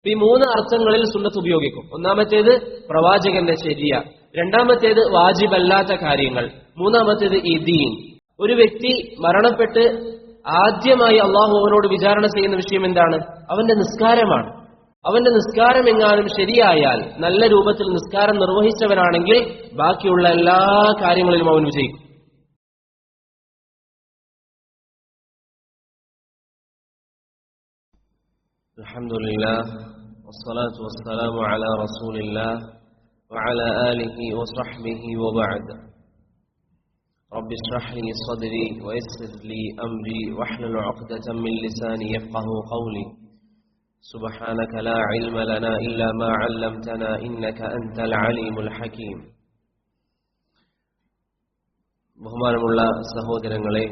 ഈ 3 അർത്ഥങ്ങളിൽ സുന്നത്ത് ഉപയോഗിക്കും. ഒന്നാമത്തേത് പ്രവാചകന്റെ ശരിയ, രണ്ടാമത്തേത് വാജിബല്ലാത്ത കാര്യങ്ങൾ, മൂന്നാമത്തേത് ഈ ദീൻ. ഒരു വ്യക്തി മരണപ്പെട്ട് ആദ്യമായി അള്ളാഹു അവനോട് വിചാരണ ചെയ്യുന്ന വിഷയം എന്താണ്? അവന്റെ നിസ്കാരമാണ്. അവന്റെ നിസ്കാരം എങ്ങാനും ശരിയായാൽ, നല്ല രൂപത്തിൽ നിസ്കാരം നിർവഹിച്ചവനാണെങ്കിൽ ബാക്കിയുള്ള എല്ലാ കാര്യങ്ങളിലും അവൻ വിജയിക്കും. അൽഹംദുലില്ലാഹ് വസ്സലാത്തു വസ്സലാമു അലാ റസൂലില്ലാഹ് വഅലാ ആലിഹി വസഹ്ബിഹി വബഅദ്. റബ്ബി ഇശ്റഹ് ലി സദ്രി വയസ്സിർ ലി അംരി വഹ്ലുൽ ഉഖ്ദതം മിൻ ലിസാനി യഫ്ഖഹു ഖൗലി. സുബ്ഹാനക ലാ ഇൽമ ലനാ ഇല്ലാ മാ 'അല്ലംതനാ ഇന്നക അൻതൽ അലീമുൽ ഹകീം. ബഹുമാനമുള്ള സഹോദരങ്ങളെ,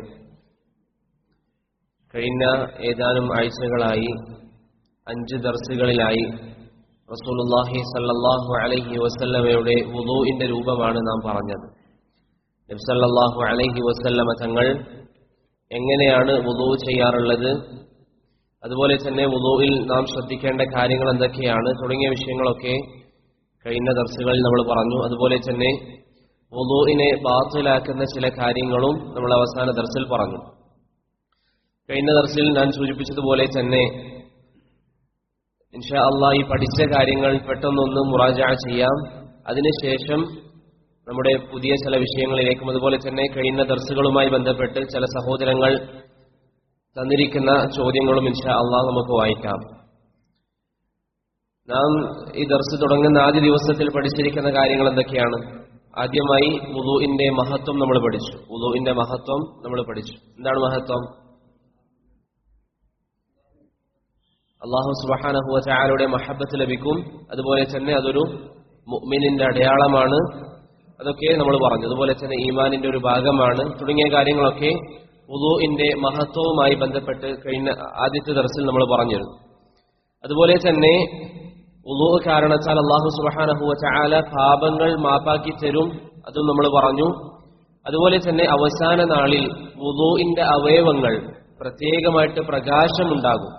കഴിഞ്ഞ ഏതാനും ആഴ്ചകളായി 5 ദർസുകളിലായി റസൂലുള്ളാഹി സ്വല്ലല്ലാഹു അലൈഹി വസല്ലമയുടെ വുളൂഇന്റെ രൂപമാണ് നാം പറഞ്ഞത്. നബി സല്ലല്ലാഹു അലൈഹി വസല്ലമ തങ്ങൾ എങ്ങനെയാണ് വുളൂ ചെയ്യാറുള്ളത്, അതുപോലെ തന്നെ വുളൂഇൽ നാം ശ്രദ്ധിക്കേണ്ട കാര്യങ്ങൾ എന്തൊക്കെയാണ് തുടങ്ങിയ വിഷയങ്ങളൊക്കെ കഴിഞ്ഞ ദർസുകളിൽ നമ്മൾ പറഞ്ഞു. അതുപോലെ തന്നെ വുളൂഇനെ ബാത്തിലാക്കുന്ന ചില കാര്യങ്ങളും നമ്മൾ അവസാന ദർസിൽ പറഞ്ഞു. കഴിഞ്ഞ ദർസിൽ ഞാൻ സൂചിപ്പിച്ചതുപോലെ തന്നെ ഇൻഷാ അല്ലാഹ് ഈ പഠിച്ച കാര്യങ്ങൾ പെട്ടെന്നൊന്ന് മുറാജഅ ചെയ്യാം. അതിനുശേഷം നമ്മുടെ പുതിയ ചില വിഷയങ്ങളിലേക്കും അതുപോലെ തന്നെ കഴിഞ്ഞ ദർസുകളുമായി ബന്ധപ്പെട്ട് ചില സഹോദരങ്ങൾ തന്നിരിക്കുന്ന ചോദ്യങ്ങളും ഇൻഷാ അല്ലാഹ് നമുക്ക് വായിക്കാം. നാം ഈ ദർസ് തുടങ്ങുന്ന ആദ്യ ദിവസത്തിൽ പഠിച്ചിരിക്കുന്ന കാര്യങ്ങൾ എന്തൊക്കെയാണ്? ആദ്യമായി വുളൂഇന്റെ മഹത്വം നമ്മൾ പഠിച്ചു. വുളൂഇന്റെ മഹത്വം നമ്മൾ പഠിച്ചു. എന്താണ് മഹത്വം? അല്ലാഹു സുബ്ഹാനഹു വ തആലയുടെ മഹബ്ബത്ത് ലഭിക്കും. അതുപോലെ തന്നെ അതൊരു മുഅ്മിനിന്റെ അടയാളമാണ്. അതൊക്കെ നമ്മൾ പറഞ്ഞു. അതുപോലെ തന്നെ ഈമാനിന്റെ ഒരു ഭാഗമാണ് തുടങ്ങിയ കാര്യങ്ങളൊക്കെ വുളൂഇന്റെ മഹത്വവുമായി ബന്ധപ്പെട്ട് കഴിഞ്ഞ ആദ്യത്തെ ദർസിൽ നമ്മൾ പറഞ്ഞിരുന്നു. അതുപോലെ തന്നെ വുളൂ കാരണത്താൽ അല്ലാഹു സുബ്ഹാനഹു വ തആല പാപങ്ങൾ മാപ്പാക്കി തരും, അതും നമ്മൾ പറഞ്ഞു. അതുപോലെ തന്നെ അവസാന നാളിൽ വുളൂഇന്റെ അവയവങ്ങൾ പ്രത്യേകമായിട്ട് പ്രകാശമുണ്ടാകും.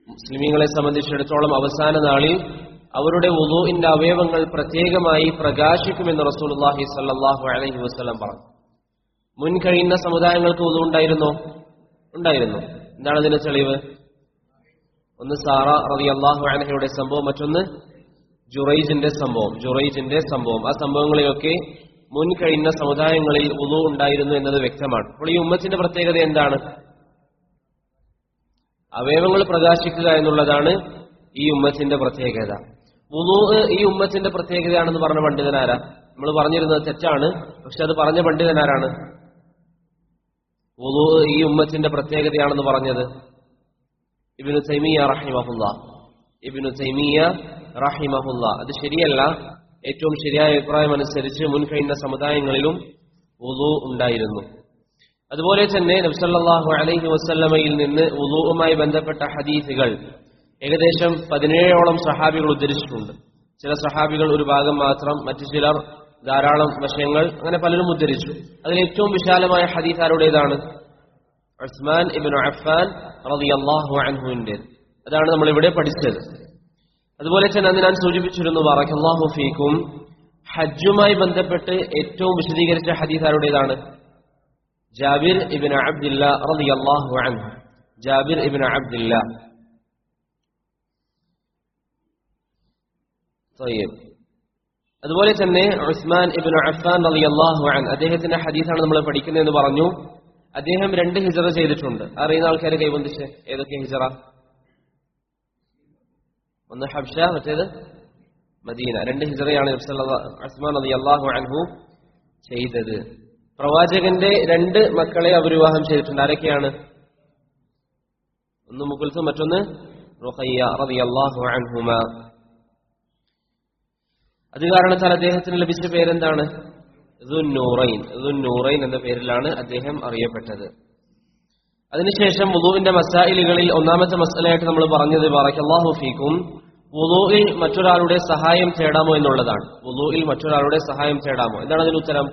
മുസ്ലിമീങ്ങളെ സംബന്ധിച്ചിടത്തോളം അവസാന നാളിൽ അവരുടെ വുളൂഇന്റെ അവയവങ്ങൾ പ്രത്യേകമായി പ്രകാശിക്കുമെന്ന് റസൂലുള്ളാഹി സ്വല്ലല്ലാഹു അലൈഹി വസല്ലം പറഞ്ഞു. മുൻ കഴിയുന്ന സമുദായങ്ങൾക്ക് വുളൂ ഉണ്ടായിരുന്നോ? ഉണ്ടായിരുന്നു. എന്താണ് അതിന്റെ തെളിവ്? ഒന്ന് സാറ റളിയല്ലാഹു അൻഹയുടെ സംഭവം, മറ്റൊന്ന് ജുറൈജിന്റെ സംഭവം. ആ സംഭവങ്ങളിലൊക്കെ മുൻ കഴിഞ്ഞ സമുദായങ്ങളിൽ വുളൂ ഉണ്ടായിരുന്നു എന്നത് വ്യക്തമാണ്. അപ്പോൾ ഈ ഉമ്മത്തിന്റെ പ്രത്യേകത എന്താണ്? അവയവങ്ങൾ പ്രകാശിക്കുക എന്നുള്ളതാണ് ഈ ഉമ്മത്തിന്റെ പ്രത്യേകത. വുളൂ ഈ ഉമ്മത്തിന്റെ പ്രത്യേകതയാണെന്ന് പറഞ്ഞ പണ്ഡിതനാരാ? നമ്മൾ പറഞ്ഞിരുന്നത് തെറ്റാണ്, പക്ഷെ അത് പറഞ്ഞ പണ്ഡിതനാരാണ്? വുളൂ ഈ ഉമ്മത്തിന്റെ പ്രത്യേകതയാണെന്ന് പറഞ്ഞത് ഇബ്നു തൈമിയ്യ റഹിമഹുല്ലാ. അത് ശരിയല്ല. ഏറ്റവും ശരിയായ അഭിപ്രായം അനുസരിച്ച് മുൻകഴിഞ്ഞ സമുദായങ്ങളിലും വുളൂ ഉണ്ടായിരുന്നു. അതുപോലെ തന്നെ നബി സല്ലല്ലാഹു അലൈഹി വസല്ലമയിൽ നിന്ന് വുളൂഉമായി ബന്ധപ്പെട്ട ഹദീസുകൾ ഏകദേശം 17ഓളം സഹാബികൾ ഉദ്ധരിച്ചിട്ടുണ്ട്. ചില സഹാബികൾ ഒരു ഭാഗം മാത്രം, മറ്റു ചിലർ ധാരാളം വശങ്ങൾ, അങ്ങനെ പലരും ഉദ്ധരിച്ചു. അതിൽ ഏറ്റവും വിശാലമായ ഹദീസ് ആരുടേതാണ്? ഉസ്മാൻ ഇബ്നു അഫ്ഫാൻ റളിയല്ലാഹു അൻഹുവിന്റെ. അതാണ് നമ്മൾ ഇവിടെ പഠിച്ചത്. അതുപോലെ തന്നെ അന്ന് ഞാൻ സൂചിപ്പിച്ചിരുന്നു, ബറകല്ലാഹു ഫീക്കും, ഹജ്ജുമായി ബന്ധപ്പെട്ട് ഏറ്റവും വിശദീകരിച്ച ഹദീസ് ആരുടേതാണ്? ജാബിർ ഇബ്നു അബ്ദില്ലാ റളിയല്ലാഹു അൻഹു. ജാബിർ ഇബ്നു അബ്ദില്ലാ. അതുപോലെ തന്നെ ഉസ്മാൻ ഇബ്നു അഫ്ഫാൻ റളിയല്ലാഹു അൻഹു, അദ്ദേഹത്തിന്റെ ഹദീസാണ് നമ്മൾ പഠിക്കുന്നതെന്ന് പറഞ്ഞു. അദ്ദേഹം 2 ഹിജ്റ ചെയ്തിട്ടുണ്ട്. അറിയുന്ന ആൾക്കാരെ കൈവന്തിച്ച്. ഏതൊക്കെ ഹിജ്റ? ഒന്ന് ഹബ്ശ, മറ്റേത് മദീന. 2 ഹിജ്റയാണ് ഉസ്മാൻ റളിയല്ലാഹു അൻഹു ചെയ്തത്. പ്രവാചകന്റെ 2 മക്കളെ അവർ വിവാഹം ചെയ്തിട്ടുണ്ട്. ആരൊക്കെയാണ്? ഒന്ന് മുകുൽസും, മറ്റൊന്ന് റുഖയ്യ റളിയല്ലാഹു അൻഹുമാ. അത് കാരണത്താൽ അദ്ദേഹത്തിന് ലഭിച്ച പേരെന്താണ്? ദുന്നൂറൈൻ എന്ന പേരിലാണ് അദ്ദേഹം അറിയപ്പെട്ടത്. അതിനുശേഷം വുളൂഇന്റെ മസായിലുകളിൽ ഒന്നാമത്തെ മസലയായിട്ട് നമ്മൾ പറഞ്ഞത്, ബറകല്ലാഹു ഫീക്കും, വുളൂഇൽ മറ്റൊരാളുടെ സഹായം തേടാമോ എന്നുള്ളതാണ്. വുളൂഇൽ മറ്റൊരാളുടെ സഹായം തേടാമോ? എന്താണ് അതിന് ഉത്തരം?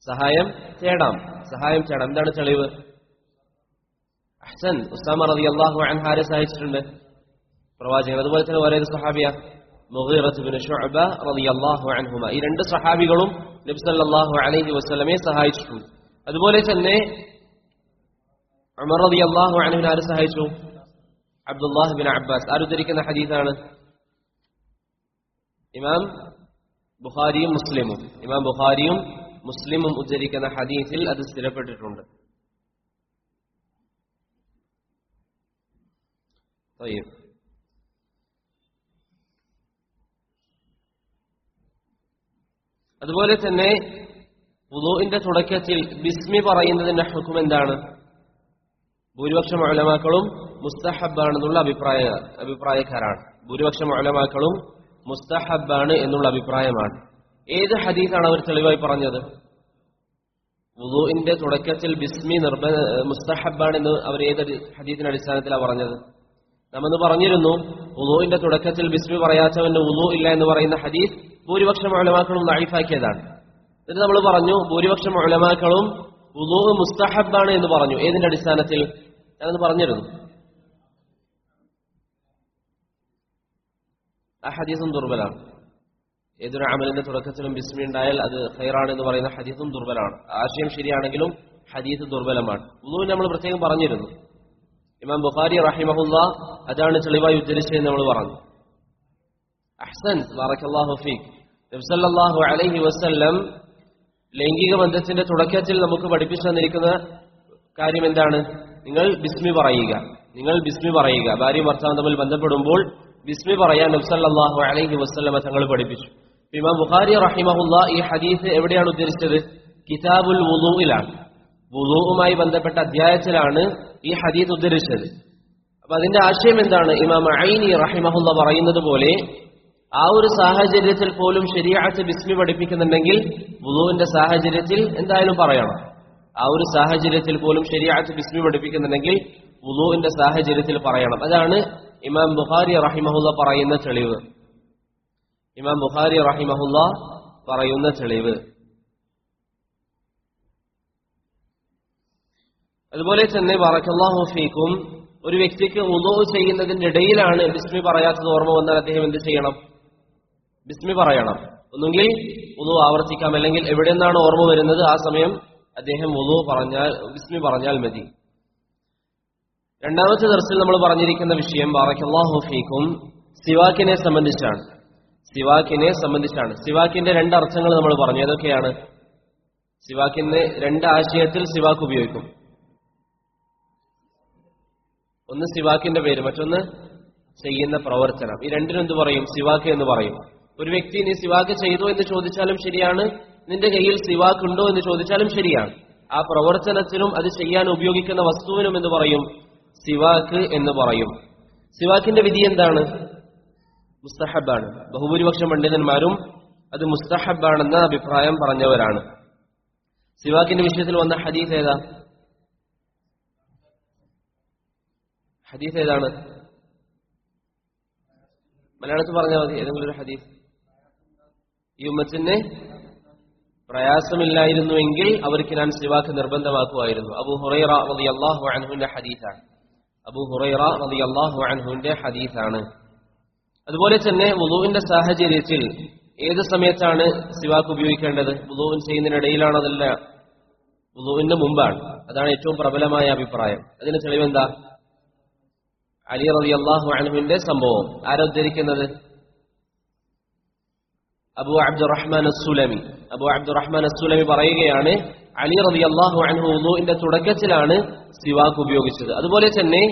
സഹായം തേടാം. എന്താണ് തെളിവ്? അഹ്സൻ. ഉസാമ റളിയല്ലാഹു അൻഹു ആരെ സഹായിച്ചിട്ടുണ്ട്? പ്രവാചകൻ. അതുപോലെ തന്നെ വേറെ ഒരു സഹാബിയ മുഗീറത്ത് ബിൻ ശുഅബ റളിയല്ലാഹു അൻഹുമ. ഈ രണ്ട് സഹാബികളും നബി സല്ലല്ലാഹു അലൈഹി വസല്ലമയെ സഹായിച്ചിട്ടുണ്ട്. അതുപോലെ തന്നെ ഉമർ റളിയല്ലാഹു അൻഹുവിനെ ആര് സഹായിച്ചു? Abdullah bin Abbas. ആരുദ്ധരിക്കുന്ന ഹദീസാണ്? ഇമാം ബുഖാരിയും മുസ്ലിമും ഉദ്ധരിക്കുന്ന ഹദീസിൽ അത് സ്ഥിരപ്പെട്ടിട്ടുണ്ട്. അതുപോലെ തന്നെ വുളൂഇന്റെ തുടക്കത്തിൽ ബിസ്മി പറയുന്നതിന്റെ ഹുക്ം എന്താണ്? ഭൂരിപക്ഷം ഉലമാക്കളും മുസ്തഹബാണെന്നുള്ള അഭിപ്രായക്കാരാണ്. ഭൂരിപക്ഷം ഉലമാക്കളും മുസ്തഹബാണ് എന്നുള്ള അഭിപ്രായമാണ്. ഏത് ഹദീസാണ് അവർ തെളിവായി പറഞ്ഞത്? വുളൂഇന്റെ തുടക്കത്തിൽ ബിസ്മി മുസ്തഹബാണെന്ന് അവർ ഏത് ഹദീസിന്റെ അടിസ്ഥാനത്തിലാണ് പറഞ്ഞത്? നമ്മെന്ന് പറഞ്ഞിരുന്നു വുളൂഇന്റെ തുടക്കത്തിൽ ബിസ്മി പറയാത്തവന്റെ വുളൂ ഇല്ല എന്ന് പറയുന്ന ഹദീസ് ഭൂരിപക്ഷം ഉലമാക്കളും ദഈഫാക്കിയതാണ്. എന്നിട്ട് നമ്മൾ പറഞ്ഞു ഭൂരിപക്ഷം ഉലമാക്കളും വുളൂ മുസ്തഹബാണ് എന്ന് പറഞ്ഞു. ഏതിന്റെ അടിസ്ഥാനത്തിൽ? ഞാനത് പറഞ്ഞിരുന്നു. ആ ഹദീസും ദുർബലാണ്. ഏതൊരു അമലിന്റെ തുടക്കത്തിലും ബിസ്മി ഉണ്ടായാൽ അത് ഖൈറാണ് എന്ന് പറയുന്ന ഹദീസും ദുർബലാണ്. ആശയം ശരിയാണെങ്കിലും ഹദീസ് ദുർബലമാണ്. വുളൂ നമ്മൾ പ്രത്യേകം പറഞ്ഞിരുന്നു. ഇമാം ബുഖാരി റഹിമഹുല്ലാഹ് അതാണ് തെളിവായി ഉദ്ധരിച്ചതെന്ന് നമ്മൾ പറഞ്ഞു. അഹ്സൻ, ബറകല്ലാഹു ഫീക്. നബി സല്ലല്ലാഹു അലൈഹി വസല്ലം ലൈംഗിക ബന്ധത്തിന്റെ തുടക്കത്തിൽ നമുക്ക് പഠിപ്പിച്ചു തന്നിരിക്കുന്ന കാര്യം എന്താണ്? നിങ്ങൾ ബിസ്മി പറയുക. ഭാര്യയും ഭർത്താവും തമ്മിൽ ബന്ധപ്പെടുമ്പോൾ ബിസ്മി പറയാൻ നബി സല്ലല്ലാഹു അലൈഹി വസല്ലം തങ്ങൾ പഠിപ്പിച്ചു. ഇമാം ബുഖാരി റഹിമഹുല്ലാഹ് ഈ ഹദീസ് എവിടെയാണ് ഉദ്ധരിച്ചത്? കിതാബുൽ വുളൂഇലാണ്. വുളൂഉമായി ബന്ധപ്പെട്ട അധ്യായത്തിലാണ് ഈ ഹദീസ് ഉദ്ധരിച്ചത്. അപ്പൊ അതിന്റെ ആശയം എന്താണ്? ഇമാം ഐനി റഹിമഹുല്ലാഹ് പറയുന്നത് പോലെ ആ ഒരു സാഹചര്യത്തിൽ പോലും ശരീഅത്ത് ബിസ്മി പഠിപ്പിക്കുന്നുണ്ടെങ്കിൽ വുളൂഇന്റെ സാഹചര്യത്തിൽ എന്തായാലും പറയണം. ആ ഒരു സാഹചര്യത്തിൽ പോലും ശരീഅത്ത് ബിസ്മി പഠിപ്പിക്കുന്നുണ്ടെങ്കിൽ വുളൂഇന്റെ സാഹചര്യത്തിൽ പറയണം. അതാണ് ഇമാം ബുഖാരി റഹിമഹുല്ലാഹ് പറയുന്ന തെളിവ്. അതുപോലെ തന്നെ ബറകല്ലാഹു ഫീക്കും, ഒരു വ്യക്തിക്ക് വുളൂ ചെയ്യുന്നതിന്റെ ഇടയിലാണ് ബിസ്മി പറയാത്തത് ഓർമ്മ വന്നാൽ അദ്ദേഹം എന്ത് ചെയ്യണം? ബിസ്മി പറയണം. ഒന്നുകിൽ വുളൂ ആവർത്തിക്കാം, അല്ലെങ്കിൽ എവിടെ നിന്നാണ് ഓർമ്മ വരുന്നത് ആ സമയം അദ്ദേഹം ബിസ്മി പറഞ്ഞാൽ മതി. രണ്ടാമത്തെ ദർസിൽ നമ്മൾ പറഞ്ഞിരിക്കുന്ന വിഷയം ബറകല്ലാഹു ഫീക്കും സിവാക്കിനെ സംബന്ധിച്ചാണ്. സിവാക്കിന്റെ രണ്ട് അർത്ഥങ്ങൾ നമ്മൾ പറഞ്ഞു. ഏതൊക്കെയാണ്? സിവാക്കിന്റെ രണ്ട് ആശയത്തിൽ സിവാക്ക് ഉപയോഗിക്കും. ഒന്ന് സിവാക്കിന്റെ പേര്, മറ്റൊന്ന് ചെയ്യുന്ന പ്രവർത്തനം. ഈ രണ്ടിനും എന്ത് പറയും? സിവാക്ക് എന്ന് പറയും. ഒരു വ്യക്തി നീ സിവാക്ക് ചെയ്തോ എന്ന് ചോദിച്ചാലും ശരിയാണ്, നിന്റെ കയ്യിൽ സിവാക്ക് ഉണ്ടോ എന്ന് ചോദിച്ചാലും ശരിയാണ്. ആ പ്രവർത്തനത്തിനും അത് ചെയ്യാൻ ഉപയോഗിക്കുന്ന വസ്തുവിനും എന്ന് പറയും? സിവാക്ക് എന്ന് പറയും. സിവാക്കിന്റെ വിധി എന്താണ്? മുസ്തഹബാണ്. ബഹുഭൂരിപക്ഷം പണ്ഡിതന്മാരും അത് മുസ്തഹബാണെന്ന അഭിപ്രായം പറഞ്ഞവരാണ്. സിവാക്കിന്റെ വിഷയത്തിൽ വന്ന ഹദീസ് ഏതാണ്? മലയാളത്തിൽ പറഞ്ഞാൽ മതി, ഏതെങ്കിലും ഒരു ഹദീസ്. ഈ ഉമ്മത്തിന് പ്രയാസമില്ലായിരുന്നുവെങ്കിൽ അവർക്ക് ഞാൻ സിവാക്ക് നിർബന്ധമാക്കുമായിരുന്നു. അബൂ ഹുറൈറ റളിയല്ലാഹു അൻഹുവിന്റെ ഹദീസാണ്. അതുപോലെ തന്നെ വുളൂഇന്റെ സാഹചര്യത്തിൽ ഏത് സമയത്താണ് സിവാക്ക് ഉപയോഗിക്കേണ്ടത്? വുളൂഇൻ ചെയ്യുന്നതിനിടയിലാണോ? അതല്ല, വുളൂഇന്റെ മുമ്പാണ്. അതാണ് ഏറ്റവും പ്രബലമായ അഭിപ്രായം. അതിന് തെളിവെന്താ? അലി റളിയല്ലാഹു അൻഹുവിന്റെ സംഭവം. ആരാ ഉദ്ധരിക്കുന്നത്? അബൂ അബ്ദുറഹ്മാൻ അസ്സുലമി പറയുകയാണ്, അലി റളിയല്ലാഹു അൻഹു വുളൂഇന്റെ തുടക്കത്തിലാണ് സിവാക്ക് ഉപയോഗിച്ചത്. അതുപോലെ തന്നെ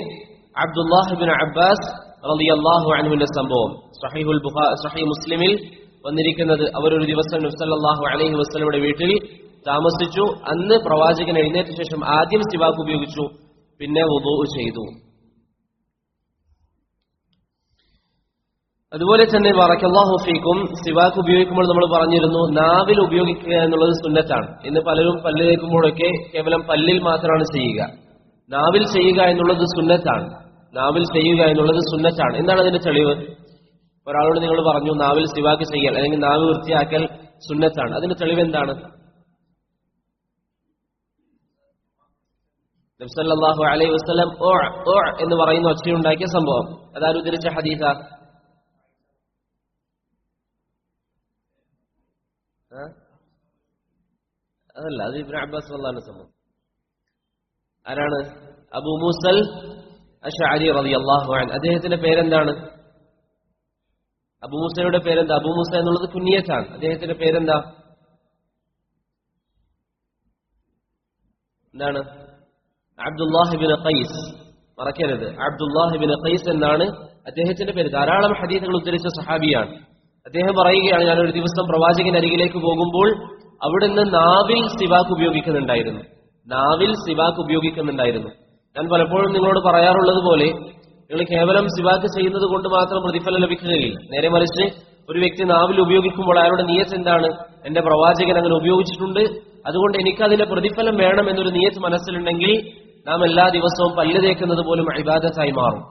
അബ്ദുല്ലാഹ് ഇബ്നു അബ്ബാസ് റളിയല്ലാഹു അൻഹുവിന്റെ സംഭവം സഹീഹ് മുസ്ലിമിൽ വന്നിരിക്കുന്നത്. അവരൊരു ദിവസം നബി സല്ലല്ലാഹു അലൈഹി വസല്ലമയുടെ വീട്ടിൽ താമസിച്ചു. അന്ന് പ്രവാചകൻ എഴുന്നേറ്റ ശേഷം ആദ്യം സിവാക്ക് ഉപയോഗിച്ചു, പിന്നെ വുളൂ ചെയ്തു. അതുപോലെ തന്നെ ബറകല്ലാഹു ഫീക്കും സിവാക്ക് ഉപയോഗിക്കുമ്പോൾ നമ്മൾ പറഞ്ഞിരുന്നു നാവിൽ ഉപയോഗിക്കുക എന്നുള്ളത് സുന്നത്താണ്. ഇന്ന് പലരും പല്ല് തേക്കുമ്പോഴൊക്കെ കേവലം പല്ലിൽ മാത്രമാണ് ചെയ്യുക. നാവിൽ ചെയ്യുക എന്നുള്ളത് സുന്നത്താണ്. എന്താണ് അതിന്റെ തെളിവ്? ഒരാളോട് നിങ്ങൾ പറഞ്ഞു നാവിൽ സിവാക്ക് ചെയ്യൽ അല്ലെങ്കിൽ നാവ് വൃത്തിയാക്കൽ സുന്നത്താണ്. അതിന്റെ തെളിവ് എന്താണ്? നബി സല്ലല്ലാഹു അലൈഹി വസല്ലം എന്ന് പറയുന്ന ഒച്ചയുണ്ടാക്കിയ സംഭവം അതാരും ഉദ്ധരിച്ച ഹദീസാ? അതല്ല, അത് ഇബ്നു അബ്ബാസ് റളിയല്ലാഹു അൻഹു സംഭവം. ആരാണ്? അബൂ മൂസൽ അശ്അരി റളിയല്ലാഹു അൻഹു. അദ്ദേഹത്തിന്റെ പേരെന്താണ്? അബൂ മൂസയുടെ പേരെന്താ? അബൂ മൂസ എന്നുള്ളത് കുനിയത്താണ്. അദ്ദേഹത്തിന്റെ പേരെന്താ? എന്താണ്? അബ്ദുല്ലാഹ് ഇബ്നു ഖൈസ്. മറക്കരുത്, അബ്ദുല്ലാഹ് ഇബ്നു ഖൈസ് എന്നാണ് അദ്ദേഹത്തിന്റെ പേര്. ധാരാളം ഹദീസുകൾ ഉദ്ധരിച്ച സഹാബിയാണ്. അദ്ദേഹം പറയുകയാണ്, ഞാനൊരു ദിവസം പ്രവാചകന്റെ അരികിലേക്ക് പോകുമ്പോൾ അവിടുന്ന് നാവിൽ സിവാക്ക് ഉപയോഗിക്കുന്നുണ്ടായിരുന്നു. നാവിൽ സിവാക്ക് ഉപയോഗിക്കുന്നുണ്ടായിരുന്നു. ഞാൻ പലപ്പോഴും നിങ്ങളോട് പറയാറുള്ളത് പോലെ നിങ്ങൾ കേവലം സിവാക്ക് ചെയ്യുന്നത് കൊണ്ട് മാത്രം പ്രതിഫലം ലഭിക്കുകയില്ല. നേരെ മറിച്ച് ഒരു വ്യക്തി നാവിൽ ഉപയോഗിക്കുമ്പോൾ അയാളുടെ നിയത്ത് എന്താണ്? എന്റെ പ്രവാചകൻ അങ്ങനെ ഉപയോഗിച്ചിട്ടുണ്ട്, അതുകൊണ്ട് എനിക്കതിന്റെ പ്രതിഫലം വേണം എന്നൊരു നിയത്ത് മനസ്സിലുണ്ടെങ്കിൽ നാം എല്ലാ ദിവസവും പല്ല് തേക്കുന്നത് പോലും ഇബാദത്തായി മാറും.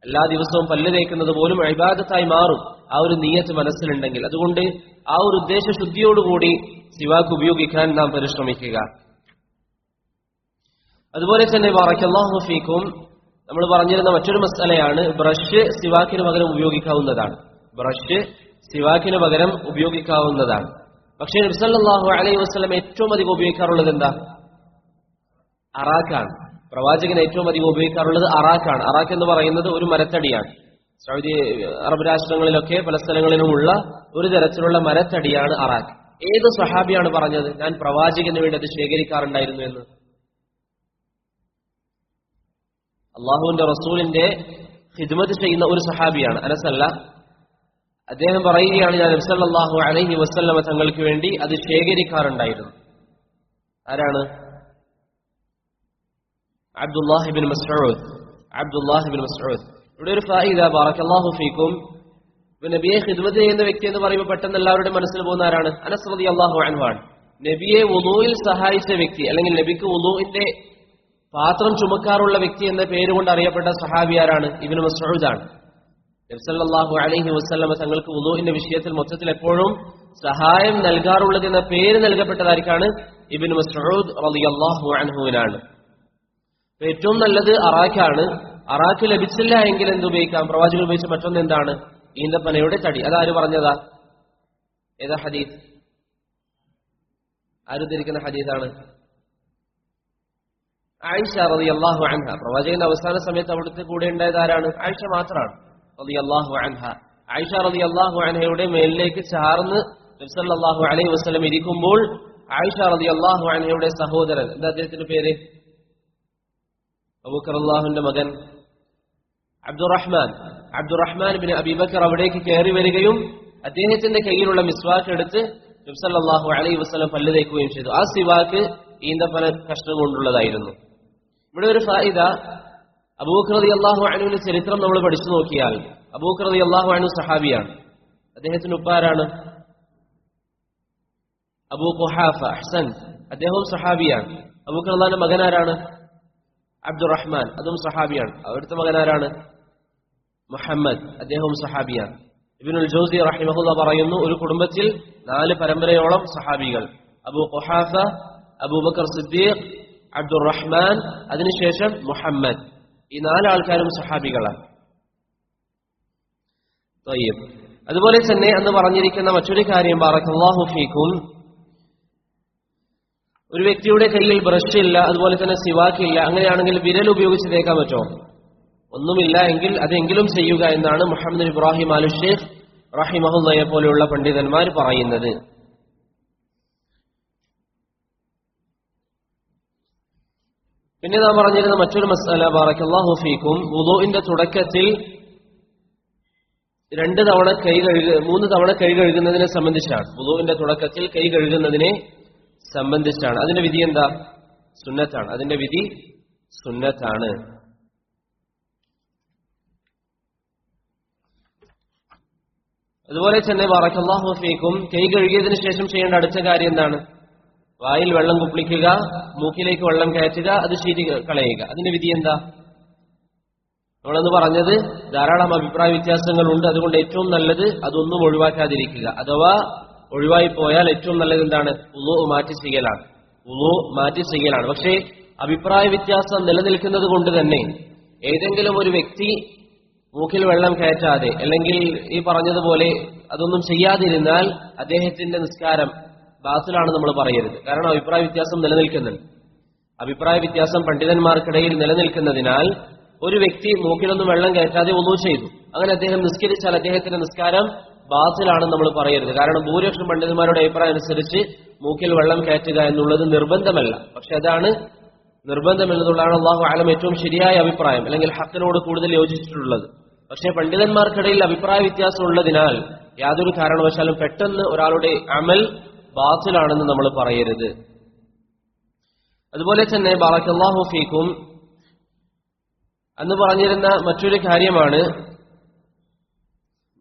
എല്ലാ ദിവസവും പല്ല് തേക്കുന്നത് പോലും ഇബാദത്തായി മാറും, ആ ഒരു നിയത്ത് മനസ്സിലുണ്ടെങ്കിൽ. അതുകൊണ്ട് ആ ഒരു ഉദ്ദേശ ശുദ്ധിയോടുകൂടി സിവാക്ക് ഉപയോഗിക്കാൻ നാം പരിശ്രമിക്കുക. അതുപോലെ തന്നെ ബറക്കല്ലാഹു ഫീക്കും, നമ്മൾ പറഞ്ഞിരുന്ന മറ്റൊരു മസ്അലയാണ് ബ്രഷ് സിവാക്കിന് പകരം ഉപയോഗിക്കാവുന്നതാണ്. ബ്രഷ് സിവാക്കിന് പകരം ഉപയോഗിക്കാവുന്നതാണ്. പക്ഷേ നബി സല്ലല്ലാഹു അലൈഹി വസല്ലം ഏറ്റവും അധികം ഉപയോഗിക്കാറുള്ളത് എന്താ? അറാഖാണ്. പ്രവാചകൻ ഏറ്റവും അധികം ഉപയോഗിക്കാറുള്ളത് അറാഖാണ്. അറാഖ് എന്ന് പറയുന്നത് ഒരു മരത്തടിയാണ്. സൗദി അറബ് രാഷ്ട്രങ്ങളിലൊക്കെ പല സ്ഥലങ്ങളിലുമുള്ള ഒരു തരത്തിലുള്ള മരത്തടിയാണ് അറാഖ്. ഏത് സഹാബിയാണ് പറഞ്ഞത് ഞാൻ പ്രവാചകന് വേണ്ടി അത് ശേഖരിക്കാറുണ്ടായിരുന്നു എന്ന്? അള്ളാഹുവിന്റെ റസൂലിന്റെ ഖിദ്മത്ത് ചെയ്യുന്ന ഒരു സഹാബിയാണ്, അനസല്ല. അദ്ദേഹം പറയുകയാണ്, ഞാൻ നബി സല്ലല്ലാഹു അലൈഹി വസല്ലമ തങ്ങൾക്ക് വേണ്ടി അത് ശേഖരിക്കാറുണ്ടായിരുന്നു. ആരാണ്? അബ്ദുല്ലാഹ് ഇബ്നു മസ്ഊദ്. അബ്ദുല്ലാഹ് ഇബ്നു മസ്ഊദ്. ഇവിടെ ഒരു ഫായിദ, ബറക്കല്ലാഹു ഫീക്കും. നബിയെ ഖിദ്മത്ത് ചെയ്യുന്ന വ്യക്തി എന്ന് പറയുമ്പോൾ പെട്ടെന്ന് എല്ലാവരുടെ മനസ്സിൽ പോകുന്ന ആരാണ്? അനസ് റളിയല്ലാഹു അൻഹു ആണ്. നബിയെ വുളൂയിൽ സഹായിച്ച വ്യക്തി, അല്ലെങ്കിൽ നബിക്ക് വുളൂഇന്റെ പാത്രം ചുമക്കാറുള്ള വ്യക്തി എന്ന പേരുകൊണ്ട് അറിയപ്പെട്ട സഹാബി ആരാണ്? ഇബ്നു മസ്ഊദ് ആണ്. നബി സല്ലല്ലാഹു അലൈഹി വസല്ലമ തങ്ങൾക്ക് വുളൂഇന്റെ വിഷയത്തിൽ മൊത്തത്തിൽ എപ്പോഴും സഹായം നൽകാറുള്ളത് എന്ന പേര് നൽകപ്പെട്ടതായിരിക്കാണ് ഇബ്നു മസ്ഊദ് റളിയല്ലാഹു അൻഹുവിനാണ്. ഏറ്റവും നല്ലത് അറാഖാണ്. അറാഖ് ലഭിച്ചില്ല എങ്കിൽ എന്തുപയോഗിക്കാം? പ്രവാചകൻ ഉപയോഗിച്ച മറ്റൊന്ന് എന്താണ്? ഈന്തപ്പനയുടെ തടി. അതാര് പറഞ്ഞതാ? ഏതാ ഹദീസ്? ആരുദ്ധരിക്കുന്ന ഹദീസാണ്? ആയിഷ റളിയല്ലാഹു അൻഹ. പ്രവാചകന്റെ അവസാന സമയത്ത് അവിടുത്തെ കൂടെ ഉണ്ടായത് ആരാണ്? ആയിഷ മാത്രമാണ് റളിയല്ലാഹു അൻഹ. ആയിഷ റളിയല്ലാഹു അൻഹയുടെ മേലിലേക്ക് ചാർന്ന് നബി സല്ലല്ലാഹു അലൈഹി വസല്ലം ഇരിക്കുമ്പോൾ ആയിഷ റളിയല്ലാഹു അൻഹയുടെ സഹോദരൻ, എന്താ അദ്ദേഹത്തിന്റെ പേര്? അബൂബക്കർ റളിയല്ലാഹുവിന്റെ മകൻ അബ്ദുറഹ്മാൻ ഇബ്നു അബീബക്കർ അവിടേക്ക് കയറി വരികയും അദ്ദേഹത്തിന്റെ കയ്യിലുള്ള മിസ്വാക്ക് എടുത്ത് നബി സല്ലല്ലാഹു അലൈഹി വസല്ലം പല്ല് തേക്കുകയും ചെയ്തു. ആ സിവാക്ക് ഈന്തപ്പന കഷ്ണം കൊണ്ടുള്ളതായിരുന്നു. ഇവിടെ ഒരു ഫായിദ, അബൂബക്കർ റളിയല്ലാഹു അൻഹുവിന്റെ ചരിത്രം നമ്മൾ പഠിച്ചു നോക്കിയാൽ അബൂബക്കർ റളിയല്ലാഹു അൻഹു സഹാബിയാണ്. അദ്ദേഹത്തിന്റെ ഉപ്പാരാണ്? അബൂ ഖുഹാഫ. അഹ്സൻ, അദ്ദേഹവും സഹാബിയാണ്. അബൂബക്കർ റളിയല്ലാഹുവിന്റെ മകനാരാണ്? അബ്ദുറഹ്മാൻ, അതും സഹാബിയാണ്. അവിടുത്തെ മകനാരാണ്? മുഹമ്മദ്, അദ്ദേഹവും സഹാബിയാണ്. ഇബ്നുൽ ജൗസി റഹിമഹുല്ലാഹ് പറയുന്നു, ഒരു കുടുംബത്തിൽ 4 പരമ്പരയോളം സഹാബികൾ. അബൂ ഖുഹാഫ, അബൂബക്കർ സിദ്ദീഖ്, അബ്ദുറഹ്മാൻ, അതിനുശേഷം മുഹമ്മദ്. ഈ 4 ആൾക്കാരും സഹാബികളാണ്. അതുപോലെ തന്നെ അന്ന് പറഞ്ഞിരിക്കുന്ന മറ്റൊരു കാര്യം, ബറക്കല്ലാഹു ഫീക്കും, ഒരു വ്യക്തിയുടെ കയ്യിൽ ബ്രഷ് ഇല്ല, അതുപോലെ തന്നെ സിവാക്ക് ഇല്ല, അങ്ങനെയാണെങ്കിൽ വിരൽ ഉപയോഗിച്ച് തേക്കാൻ പറ്റുമോ? ഒന്നുമില്ല എങ്കിൽ അതെങ്കിലും ചെയ്യുക എന്നാണ് മുഹമ്മദ് ഇബ്രാഹിം അൽ ഷേഖ് റഹിമഹുല്ലയെ പോലെയുള്ള പണ്ഡിതന്മാർ പറയുന്നത്. പിന്നെ നാം പറഞ്ഞിരുന്ന മറ്റൊരു മസ്അല, ബറക്കല്ലാഹു ഫീക്കും, വുളൂഇന്റെ തുടക്കത്തിൽ 3 തവണ കൈ കഴുകുന്നതിനെ സംബന്ധിച്ചാണ്. വുളൂഇന്റെ തുടക്കത്തിൽ കൈ കഴുകുന്നതിനെ സംബന്ധിച്ചാണ്. അതിന്റെ വിധി എന്താ? സുന്നത്താണ്. അതിന്റെ വിധി സുന്നത്താണ്. അതുപോലെ തന്നെ ബറക്കല്ലാഹു ഫീക്കും, കൈ കഴുകിയതിനു ശേഷം ചെയ്യേണ്ട അടുത്ത കാര്യം എന്താണ്? വായിൽ വെള്ളം കുപ്പിളിക്കുക, മൂക്കിലേക്ക് വെള്ളം കയറ്റുക, അത് ശീതി കളയുക. അതിന്റെ വിധി എന്താ? നമ്മളെന്ന് പറഞ്ഞത് ധാരാളം അഭിപ്രായ വ്യത്യാസങ്ങളുണ്ട്. അതുകൊണ്ട് ഏറ്റവും നല്ലത് അതൊന്നും ഒഴിവാക്കാതിരിക്കുക. അഥവാ ഒഴിവായി പോയാൽ ഏറ്റവും നല്ലത് എന്താണ്? വുളൂ മാറ്റി ചെയ്യലാണ്. പക്ഷേ അഭിപ്രായ വ്യത്യാസം നിലനിൽക്കുന്നത് കൊണ്ട് തന്നെ ഏതെങ്കിലും ഒരു വ്യക്തി മൂക്കിൽ വെള്ളം കയറ്റാതെ അല്ലെങ്കിൽ ഈ പറഞ്ഞതുപോലെ അതൊന്നും ചെയ്യാതിരുന്നാൽ അദ്ദേഹത്തിന്റെ നിസ്കാരം ബാത്തിലാണ് നമ്മൾ പറയരുത്. കാരണം അഭിപ്രായ വ്യത്യാസം നിലനിൽക്കുന്നുണ്ട്. അഭിപ്രായ വ്യത്യാസം പണ്ഡിതന്മാർക്കിടയിൽ നിലനിൽക്കുന്നതിനാൽ ഒരു വ്യക്തി മൂക്കിലൊന്നും വെള്ളം കയറ്റാതെ ഒന്നും ചെയ്തു, അങ്ങനെ അദ്ദേഹം നിസ്കരിച്ചാൽ അദ്ദേഹത്തിന്റെ നിസ്കാരം ബാത്തിലാണെന്ന് നമ്മൾ പറയരുത്. കാരണം ഭൂരിപക്ഷം പണ്ഡിതന്മാരുടെ അഭിപ്രായം അനുസരിച്ച് മൂക്കിൽ വെള്ളം കയറ്റുക എന്നുള്ളത് നിർബന്ധമല്ല. പക്ഷെ അതാണ് നിർബന്ധം എന്നതുകൊണ്ടാണ് അല്ലാഹു അലം ഏറ്റവും ശരിയായ അഭിപ്രായം, അല്ലെങ്കിൽ ഹക്കിനോട് കൂടുതൽ യോജിച്ചിട്ടുള്ളത്. പക്ഷെ പണ്ഡിതന്മാർക്കിടയിൽ അഭിപ്രായ വ്യത്യാസം ഉള്ളതിനാൽ യാതൊരു കാരണവശാലും പെട്ടെന്ന് ഒരാളുടെ അമൽ ബാത്തിലാണെന്ന് നമ്മൾ പറയരുത്. അതുപോലെ തന്നെ ബറക്കല്ലാഹു ഫീക്കും അന്ന് പറഞ്ഞിരുന്ന മറ്റൊരു കാര്യമാണ്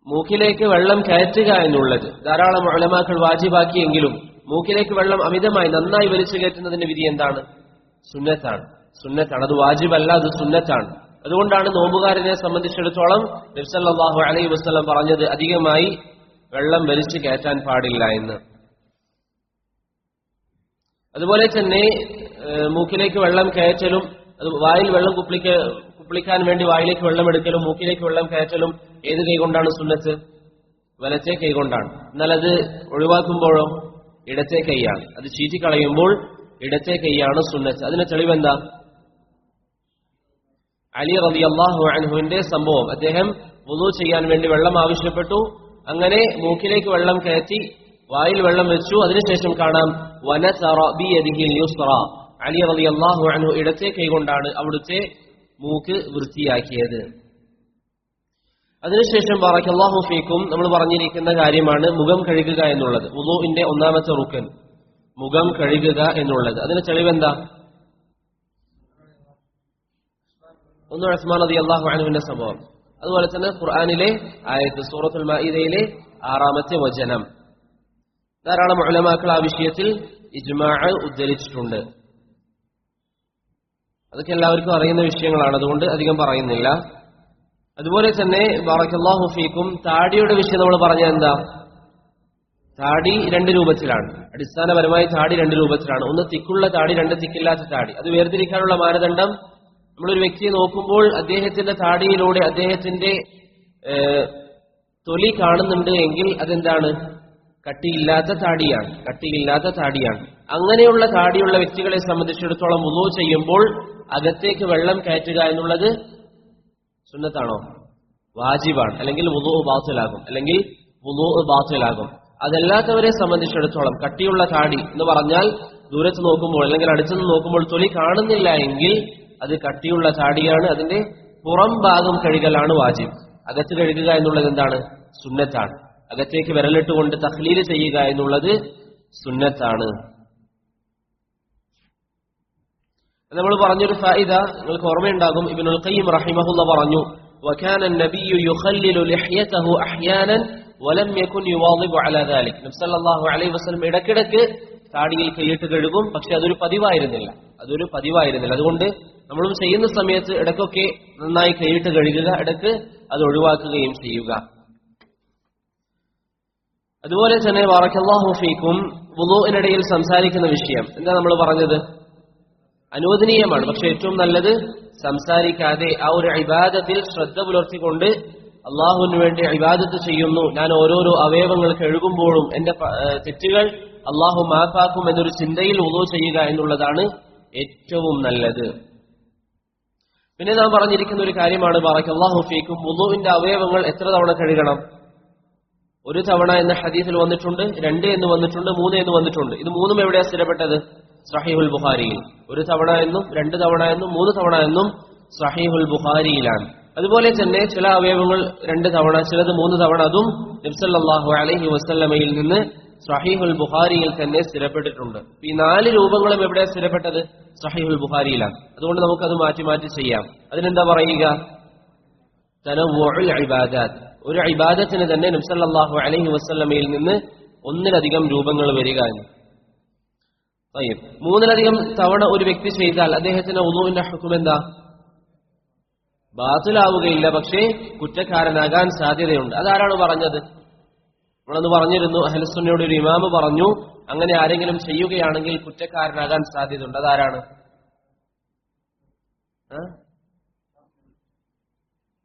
മൂക്കിലേക്ക് വെള്ളം കയറ്റുക എന്നുള്ളത്. ധാരാളം ഉലമാക്കൾ വാജിബാക്കിയെങ്കിലും മൂക്കിലേക്ക് വെള്ളം അമിതമായി നന്നായി വലിച്ചു കയറ്റുന്നതിന്റെ വിധി എന്താണ്? സുന്നത്താണ്. അത് വാജിബല്ല, അത് സുന്നത്താണ്. അതുകൊണ്ടാണ് നോമ്പുകാരനെ സംബന്ധിച്ചിടത്തോളം നബി സല്ലല്ലാഹു അലൈഹി വസല്ലം പറഞ്ഞത് അധികമായി വെള്ളം വലിച്ചു കയറ്റാൻ പാടില്ല എന്ന്. അതുപോലെ തന്നെ മൂക്കിലേക്ക് വെള്ളം കയറ്റലും അത് വായിൽ വെള്ളം കുപ്പിളിക്കാൻ വേണ്ടി വായിലേക്ക് വെള്ളം എടുക്കലും മൂക്കിലേക്ക് വെള്ളം കയറ്റലും ഏത് കൈകൊണ്ടാണ് സുന്നത്ത്? വലത്തെ കൈകൊണ്ടാണ്. എന്നാൽ അത് ഒഴിവാക്കുമ്പോഴോ ഇടത്തെ കൈയാണ്. അത് ചീറ്റിക്കളയുമ്പോൾ ഇടത്തെ കൈയാണ് സുന്നത്ത്. അതിന് തെളിവെന്താ? അലി റളിയല്ലാഹു അൻഹുവിന്റെ സംഭവം. അദ്ദേഹം വുളൂ ചെയ്യാൻ വേണ്ടി വെള്ളം ആവശ്യപ്പെട്ടു. അങ്ങനെ മൂക്കിലേക്ക് വെള്ളം കയറ്റി വായിൽ വെള്ളം വെച്ചു. അതിനുശേഷം കാണാം വനസറ ബിയദിഹിൽ യുസ്റ, അലി റളിയല്ലാഹു അൻഹു ഇടത്തെ കൈകൊണ്ടാണ് അവിടുത്തെ മൂക്ക് വൃത്തിയാക്കിയത്. അതിനുശേഷം ബറക്കല്ലാഹു ഫീക്കും നമ്മൾ പറഞ്ഞിരിക്കുന്ന കാര്യമാണ് മുഖം കഴുകുക എന്നുള്ളത്. വുളൂഇന്റെ ഒന്നാമത്തെ റുക്കൻ മുഖം കഴുകുക എന്നുള്ളത്. അതിന് തെളിവെന്താ? ഒന്ന് ഉസ്മാൻ റളിയല്ലാഹു അൻഹുവിന്റെ സംഭവം. അതുപോലെ തന്നെ ഖുർആനിലെ ആയത്ത് സൂറത്തുൽ മാഇദയിലെ 6-ാമത്തെ വചനം. ധാരാളം ഉലമാക്കൾ ആ വിഷയത്തിൽ ഇജ്മാഅ ഉദ്ധരിച്ചിട്ടുണ്ട്. അതൊക്കെ എല്ലാവർക്കും അറിയുന്ന വിഷയങ്ങളാണ്, അതുകൊണ്ട് അധികം പറയുന്നില്ല. അതുപോലെ തന്നെ ബറക്കല്ലാഹു ഫീക്കും താടിയുടെ വിഷയം നമ്മൾ പറഞ്ഞ എന്താ? താടി രണ്ട് രൂപത്തിലാണ്. അടിസ്ഥാനപരമായി താടി രണ്ട് രൂപത്തിലാണ്. ഒന്ന് തിക്കുള്ള താടി, രണ്ട് തിക്കില്ലാത്ത താടി. അത് വേർതിരിക്കാനുള്ള മാനദണ്ഡം നമ്മളൊരു വ്യക്തിയെ നോക്കുമ്പോൾ അദ്ദേഹത്തിന്റെ താടിയിലൂടെ അദ്ദേഹത്തിന്റെ തൊലി കാണുന്നുണ്ട് എങ്കിൽ അതെന്താണ്? കട്ടിയില്ലാത്ത താടിയാണ്. അങ്ങനെയുള്ള താടിയുള്ള വ്യക്തികളെ സംബന്ധിച്ചിടത്തോളം വുളൂ ചെയ്യുമ്പോൾ അകത്തേക്ക് വെള്ളം കയറ്റുക എന്നുള്ളത് സുന്നത്താണോ? വാജിബാണ്. അല്ലെങ്കിൽ വുളൂ ബാത്തിലാകും. അതല്ലാത്തവരെ സംബന്ധിച്ചിടത്തോളം കട്ടിയുള്ള താടി എന്ന് പറഞ്ഞാൽ ദൂരത്ത് നോക്കുമ്പോൾ അല്ലെങ്കിൽ അടുത്തുനിന്ന് നോക്കുമ്പോൾ തൊലി കാണുന്നില്ല എങ്കിൽ അത് കട്ടിയുള്ള താടിയാണ്. അതിന്റെ പുറം ഭാഗം കഴുകലാണ് വാജിബ്. അകത്ത് കഴുകുക എന്നുള്ളത് എന്താണ്? സുന്നത്താണ്. അകത്തേക്ക് വിരലിട്ടുകൊണ്ട് തഖ്ലീൽ ചെയ്യുക എന്നുള്ളത് സുന്നത്താണ്. നമ്മൾ പറഞ്ഞൊരു ഫായിദ നിങ്ങൾക്ക് ഓർമ്മയുണ്ടാകും. ഇബ്നുൽ ഖയ്യിം റഹിമഹുല്ലാഹ് പറഞ്ഞു, വകാന അൻ-നബിയ്യു യുഖല്ലിലു ലിഹ്യതഹു അഹ്യാനൻ വലം യകുൻ യുവാദിബു അലാ ദാലിക്. നബി സല്ലല്ലാഹു അലൈഹി വസല്ലം ഇടയ്ക്കിടയ്ക്ക് താടിയിൽ കൈയിട്ട് കഴുകും, പക്ഷെ അതൊരു പതിവായിരുന്നില്ല. അതുകൊണ്ട് നമ്മളും ചെയ്യുന്ന സമയത്ത് ഇടയ്ക്കൊക്കെ നന്നായി കൈയിട്ട് കഴുകുക, ഇടയ്ക്ക് അത് ഒഴിവാക്കുകയും ചെയ്യുക. അതുപോലെ തന്നെ ബറക്കല്ലാഹു ഫീക്കും വുളൂഇനിടയിൽ സംസാരിക്കുന്ന വിഷയം എന്താ നമ്മൾ പറഞ്ഞത്? അനുവദനീയമാണ്. പക്ഷെ ഏറ്റവും നല്ലത് സംസാരിക്കാതെ ആ ഒരു ഇബാദത്തിൽ ശ്രദ്ധ പുലർത്തിക്കൊണ്ട് അള്ളാഹുവിന് വേണ്ടി ഇബാദത്ത് ചെയ്യുന്നു, ഞാൻ ഓരോരോ അവയവങ്ങൾ കഴുകുമ്പോഴും എന്റെ തെറ്റുകൾ അള്ളാഹു മാപ്പാക്കും എന്നൊരു ചിന്തയിൽ വുളൂ ചെയ്യുക എന്നുള്ളതാണ് ഏറ്റവും നല്ലത്. പിന്നെ നാം പറഞ്ഞിരിക്കുന്ന ഒരു കാര്യമാണ് ബറക്കല്ലാഹു ഫീക്കും വുളൂഇന്റെ അവയവങ്ങൾ എത്ര തവണ കഴുകണം? ഒരു തവണ എന്ന ഹദീസിൽ വന്നിട്ടുണ്ട്, 2 എന്ന് വന്നിട്ടുണ്ട്, 3 എന്ന് വന്നിട്ടുണ്ട്. ഇത് മൂന്നും എവിടെയാണ് സ്ഥിരപ്പെട്ടത്? സഹീഹുൽ ബുഖാരിയിൽ. 1 തവണ എന്നും 2 തവണ എന്നും 3 തവണ എന്നും സഹീഹുൽ ബുഖാരിയിലാണ്. അതുപോലെ തന്നെ ചില അവയവങ്ങൾ 2 തവണ, ചിലത് 3 തവണ, അതും നബി സല്ലല്ലാഹു അലൈഹി വസല്ലമയിൽ നിന്ന് സഹീഹുൽ ബുഖാരിയിൽ തന്നെ സ്ഥിരപ്പെട്ടിട്ടുണ്ട്. ഈ 4 രൂപങ്ങളും എവിടെയാണ് സ്ഥിരപ്പെട്ടത്? സഹീഹുൽ ബുഖാരിയിലാണ്. അതുകൊണ്ട് നമുക്കത് മാറ്റി മാറ്റി ചെയ്യാം. അതിനെന്താ പറയുക? തനവ്വുഉൽ ഇബാദാത്ത്. ഒരു ഇബാദത്തിന് തന്നെ നബി സല്ലല്ലാഹു അലൈഹി വസല്ലമയിൽ നിന്ന് 1-ലധികം രൂപങ്ങൾ വരിക എന്ന്. 3-ലധികം തവണ ഒരു വ്യക്തി ചെയ്താൽ അദ്ദേഹത്തിന് വുളൂഇന്റെ ഹുക്ം എന്താ? ബാത്തിലാവുകയില്ല, പക്ഷേ കുറ്റക്കാരനാകാൻ സാധ്യതയുണ്ട്. അതാരാണ് പറഞ്ഞത്? നമ്മളന്ന് പറഞ്ഞിരുന്നു, അഹ്ലുസുന്നയുടെ ഒരു ഇമാമ് പറഞ്ഞു, അങ്ങനെ ആരെങ്കിലും ചെയ്യുകയാണെങ്കിൽ കുറ്റക്കാരനാകാൻ സാധ്യതയുണ്ട്. അതാരാണ്?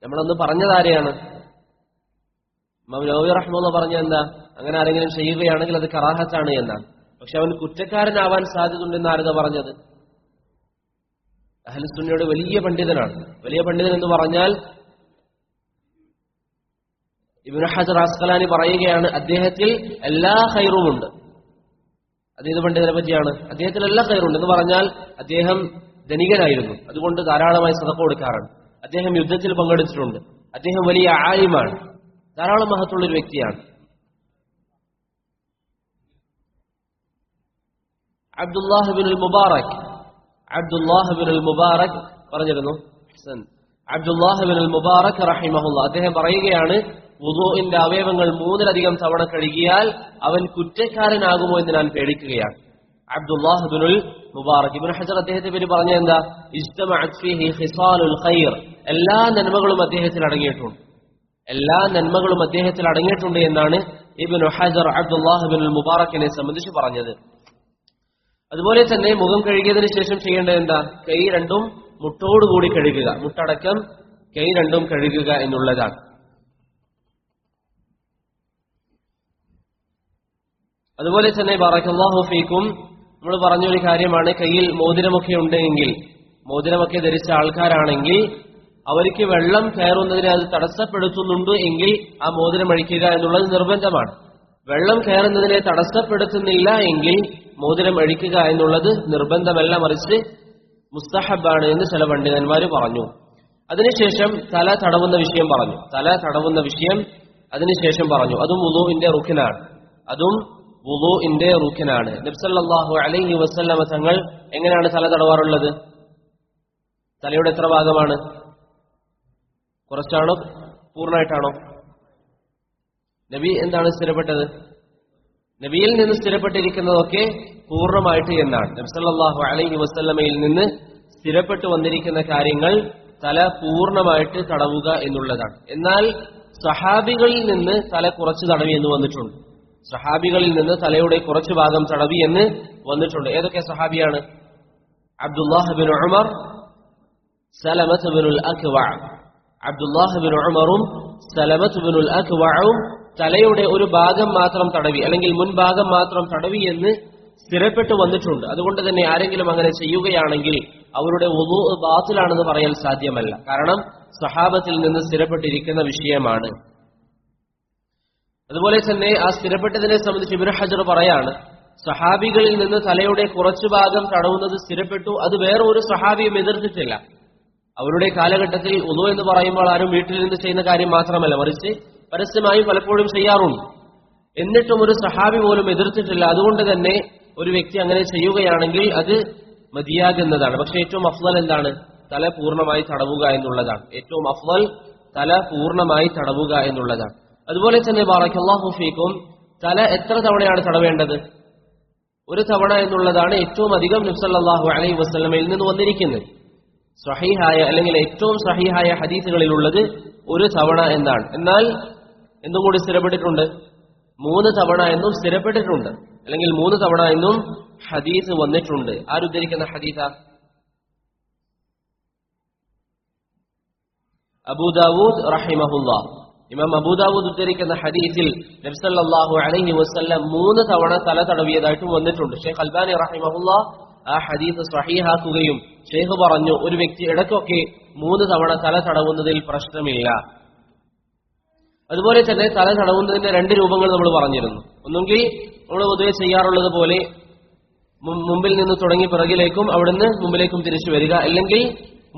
നമ്മളൊന്ന് പറഞ്ഞതാരെയാണ്? ഇമാം നവവി റഹ്മത്തുള്ളാഹി പറഞ്ഞ എന്താ? അങ്ങനെ ആരെങ്കിലും ചെയ്യുകയാണെങ്കിൽ അത് കറാഹത്താണ് എന്നാണ്. പക്ഷെ അവൻ കുറ്റക്കാരനാവാൻ സാധ്യതയുണ്ടെന്ന് ആരെന്താ പറഞ്ഞത്? അഹ്ലുസുന്നയുടെ വലിയ പണ്ഡിതനാണ്. വലിയ പണ്ഡിതൻ എന്ന് പറഞ്ഞാൽ ഇബ്നു ഹജർ അസ്ഖലാനി പറയുകയാണ്, അദ്ദേഹത്തിൽ എല്ലാ ഖൈറുമുണ്ട്. അതേത് പണ്ഡിതനെ പറ്റിയാണ്? അദ്ദേഹത്തിൽ എല്ലാ ഖൈറുണ്ട് എന്ന് പറഞ്ഞാൽ അദ്ദേഹം ധനികനായിരുന്നു, അതുകൊണ്ട് ധാരാളമായി സദഖ കൊടുക്കാറാണ്. അദ്ദേഹം യുദ്ധത്തിൽ പങ്കെടുത്തിട്ടുണ്ട്. അദ്ദേഹം വലിയ ആലിമാണ്, ധാരാളം മഹത്തുള്ളൊരു വ്യക്തിയാണ്. അബ്ദുല്ലാഹ് ഇബ്നുൽ മുബാറക് പറഞ്ഞിരുന്നു. അബ്ദുല്ലാഹ് ഇബ്നുൽ മുബാറക് റഹിമഹുല്ലാഹ് അദ്ദേഹം പറയുകയാണ്, വുദൂഇന്റെ അവയവങ്ങൾ 3-ലധികം തവണ കഴുകിയാൽ അവൻ കുറ്റക്കാരനാകുമോ എന്ന് ഞാൻ പേടിക്കുകയാണ്. അബ്ദുല്ലാഹ് ഇബ്നുൽ മുബാറക്. ഇബ്നു ഹജർ അദ്ദേഹത്തെ പേര് പറഞ്ഞ എന്താ? ഇജ്തമഅത് ഫീഹി ഖിസാലുൽ ഖൈർ, എല്ലാ നന്മകളും അദ്ദേഹത്തിൽ അടങ്ങിയിട്ടുണ്ട്. എല്ലാ നന്മകളും അദ്ദേഹത്തിൽ അടങ്ങിയിട്ടുണ്ട് എന്നാണ് ഇബ്നു ഹജർ അബ്ദുല്ലാഹ് ഇബ്നുൽ മുബാറക്കിനെ സംബന്ധിച്ച് പറഞ്ഞത്. അതുപോലെ തന്നെ മുഖം കഴുകിയതിനു ശേഷം ചെയ്യേണ്ടത് എന്താ? കൈ രണ്ടും മുട്ടോടുകൂടി കഴുകുക, മുട്ടടക്കം കൈ രണ്ടും കഴുകുക എന്നുള്ളതാണ്. അതുപോലെ തന്നെ ബറക്കല്ലാഹു ഫീക്കും നമ്മൾ പറഞ്ഞൊരു കാര്യമാണ്, കയ്യിൽ മോതിരമൊക്കെ ഉണ്ടെങ്കിൽ, മോതിരമൊക്കെ ധരിച്ച ആൾക്കാരാണെങ്കിൽ അവർക്ക് വെള്ളം കയറുന്നതിനെ അത് തടസ്സപ്പെടുത്തുന്നുണ്ട് എങ്കിൽ ആ മോതിരം അഴിക്കുക എന്നുള്ളത് നിർബന്ധമാണ്. വെള്ളം കയറുന്നതിനെ തടസ്സപ്പെടുത്തുന്നില്ല എങ്കിൽ മോതിരം അഴിക്കുക എന്നുള്ളത് നിർബന്ധമല്ല, മറിച്ച് മുസ്തഹബാണ് എന്ന് ചില പണ്ഡിതന്മാർ പറഞ്ഞു. അതിനുശേഷം തല തടവുന്ന വിഷയം പറഞ്ഞു. തല തടവുന്ന വിഷയം അതിനുശേഷം പറഞ്ഞു. അതും വുളൂഇന്റെ റുക്നാണ്. നബി സല്ലല്ലാഹു അലൈഹി വസല്ലമ തങ്ങൾ എങ്ങനെയാണ് തല തടവാറുള്ളത്? തലയുടെ എത്ര ഭാഗമാണ്? കുറച്ചാണോ പൂർണ്ണമായിട്ടാണോ? നബി എന്താണ് സ്ഥിരപ്പെട്ടത്? നബിയിൽ നിന്ന് സ്ഥിരപ്പെട്ടിരിക്കുന്നതൊക്കെ പൂർണ്ണമായിട്ട് എന്നാണ്. നബി സല്ലല്ലാഹു അലൈഹി വസല്ലമയിൽ നിന്ന് സ്ഥിരപ്പെട്ടു വന്നിരിക്കുന്ന കാര്യങ്ങൾ തല പൂർണ്ണമായിട്ട് തടവുക എന്നുള്ളതാണ്. എന്നാൽ സഹാബികളിൽ നിന്ന് തല കുറച്ച് തടവി എന്ന് വന്നിട്ടുണ്ട്. സഹാബികളിൽ നിന്ന് തലയുടെ കുറച്ചു ഭാഗം തടവി എന്ന് വന്നിട്ടുണ്ട്. ഏതൊക്കെ സഹാബിയാണ്? Abdullah bin Umar, Salamat binul Akwa. Abdullah bin ഉമറും സലമത്ത് ബിനുൽ അക്വഅും തലയുടെ ഒരു ഭാഗം മാത്രം തടവി, അല്ലെങ്കിൽ മുൻഭാഗം മാത്രം തടവി എന്ന് സ്ഥിരപ്പെട്ടു വന്നിട്ടുണ്ട്. അതുകൊണ്ട് തന്നെ ആരെങ്കിലും അങ്ങനെ ചെയ്യുകയാണെങ്കിൽ അവരുടെ വുളൂ ബാത്തിലാണെന്ന് പറയാൻ സാധ്യമല്ല. കാരണം സഹാബത്തിൽ നിന്ന് സ്ഥിരപ്പെട്ടിരിക്കുന്ന വിഷയമാണ്. അതുപോലെ തന്നെ ആ സ്ഥിരപ്പെട്ടതിനെ സംബന്ധിച്ച് ഇബ്നു ഹജർ പറയാണ്, സഹാബികളിൽ നിന്ന് തലയുടെ കുറച്ചു ഭാഗം തടവുന്നത് സ്ഥിരപ്പെട്ടു. അത് വേറെ ഒരു സഹാബിയും എതിർത്തിട്ടില്ല. അവരുടെ കാലഘട്ടത്തിൽ വുളൂ എന്ന് പറയുമ്പോൾ ആരും വീട്ടിൽ നിന്ന് ചെയ്യുന്ന കാര്യം മാത്രമല്ല, മറിച്ച് പരസ്യമായി പലപ്പോഴും ചെയ്യാറുണ്ട്. എന്നിട്ടും ഒരു സഹാബി പോലും എതിർത്തിട്ടില്ല. അതുകൊണ്ട് തന്നെ ഒരു വ്യക്തി അങ്ങനെ ചെയ്യുകയാണെങ്കിൽ അത് മതിയാകുന്നതാണ്. പക്ഷെ ഏറ്റവും അഫ്ളൽ എന്താണ്? തല പൂർണ്ണമായി തടവുക എന്നുള്ളതാണ്. ഏറ്റവും അഫ്ളൽ തല പൂർണ്ണമായി തടവുക എന്നുള്ളതാണ്. അതുപോലെ തന്നെ ബറക്കല്ലാഹു ഫീക്കും, തല എത്ര തവണയാണ് തടവേണ്ടത്? ഒരു തവണ എന്നുള്ളതാണ് ഏറ്റവും അധികം നബി സല്ലല്ലാഹു അലൈഹി വസല്ലമയിൽ നിന്ന് വന്നിരിക്കുന്നത്. സ്വഹീഹായ അല്ലെങ്കിൽ ഏറ്റവും സ്വഹീഹായ ഹദീസുകളിലുള്ളത് ഒരു തവണ എന്നാണ്. എന്നാൽ എന്തും കൂടി സ്ഥിരപ്പെട്ടിട്ടുണ്ട്, 3 തവണ എന്നും സ്ഥിരപ്പെട്ടിട്ടുണ്ട്, അല്ലെങ്കിൽ 3 തവണ എന്നും ഹദീസ് വന്നിട്ടുണ്ട്. ആരുദ്ധരിക്കുന്ന ഹദീസ? അബൂദാവൂദ് റഹിമഹുല്ലാഹ്. ഇമാം അബൂദാവൂദ് ഉദ്ധരിക്കുന്ന ഹദീസിൽ നബി സല്ലല്ലാഹു അലൈഹി വസല്ലം 3 തവണ തല തടവിയതായിട്ടും വന്നിട്ടുണ്ട്. ഷെയ്ഖ് അൽബാനി റഹിമഹുല്ലാഹ് ആ ഹദീസ് സ്വഹീഹാക്കുകയും ഷെയ്ഖ് പറഞ്ഞു, ഒരു വ്യക്തി ഇടയ്ക്കൊക്കെ 3 തവണ തല തടവുന്നതിൽ പ്രശ്നമില്ല. അതുപോലെ തന്നെ തല തടവുന്നതിന്റെ 2 രൂപങ്ങൾ നമ്മൾ പറഞ്ഞിരുന്നു. ഒന്നുകിൽ നമ്മൾ പൊതുവെ ചെയ്യാറുള്ളത് പോലെ മുമ്പിൽ നിന്ന് തുടങ്ങി പിറകിലേക്കും അവിടുന്ന് മുമ്പിലേക്കും തിരിച്ചു വരിക, അല്ലെങ്കിൽ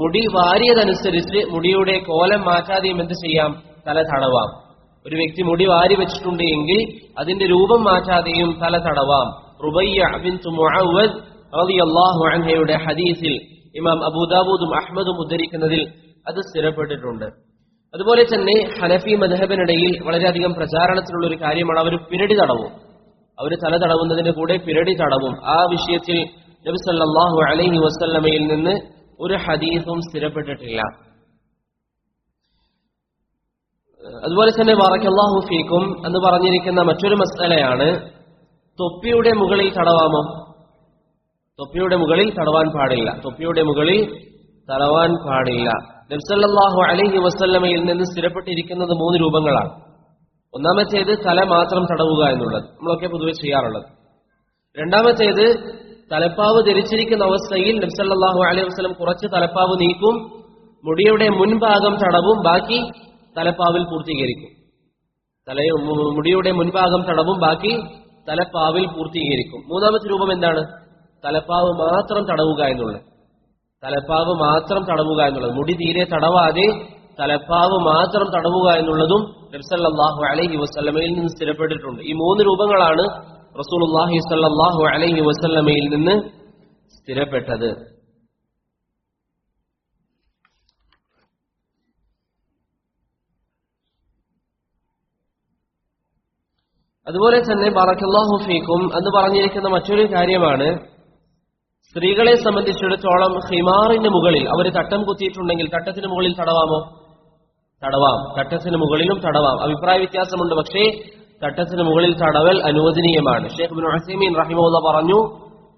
മുടി വാരിയതനുസരിച്ച് മുടിയുടെ കോലം മാറ്റാതെയും എന്ത് ചെയ്യാം? തല തടവാം. ഒരു വ്യക്തി മുടി വാരി വെച്ചിട്ടുണ്ട് എങ്കിൽ അതിന്റെ രൂപം മാറ്റാതെയും തല തടവാം. റുബയ്യ ബിൻതു മുഅവ്വദ് റളിയല്ലാഹു അൻഹയുടെ ഹദീസിൽ ഇമാം അബൂദാവൂദും അഹ്മദും ഉദ്ധരിക്കുന്നതിൽ അത് സ്ഥിരപ്പെട്ടിട്ടുണ്ട്. അതുപോലെ തന്നെ ഹനഫി മദ്ഹബിനിടയിൽ വളരെയധികം പ്രചാരണത്തിലുള്ള ഒരു കാര്യമാണ് അവർ പിരടി തടവും. അവർ തല തടവുന്നതിന്റെ കൂടെ പിരടി തടവും. ആ വിഷയത്തിൽ നബി സല്ലല്ലാഹു അലൈഹി വസല്ലമയിൽ നിന്ന് ഒരു ഹദീസും സ്ഥിരപ്പെട്ടിട്ടില്ല. അതുപോലെ തന്നെ ബറക്കല്ലാഹു ഫീക്കും എന്ന് പറഞ്ഞിരിക്കുന്ന മറ്റൊരു മസ്അലയാണ്, തൊപ്പിയുടെ മുകളിൽ തടവാമോ? തൊപ്പിയുടെ മുകളിൽ തടവാൻ പാടില്ല. തൊപ്പിയുടെ മുകളിൽ തടവാൻ പാടില്ല. നബി സല്ലല്ലാഹു അലൈഹി വസല്ലമയിൽ നിന്ന് സ്ഥിരപ്പെട്ടിരിക്കുന്നത് 3 രൂപങ്ങളാണ്. ഒന്നാമത്തേത് തല മാത്രം തടവുക എന്നുള്ളത്, നമ്മളൊക്കെ പൊതുവെ ചെയ്യാറുള്ളത്. രണ്ടാമത്തേത് തലപ്പാവ് ധരിച്ചിരിക്കുന്ന അവസ്ഥയിൽ നബി സല്ലല്ലാഹു അലൈഹി വസല്ലം കുറച്ച് തലപ്പാവ് നീക്കും, മുടിയുടെ മുൻഭാഗം തടവും, ബാക്കി തലപ്പാവിൽ പൂർത്തീകരിക്കും. മുടിയുടെ മുൻഭാഗം തടവും, ബാക്കി തലപ്പാവിൽ പൂർത്തീകരിക്കും. മൂന്നാമത്തെ രൂപം എന്താണ്? തലപ്പാവ് മാത്രം തടവുക എന്നുള്ളത്. തലപ്പാവ് മാത്രം തടവുക എന്നുള്ളത്, മുടി തീരെ തടവാതെ തലപ്പാവ് മാത്രം തടവുക എന്നുള്ളതും നബി സല്ലല്ലാഹു അലൈഹി വസല്ലമയിൽ നിന്ന് സ്ഥിരപ്പെട്ടിട്ടുണ്ട്. ഈ 3 രൂപങ്ങളാണ് റസൂലുള്ളാഹി സ്വല്ലല്ലാഹു അലൈഹി വസല്ലമയിൽ നിന്ന് സ്ഥിരപ്പെട്ടത്. അതുപോലെ തന്നെ ബറക്കല്ലാഹു ഫീക്കും എന്ന് പറഞ്ഞിരിക്കുന്ന മറ്റൊരു കാര്യമാണ്, സ്ത്രീകളെ സംബന്ധിച്ചിടത്തോളം ഹിമാറിന് മുകളിൽ അവർ തട്ടം കുത്തിയിട്ടുണ്ടെങ്കിൽ തട്ടത്തിന് മുകളിൽ തടവാമോ? തടവാം. തട്ടത്തിന് മുകളിലും തടവാം. അഭിപ്രായ വ്യത്യാസമുണ്ട്, പക്ഷേ തട്ടത്തിന് മുകളിൽ തടവൽ അനുവദനീയമാണ്. ഷെയ്ഖ് ഇബ്നു ഉസൈമീൻ റഹിമഹുല്ലാഹ് പറഞ്ഞു,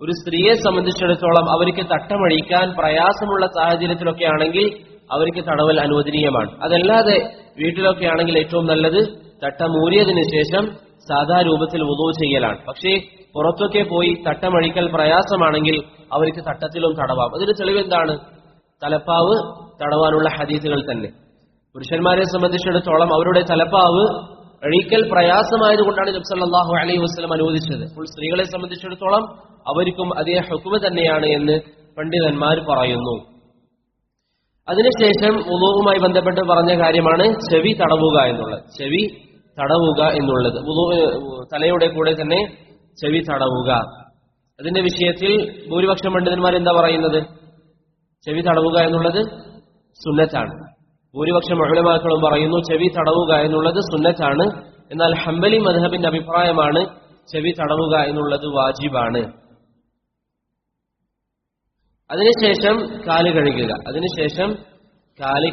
ഒരു സ്ത്രീയെ സംബന്ധിച്ചിടത്തോളം അവർക്ക് തട്ടമഴിക്കാൻ പ്രയാസമുള്ള സാഹചര്യത്തിലൊക്കെ ആണെങ്കിൽ അവർക്ക് തടവൽ അനുവദനീയമാണ്. അതല്ലാതെ വീട്ടിലൊക്കെ ആണെങ്കിൽ ഏറ്റവും നല്ലത് തട്ടമൂരിയതിനു ശേഷം സാധാ രൂപത്തിൽ വുളൂ ചെയ്യലാണ്. പക്ഷേ പുറത്തൊക്കെ പോയി തട്ടമഴിക്കൽ പ്രയാസമാണെങ്കിൽ അവർക്ക് തട്ടത്തിലും തടവാം. അതിന് തെളിവെന്താണ്? തലപ്പാവ് തടവാനുള്ള ഹദീസുകൾ തന്നെ. പുരുഷന്മാരെ സംബന്ധിച്ചിടത്തോളം അവരുടെ തലപ്പാവ് അഴിക്കൽ പ്രയാസമായതുകൊണ്ടാണ് നബി സല്ലല്ലാഹു അലൈഹി വസല്ലം അനുവദിച്ചത്. അപ്പോൾ സ്ത്രീകളെ സംബന്ധിച്ചിടത്തോളം അവർക്കും അതേ ഹുക്മ തന്നെയാണ് എന്ന് പണ്ഡിതന്മാർ പറയുന്നു. അതിനുശേഷം വുളൂവുമായി ബന്ധപ്പെട്ട് പറഞ്ഞ കാര്യമാണ് ചെവി തടവുക എന്നുള്ളത്. ചെവി തടവുക എന്നുള്ളത് തലയുടെ കൂടെ തന്നെ ചെവി തടവുക. അതിന്റെ വിഷയത്തിൽ ഭൂരിപക്ഷം പണ്ഡിതന്മാർ എന്താ പറയുന്നത്? ചെവി തടവുക എന്നുള്ളത് സുന്നത്താണ്. ഭൂരിപക്ഷം ഉലമാക്കളും പറയുന്നു ചെവി തടവുക എന്നുള്ളത് സുന്നത്താണ്. എന്നാൽ ഹംബലി മദ്ഹബിന്റെ അഭിപ്രായമാണ് ചെവി തടവുക എന്നുള്ളത് വാജിബാണ്. അതിനുശേഷം കാല്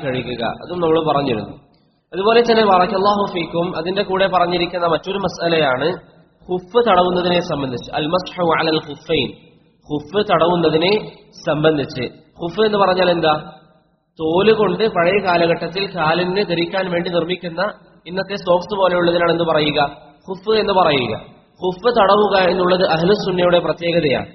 കഴുകുക. അതും നമ്മൾ പറഞ്ഞിരുന്നു. അതുപോലെ തന്നെ ബറക്കല്ലാഹു ഫീക്കും അതിന്റെ കൂടെ പറഞ്ഞിരിക്കുന്ന മറ്റൊരു മസ്അലയാണ് ഖുഫ് തടവുന്നതിനെ സംബന്ധിച്ച്. അൽ മസ്ഹു അലൽ ഖുഫൈൻ, ഖുഫ് തടവുന്നതിനെ സംബന്ധിച്ച്. ഖുഫ് എന്ന് പറഞ്ഞാൽ എന്താ? തോല് കൊണ്ട് പഴയ കാലഘട്ടത്തിൽ കാലിന് ധരിക്കാൻ വേണ്ടി നിർമ്മിക്കുന്ന ഇന്നത്തെ സോക്സ് പോലെയുള്ളതിനാണ് എന്ത് പറയുക? ഖുഫ് എന്ന് പറയുക. ഖുഫ് തടവുക എന്നുള്ളത് അഹ്ലുസുന്നയുടെ പ്രത്യേകതയാണ്.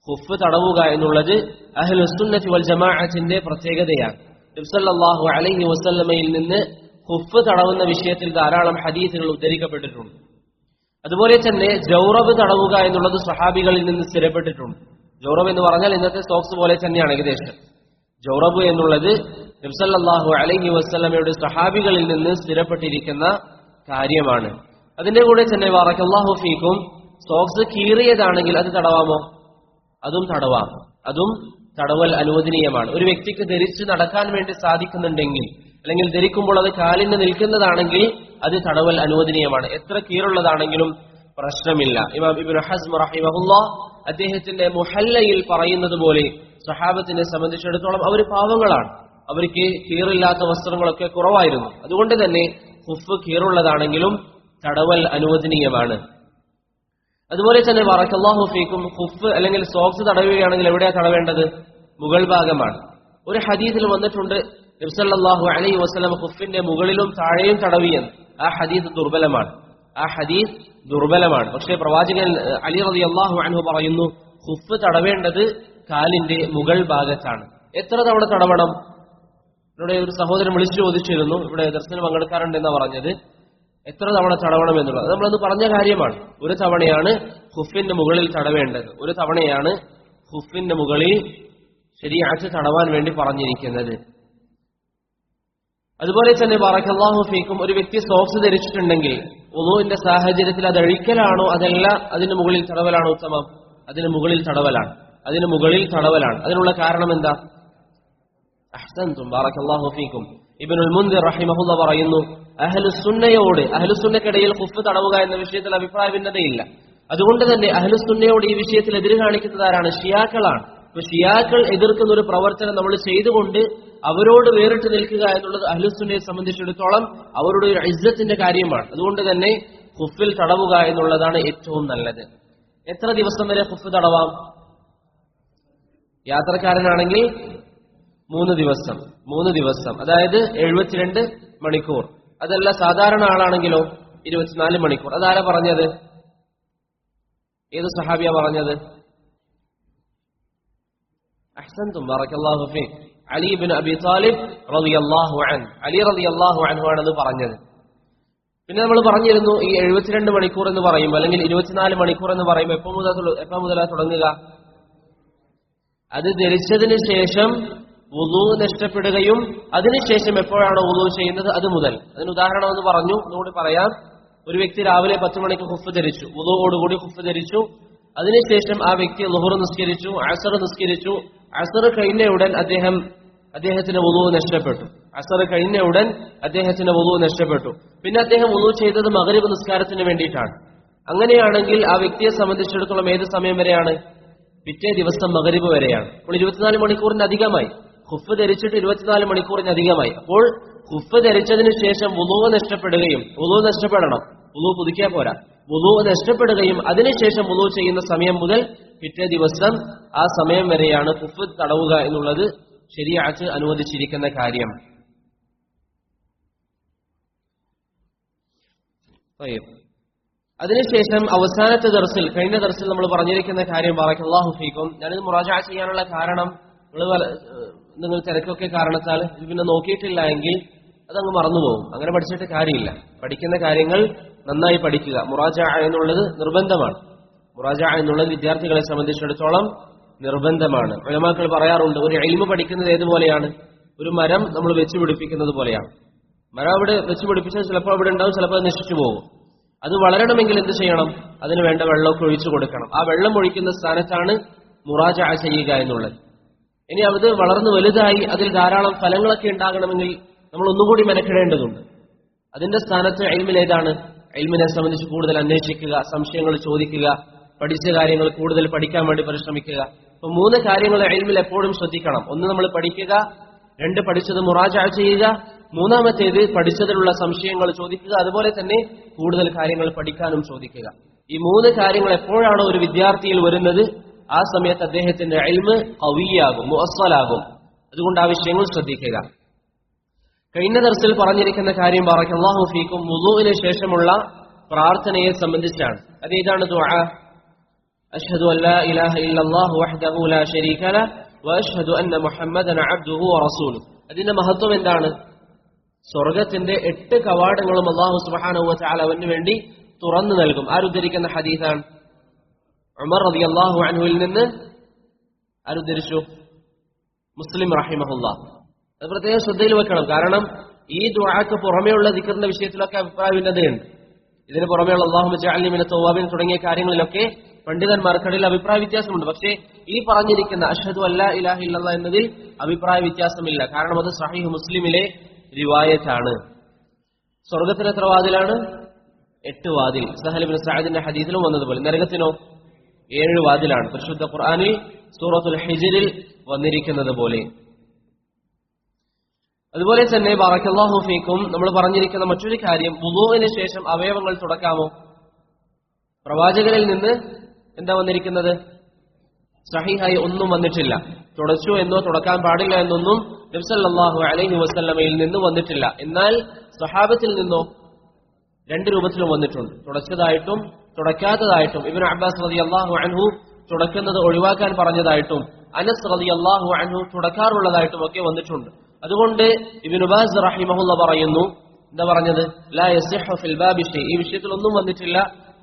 ഖുഫ് തടവുക എന്നുള്ളത് അഹ്ലുസുന്നത്തി വൽ ജമാഅത്തിന്റെ പ്രത്യേകതയാണ്. നബി സല്ലല്ലാഹു അലൈഹി വസല്ലമയിൽ നിന്ന് ഖുഫ് തടവുന്ന വിഷയത്തിൽ ധാരാളം ഹദീസുകൾ ഉദ്ധരിക്കപ്പെട്ടിട്ടുണ്ട്. അതുപോലെ തന്നെ ജൗറബ് തടവുക എന്നുള്ളത് സ്വഹാബികളിൽ നിന്ന് സ്ഥിരപ്പെട്ടിട്ടുണ്ട്. ജൗറബ് എന്ന് പറഞ്ഞാൽ ഇന്നത്തെ സോക്സ് പോലെ തന്നെയാണ് ഏകദേശം. ജൗറബ് എന്നുള്ളത് നബി സല്ലല്ലാഹു അലൈഹി വസല്ലമയുടെ സ്വഹാബികളിൽ നിന്ന് സ്ഥിരപ്പെട്ടിരിക്കുന്ന കാര്യമാണ്. അതിന്റെ കൂടെ തന്നെ ബറക്കല്ലാഹു ഫീക്കും സോക്സ് കീറിയതാണെങ്കിൽ അത് തടവാമോ? അതും തടവാം. അതും തടവൽ അനുവദനീയമാണ്. ഒരു വ്യക്തിക്ക് ധരിച്ച് നടക്കാൻ വേണ്ടി സാധിക്കുന്നുണ്ടെങ്കിൽ, അല്ലെങ്കിൽ ധരിക്കുമ്പോൾ അത് കാലിന് നിൽക്കുന്നതാണെങ്കിൽ അത് തടവൽ അനുവദനീയമാണ്. എത്ര കീറുള്ളതാണെങ്കിലും പ്രശ്നമില്ല. ഇമാം ഇബ്നു ഹസ്ം റഹിമഹുല്ലാഹ് അദ്ദേഹത്തിന്റെ മുഹല്ലയിൽ പറയുന്നത് പോലെ സഹാബത്തിനെ സംബന്ധിച്ചിടത്തോളം അവർ പാവങ്ങളാണ്. അവർക്ക് കീറില്ലാത്ത വസ്ത്രങ്ങളൊക്കെ കുറവായിരുന്നു. അതുകൊണ്ട് തന്നെ ഖുഫ് കീറുള്ളതാണെങ്കിലും തടവൽ അനുവദനീയമാണ്. അതുപോലെ തന്നെ ബറക്കല്ലാഹു ഫീക്കും ഖുഫ് അല്ലെങ്കിൽ സോക്സ് തടവുകയാണെങ്കിൽ എവിടെയാണ് തടവേണ്ടത്? മുകൾ ഭാഗമാണ്. ഒരു ഹദീസിൽ വന്നിട്ടുണ്ട് നബി സല്ലല്ലാഹു അലൈഹി വസല്ലം ഖുഫിന്റെ മുകളിലും താഴെയും തടവിയെന്ന്. ആ ഹദീസ് ദുർബലമാണ്. പക്ഷേ പ്രവാചകൻ അലി റളിയല്ലാഹു അൻഹു പറയുന്നു ഖുഫ് തടവേണ്ടത് കാലിന്റെ മുകൾ ഭാഗത്താണ്. എത്ര തവണ തടവണം? ഇവിടെ ഒരു സഹോദരൻ വിളിച്ചു ചോദിച്ചിരുന്നു, ഇവിടെ ദർശനം പങ്കെടുക്കാറുണ്ടെന്നാണ് പറഞ്ഞത്. എത്ര തവണ തടവണം എന്നുള്ളത് നമ്മളത് പറഞ്ഞ കാര്യമാണ്. ഒരു തവണയാണ് ഖുഫിന്റെ മുകളിൽ തടവേണ്ടത്. ഒരു തവണയാണ് ഖുഫിന്റെ മുകളിൽ ശരീഅത്ത് തടവാൻ വേണ്ടി പറഞ്ഞിരിക്കുന്നത്. അതുപോലെ തന്നെ ബറക്കല്ലാഹു ഫീക്കും ഒരു വ്യക്തി സോക്സ് ധരിച്ചിട്ടുണ്ടെങ്കിൽ വുളൂഇന്റെ സാഹചര്യത്തിൽ അത് അഴിക്കലാണോ അതല്ല അതിന് മുകളിൽ തടവലാണോ ഉത്തമം? അതിന് മുകളിൽ തടവലാണ്. അതിനുള്ള കാരണം എന്താ? അഹ്സൻതും ബറക്കല്ലാഹു ഫീക്കും. ഇബ്നുൽ മുൻദിർ റഹിമഹുല്ലാഹ് പറയുന്നു അഹ്ലുസുന്നയ്ക്കിടയിൽ ഖുഫ് തടവുക എന്ന വിഷയത്തിൽ അഭിപ്രായ ഭിന്നതയില്ല. അതുകൊണ്ട് തന്നെ അഹ്ലുസുന്നയോട് ഈ വിഷയത്തിൽ എതിര് കാണിക്കുന്നത് ആരാണ്? ഷിയാക്കളാണ്. അപ്പൊ ഷിയാക്കൾ എതിർക്കുന്ന ഒരു പ്രവർത്തനം നമ്മൾ ചെയ്തുകൊണ്ട് അവരോട് വേറിട്ട് നിൽക്കുക എന്നുള്ളത് അഹ്ലുസുന്നയെ സംബന്ധിച്ചിടത്തോളം അവരുടെ ഒരു ഇസ്സത്തിന്റെ കാര്യമാണ്. അതുകൊണ്ട് തന്നെ ഖുഫിൽ തടവുക എന്നുള്ളതാണ് ഏറ്റവും നല്ലത്. എത്ര ദിവസം വരെ ഖുഫ് തടവാം? യാത്രക്കാരനാണെങ്കിൽ 3 ദിവസം, അതായത് 72 മണിക്കൂർ. അതല്ല സാധാരണ ആളാണെങ്കിലോ 24 മണിക്കൂർ. അതാരാ പറഞ്ഞത്? ഏത് സഹാബിയാ പറഞ്ഞത്? അഹ്സൻതും, ബറകല്ലാഹു ഫീക്. അലി ഇബ്നു അബി താലിബ് റളിയല്ലാഹു അൻഹു. അലി റളിയല്ലാഹു അൻഹു ആണത് പറഞ്ഞത്. പിന്നെ നമ്മൾ പറഞ്ഞിരുന്നു ഈ 72 മണിക്കൂർ എന്ന് പറയുമ്പോൾ, അല്ലെങ്കിൽ 24 മണിക്കൂർ എന്ന് പറയുമ്പോൾ എപ്പോ മുതലാ തുടങ്ങുക? അത് ധരിച്ചതിന് ശേഷം വുളൂ നഷ്ടപ്പെടുകയും അതിനുശേഷം എപ്പോഴാണോ വുളൂ ചെയ്യുന്നത് അത് മുതൽ. അതിന് ഉദാഹരണം എന്ന് പറഞ്ഞു, ഒന്നുകൂടി പറയാം. ഒരു വ്യക്തി രാവിലെ 10 മണിക്ക് ഖുഫ് ധരിച്ചു, വുളൂയോടുകൂടി ഖുഫ് ധരിച്ചു. അതിനുശേഷം ആ വ്യക്തി ളുഹ്ർ നിസ്കരിച്ചു, അസ്ർ നിസ്കരിച്ചു. അസ്ർ കഴിഞ്ഞ ഉടൻ അദ്ദേഹത്തിന് വുളൂ നഷ്ടപ്പെട്ടു. അസ്ർ കഴിഞ്ഞ ഉടൻ അദ്ദേഹത്തിന് വുളൂ നഷ്ടപ്പെട്ടു. പിന്നെ അദ്ദേഹം വുളൂ ചെയ്തത് മഗ്രിബ് നിസ്കാരത്തിന് വേണ്ടിയിട്ടാണ്. അങ്ങനെയാണെങ്കിൽ ആ വ്യക്തിയെ സംബന്ധിച്ചിടത്തോളം ഏത് സമയം വരെയാണ്? പിറ്റേ ദിവസം മഗ്രിബ് വരെയാണ്. അപ്പോൾ 24 മണിക്കൂറിന് അധികമായി. ഖുഫ് ധരിച്ചിട്ട് 24 മണിക്കൂറിന് അധികമായി. അപ്പോൾ ഖുഫ് ധരിച്ചതിന് ശേഷം വുളൂ നഷ്ടപ്പെടുകയും, വുളൂ നഷ്ടപ്പെടണം, വുളൂ പുതുക്കിയാൽ പോരാ, വുളൂ നഷ്ടപ്പെടുകയും അതിനുശേഷം വുളൂ ചെയ്യുന്ന സമയം മുതൽ പിറ്റേ ദിവസം ആ സമയം വരെയാണ് ഖുഫ് തടവുക എന്നുള്ളത് ശരീഅത്ത് അനുവദിച്ചിരിക്കുന്ന കാര്യം. അതിനുശേഷം അവസാനത്തെ ദർസിൽ, കഴിഞ്ഞ ദർസിൽ നമ്മൾ പറഞ്ഞിരിക്കുന്ന കാര്യം, ബറകല്ലാഹു ഫീക്കും, ഞാനിത് മുറാജഅ ചെയ്യാനുള്ള കാരണം നിങ്ങൾ തിരക്കൊക്കെ കാരണത്താൽ ഇത് പിന്നെ നോക്കിയിട്ടില്ല എങ്കിൽ അതങ്ങ് മറന്നുപോകും. അങ്ങനെ പഠിച്ചിട്ട് കാര്യമില്ല. പഠിക്കുന്ന കാര്യങ്ങൾ നന്നായി പഠിക്കുക. മുറാജഅ എന്നുള്ളത് നിർബന്ധമാണ്. മുറാജഅ എന്നുള്ളത് വിദ്യാർത്ഥികളെ സംബന്ധിച്ചിടത്തോളം നിർബന്ധമാണ്. ഉലമാക്കൾ പറയാറുണ്ട്, ഒരു ഇൽമു പഠിക്കുന്നത് ഏതുപോലെയാണ്? ഒരു മരം നമ്മൾ വെച്ച് പിടിപ്പിക്കുന്നത് പോലെയാണ്. മരം അവിടെ വെച്ച് പിടിപ്പിച്ചാൽ ചിലപ്പോൾ അവിടെ ഉണ്ടാവും, ചിലപ്പോൾ അത് നശിച്ചു പോകും. അത് വളരണമെങ്കിൽ എന്ത് ചെയ്യണം? അതിന് വേണ്ട വെള്ളമൊക്കെ ഒഴിച്ചു കൊടുക്കണം. ആ വെള്ളം ഒഴിക്കുന്ന സ്ഥാനത്താണ് മുറാജഅ ചെയ്യുക എന്നുള്ളത്. ഇനി അത് വളർന്നു വലുതായി അതിൽ ധാരാളം ഫലങ്ങളൊക്കെ ഉണ്ടാകണമെങ്കിൽ നമ്മൾ ഒന്നുകൂടി മെനക്കെടേണ്ടതുണ്ട്. അതിന്റെ സ്ഥാനത്ത് ഇൽമിൽ ഏതാണ്? ഇൽമിനെ സംബന്ധിച്ച് കൂടുതൽ അന്വേഷിക്കുക, സംശയങ്ങൾ ചോദിക്കുക, പഠിച്ച കാര്യങ്ങൾ കൂടുതൽ പഠിക്കാൻ വേണ്ടി പരിശ്രമിക്കുക. അപ്പൊ 3 കാര്യങ്ങൾ ഇൽമിൽ എപ്പോഴും ശ്രദ്ധിക്കണം. 1 നമ്മൾ പഠിക്കുക, 2 പഠിച്ചത് മുറാജഅ ചെയ്യുക, 3-മത്തേത് പഠിച്ചതിലുള്ള സംശയങ്ങൾ ചോദിക്കുക, അതുപോലെ തന്നെ കൂടുതൽ കാര്യങ്ങൾ പഠിക്കാനും ചോദിക്കുക. ഈ 3 കാര്യങ്ങൾ എപ്പോഴാണോ ഒരു വിദ്യാർത്ഥിയിൽ വരുന്നത് ആ സമയത്ത് അദ്ദേഹത്തിന്റെ ഇൽമ് ഖവിയാകും, മുഅസ്സലാകും. അതുകൊണ്ട് ആ വിഷയങ്ങൾ ശ്രദ്ധിക്കുക. കഴിഞ്ഞ ദർസിൽ പറഞ്ഞിരിക്കുന്ന കാര്യം, ബറകല്ലാഹു ഫീക്കും, വുളൂഇന് ശേഷമുള്ള പ്രാർത്ഥനയെ സംബന്ധിച്ചാണ്. അത് ഏതാണ്? ദുആ. അശ്ഹദു അല്ലാ ഇലാഹ ഇല്ലല്ലാഹു വഹ്ദഹു ലാ ശരീക ലഹു വഅശ്ഹദു അന്ന മുഹമ്മദൻ അബ്ദുഹു വറസൂലുഹു. അതിന്റെ മഹത്വം എന്താണ്? സ്വർഗത്തിന്റെ 8 കവാടങ്ങളും അല്ലാഹു സുബ്ഹാനഹു വ തആല അവന് വേണ്ടി തുറന്നു നൽകും. ആരുദ്ധരിക്കുന്ന ഹദീസാണ്? ഉമർ റളിയല്ലാഹു അൻഹുവിൽ നിന്ന് ആരുദ്ധരിച്ചു? മുസ്ലിം റഹിമഹുല്ലാഹ്. അത് പ്രത്യേകം ശ്രദ്ധയിൽ വെക്കണം. കാരണം ഈ ദുആക്ക് പുറമെയുള്ള ദിക്റിന്റെ വിഷയത്തിലൊക്കെ അഭിപ്രായ ഭിന്നതയുണ്ട്. ഇതിന് പുറമെയുള്ള അല്ലാഹുമ്മ ജഅൽനി മിന തവ്വാബീൻ തുടങ്ങിയ കാര്യങ്ങളിലൊക്കെ പണ്ഡിതന്മാർക്കിടയിൽ അഭിപ്രായ വ്യത്യാസമുണ്ട്. പക്ഷേ ഈ പറഞ്ഞിരിക്കുന്ന അശ്ഹദു അല്ലാ ഇലാഹ ഇല്ലല്ലാഹ് എന്നതിൽ അഭിപ്രായ വ്യത്യാസമില്ല. കാരണം അത് സഹീഹ് മുസ്ലിമിലെ റിവായത്താണ്. സ്വർഗത്തിന് എത്ര വാതിലാണ്? 8 വാതിൽ. സഹൽ ഇബ്നു സഅദിന്റെ ഹദീസിലും വന്നതുപോലെ. നരകത്തിനോ 7 വാതിലാണ്. പരിശുദ്ധ ഖുർആനിൽ സൂറത്തുൽ ഹിജ്റിൽ വന്നിരിക്കുന്നത് പോലെ. അതുപോലെ തന്നെ ബറകല്ലാഹു ഫീക്കും, നമ്മൾ പറഞ്ഞിരിക്കുന്ന മറ്റൊരു കാര്യം, വുളൂഇന് ശേഷം അവയവങ്ങൾ തുടക്കാമോ? പ്രവാചകരിൽ നിന്ന് എന്താ വന്നിരിക്കുന്നത്? സഹീഹായി ഒന്നും വന്നിട്ടില്ല. തുടച്ചു എന്നോ തുടക്കാൻ പാടില്ല എന്നൊന്നും നബി സല്ലല്ലാഹു അലൈഹി വസല്ലമയിൽ നിന്ന് വന്നിട്ടില്ല. എന്നാൽ സ്വഹാബത്തിൽ നിന്നോ 2 രൂപത്തിലും വന്നിട്ടുണ്ട്. തുടച്ചതായിട്ടും തുടക്കാത്തതായിട്ടും. ഇബ്നു അബ്ബാസ് റളിയല്ലാഹു അൻഹു തുടക്കുന്നത് ഒഴിവാക്കാൻ പറഞ്ഞതായിട്ടും അനസ് റളിയല്ലാഹു അൻഹു തുടക്കാറുള്ളതായിട്ടും ഒക്കെ വന്നിട്ടുണ്ട്. അതുകൊണ്ട് ഇബ്നു ബാസ് റഹിമഹുല്ലാഹ് പറയുന്നു, എന്താ പറഞ്ഞത്? ലാ യസിഹു ഫിൽ ബാബി ഷൈ. ഈ വിഷയത്തിൽ ഒന്നും വന്നിട്ടില്ല.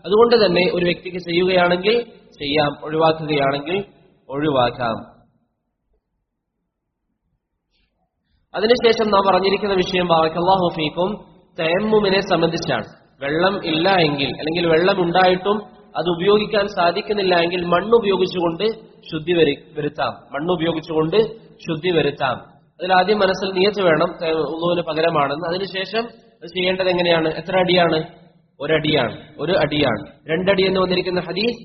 അതുകൊണ്ട് തന്നെ ഒരു വ്യക്തിക്ക് ചെയ്യുകയാണെങ്കിൽ ചെയ്യാം, ഒഴിവാക്കുകയാണെങ്കിൽ ഒഴിവാക്കാം. അതിനുശേഷം നാം പറഞ്ഞിരിക്കുന്ന വിഷയം, ബറകല്ലാഹു ഫീക്കും, തയമ്മുമിനെ സംബന്ധിച്ചാണ്. വെള്ളം ഇല്ല എങ്കിൽ, അല്ലെങ്കിൽ വെള്ളം ഉണ്ടായിട്ടും അത് ഉപയോഗിക്കാൻ സാധിക്കുന്നില്ല എങ്കിൽ മണ്ണുപയോഗിച്ചുകൊണ്ട് ശുദ്ധി വരുത്താം. മണ്ണുപയോഗിച്ചുകൊണ്ട് ശുദ്ധി വരുത്താം. അതിലാദ്യം മനസ്സിൽ നിയത്ത് വേണം, വുളൂവിന് പകരമാണെന്ന്. അതിനുശേഷം അത് ചെയ്യേണ്ടത് എങ്ങനെയാണ്? എത്ര അടിയാണ്? 1 അടിയാണ്. 1 അടിയാണ്. 2 അടി എന്ന് വന്നിരിക്കുന്ന ഹദീസ്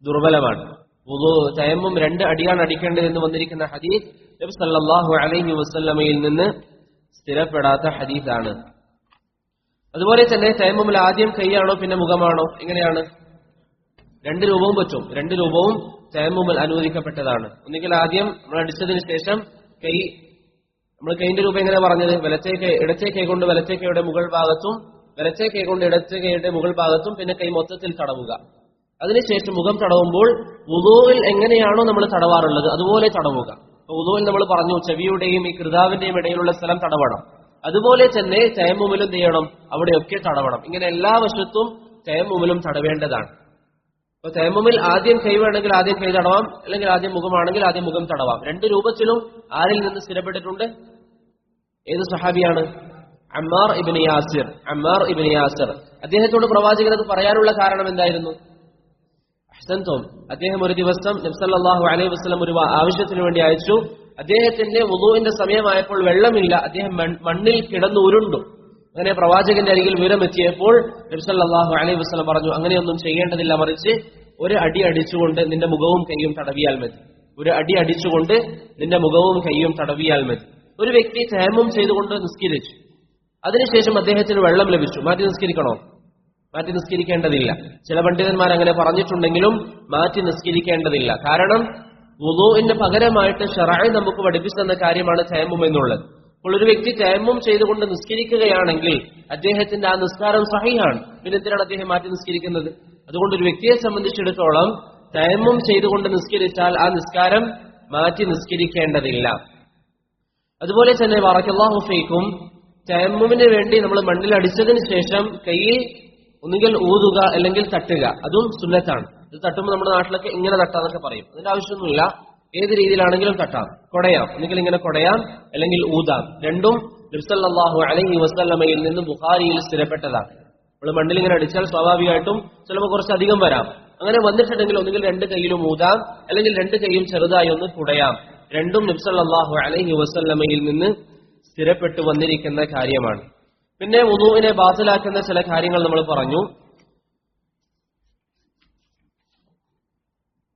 ദുർബലമാണ്. തയമ്മും 2 അടിയാണ് അടിക്കേണ്ടത് എന്ന് വന്നിരിക്കുന്ന ഹദീസ് നബി സല്ലല്ലാഹു അലൈഹി വസല്ലമയിൽ നിന്ന് സ്ഥിരപ്പെടാത്ത ഹദീസാണ്. അതുപോലെ തന്നെ തയമ്മുമിൽ ആദ്യം കൈയാണോ പിന്നെ മുഖമാണോ? എങ്ങനെയാണ്? 2 രൂപവും പറ്റും. 2 രൂപവും തയമ്മുമിൽ അനുവദിക്കപ്പെട്ടതാണ്. ഒന്നുകിൽ ആദ്യം നമ്മൾ അടിച്ചതിന് ശേഷം കൈ നമ്മൾ കൈന്റെ രൂപം എങ്ങനെ പറഞ്ഞത്? ഇടത്തെ കൈ കൊണ്ട് വലത്തെ കൈയുടെ മുകൾ ഭാഗത്തും വലത്തെ കൈ കൊണ്ട് ഇടത്തെ കൈയുടെ മുകൾ ഭാഗത്തും പിന്നെ കൈ മൊത്തത്തിൽ തടവുക. അതിനുശേഷം മുഖം തടവുമ്പോൾ വുദൂഇൽ എങ്ങനെയാണോ നമ്മൾ തടവാറുള്ളത് അതുപോലെ തടവുക. വുദൂഇൽ നമ്മൾ പറഞ്ഞു ചെവിയുടെയും ഈ കൃതാവിന്റെയും ഇടയിലുള്ള സ്ഥലം തടവണം. അതുപോലെ തന്നെ തയമ്മുമിലും ചെയ്യണം, അവിടെയൊക്കെ തടവണം. ഇങ്ങനെ എല്ലാ വശത്തും തയമ്മുമിലും തടവേണ്ടതാണ്. അപ്പൊ തയമ്മുമിൽ ആദ്യം കൈ വേണമെങ്കിൽ ആദ്യം കൈ തടവാം, അല്ലെങ്കിൽ ആദ്യം മുഖമാണെങ്കിൽ ആദ്യം മുഖം തടവാം. രണ്ട് രൂപത്തിലും ആരിൽ നിന്ന് സ്ഥിരപ്പെട്ടിട്ടുണ്ട്? ഏത് സഹാബിയാണ്? അമ്മാർ ഇബ്നു യാസിർ. അമ്മാർ ഇബ്നു യാസിർ അദ്ദേഹത്തോട് പ്രവാചകൻ അത് പറയാനുള്ള കാരണം എന്തായിരുന്നു? അഹ്സൻതും, അദ്ദേഹം ഒരു ദിവസം നബി സല്ലല്ലാഹു അലൈഹി വസല്ലം ഒരു ആവശ്യത്തിന് വേണ്ടി അയച്ചു. അദ്ദേഹത്തിന്റെ വുദൂഇന്റെ സമയമായപ്പോൾ വെള്ളമില്ല, അദ്ദേഹം മണ്ണിൽ കിടന്നു ഉരുണ്ടു. അങ്ങനെ പ്രവാചകന്റെ അരികിൽ വിവരമെത്തിയപ്പോൾ നബി സല്ലല്ലാഹു അലൈഹി വസല്ലം പറഞ്ഞു, അങ്ങനെയൊന്നും ചെയ്യേണ്ടതില്ല, മറിച്ച് ഒരു അടി അടിച്ചുകൊണ്ട് നിന്റെ മുഖവും കൈയും തടവിയാൽ മതി. ഒരു അടി അടിച്ചുകൊണ്ട് നിന്റെ മുഖവും കൈയും തടവിയാൽ മതി. ഒരു വ്യക്തി തയമ്മും ചെയ്തുകൊണ്ട് നിസ്കരിച്ചു. അതിനുശേഷം അദ്ദേഹത്തിന് വെള്ളം ലഭിച്ചു. മാറ്റി നിസ്കരിക്കണോ? മാറ്റി നിസ്കരിക്കേണ്ടതില്ല. ചില പണ്ഡിതന്മാർ അങ്ങനെ പറഞ്ഞിട്ടുണ്ടെങ്കിലും മാറ്റി നിസ്കരിക്കേണ്ടതില്ല. കാരണം വുദൂഇന് പകരമായിട്ട് ശറഅ് നമുക്ക് പഠിപ്പിച്ചു തന്ന കാര്യമാണ് തയമ്മും എന്നുള്ളത്. അപ്പോൾ ഒരു വ്യക്തി തയമ്മും ചെയ്തുകൊണ്ട് നിസ്കരിക്കുകയാണെങ്കിൽ അദ്ദേഹത്തിന്റെ ആ നിസ്കാരം സഹീഹാണ്. പിന്നെ എന്തിനാണ് അദ്ദേഹം മാറ്റി നിസ്കരിക്കുന്നത്? അതുകൊണ്ട് ഒരു വ്യക്തിയെ സംബന്ധിച്ചിടത്തോളം തയമ്മും ചെയ്തുകൊണ്ട് നിസ്കരിച്ചാൽ ആ നിസ്കാരം മാറ്റി നിസ്കരിക്കേണ്ടതില്ല. അതുപോലെ തന്നെ ബറക്കല്ലാഹു ഫീക്കും, തയമ്മുമിന് വേണ്ടി നമ്മൾ മണ്ണിൽ അടിച്ചതിന് ശേഷം കയ്യിൽ ഒന്നുകിൽ ഊതുക അല്ലെങ്കിൽ തട്ടുക, അതും സുന്നത്താണ്. ഇത് തട്ടുമ്പോൾ നമ്മുടെ നാട്ടിലൊക്കെ ഇങ്ങനെ തട്ടാന്നൊക്കെ പറയും. അതിന്റെ ആവശ്യമൊന്നുമില്ല, ഏത് രീതിയിലാണെങ്കിലും തട്ടാം. കൊടയാം, ഒന്നുകിൽ ഇങ്ങനെ കൊടയാം അല്ലെങ്കിൽ ഊതാം. രണ്ടും നബി സല്ലല്ലാഹു അലൈഹി വസല്ലമയിൽ നിന്ന് ബുഖാരിയിൽ സ്ഥിരപ്പെട്ടതാണ്. നമ്മൾ മണ്ണിൽ ഇങ്ങനെ അടിച്ചാൽ സ്വാഭാവികമായിട്ടും ചിലപ്പോൾ കുറച്ചധികം വരാം. അങ്ങനെ വന്നിട്ടുണ്ടെങ്കിൽ ഒന്നുകിൽ രണ്ട് കൈയിലും ഊതാം, അല്ലെങ്കിൽ രണ്ട് കൈയും ചെറുതായി ഒന്ന് കുടയാം. രണ്ടും നബി സല്ലല്ലാഹു അലൈഹി വസല്ലമയിൽ നിന്ന് സ്ഥിരപ്പെട്ടു വന്നിരിക്കുന്ന കാര്യമാണ്. പിന്നെ വുദൂഇനെ ബാത്തിലാക്കുന്ന ചില കാര്യങ്ങൾ നമ്മൾ പറഞ്ഞു.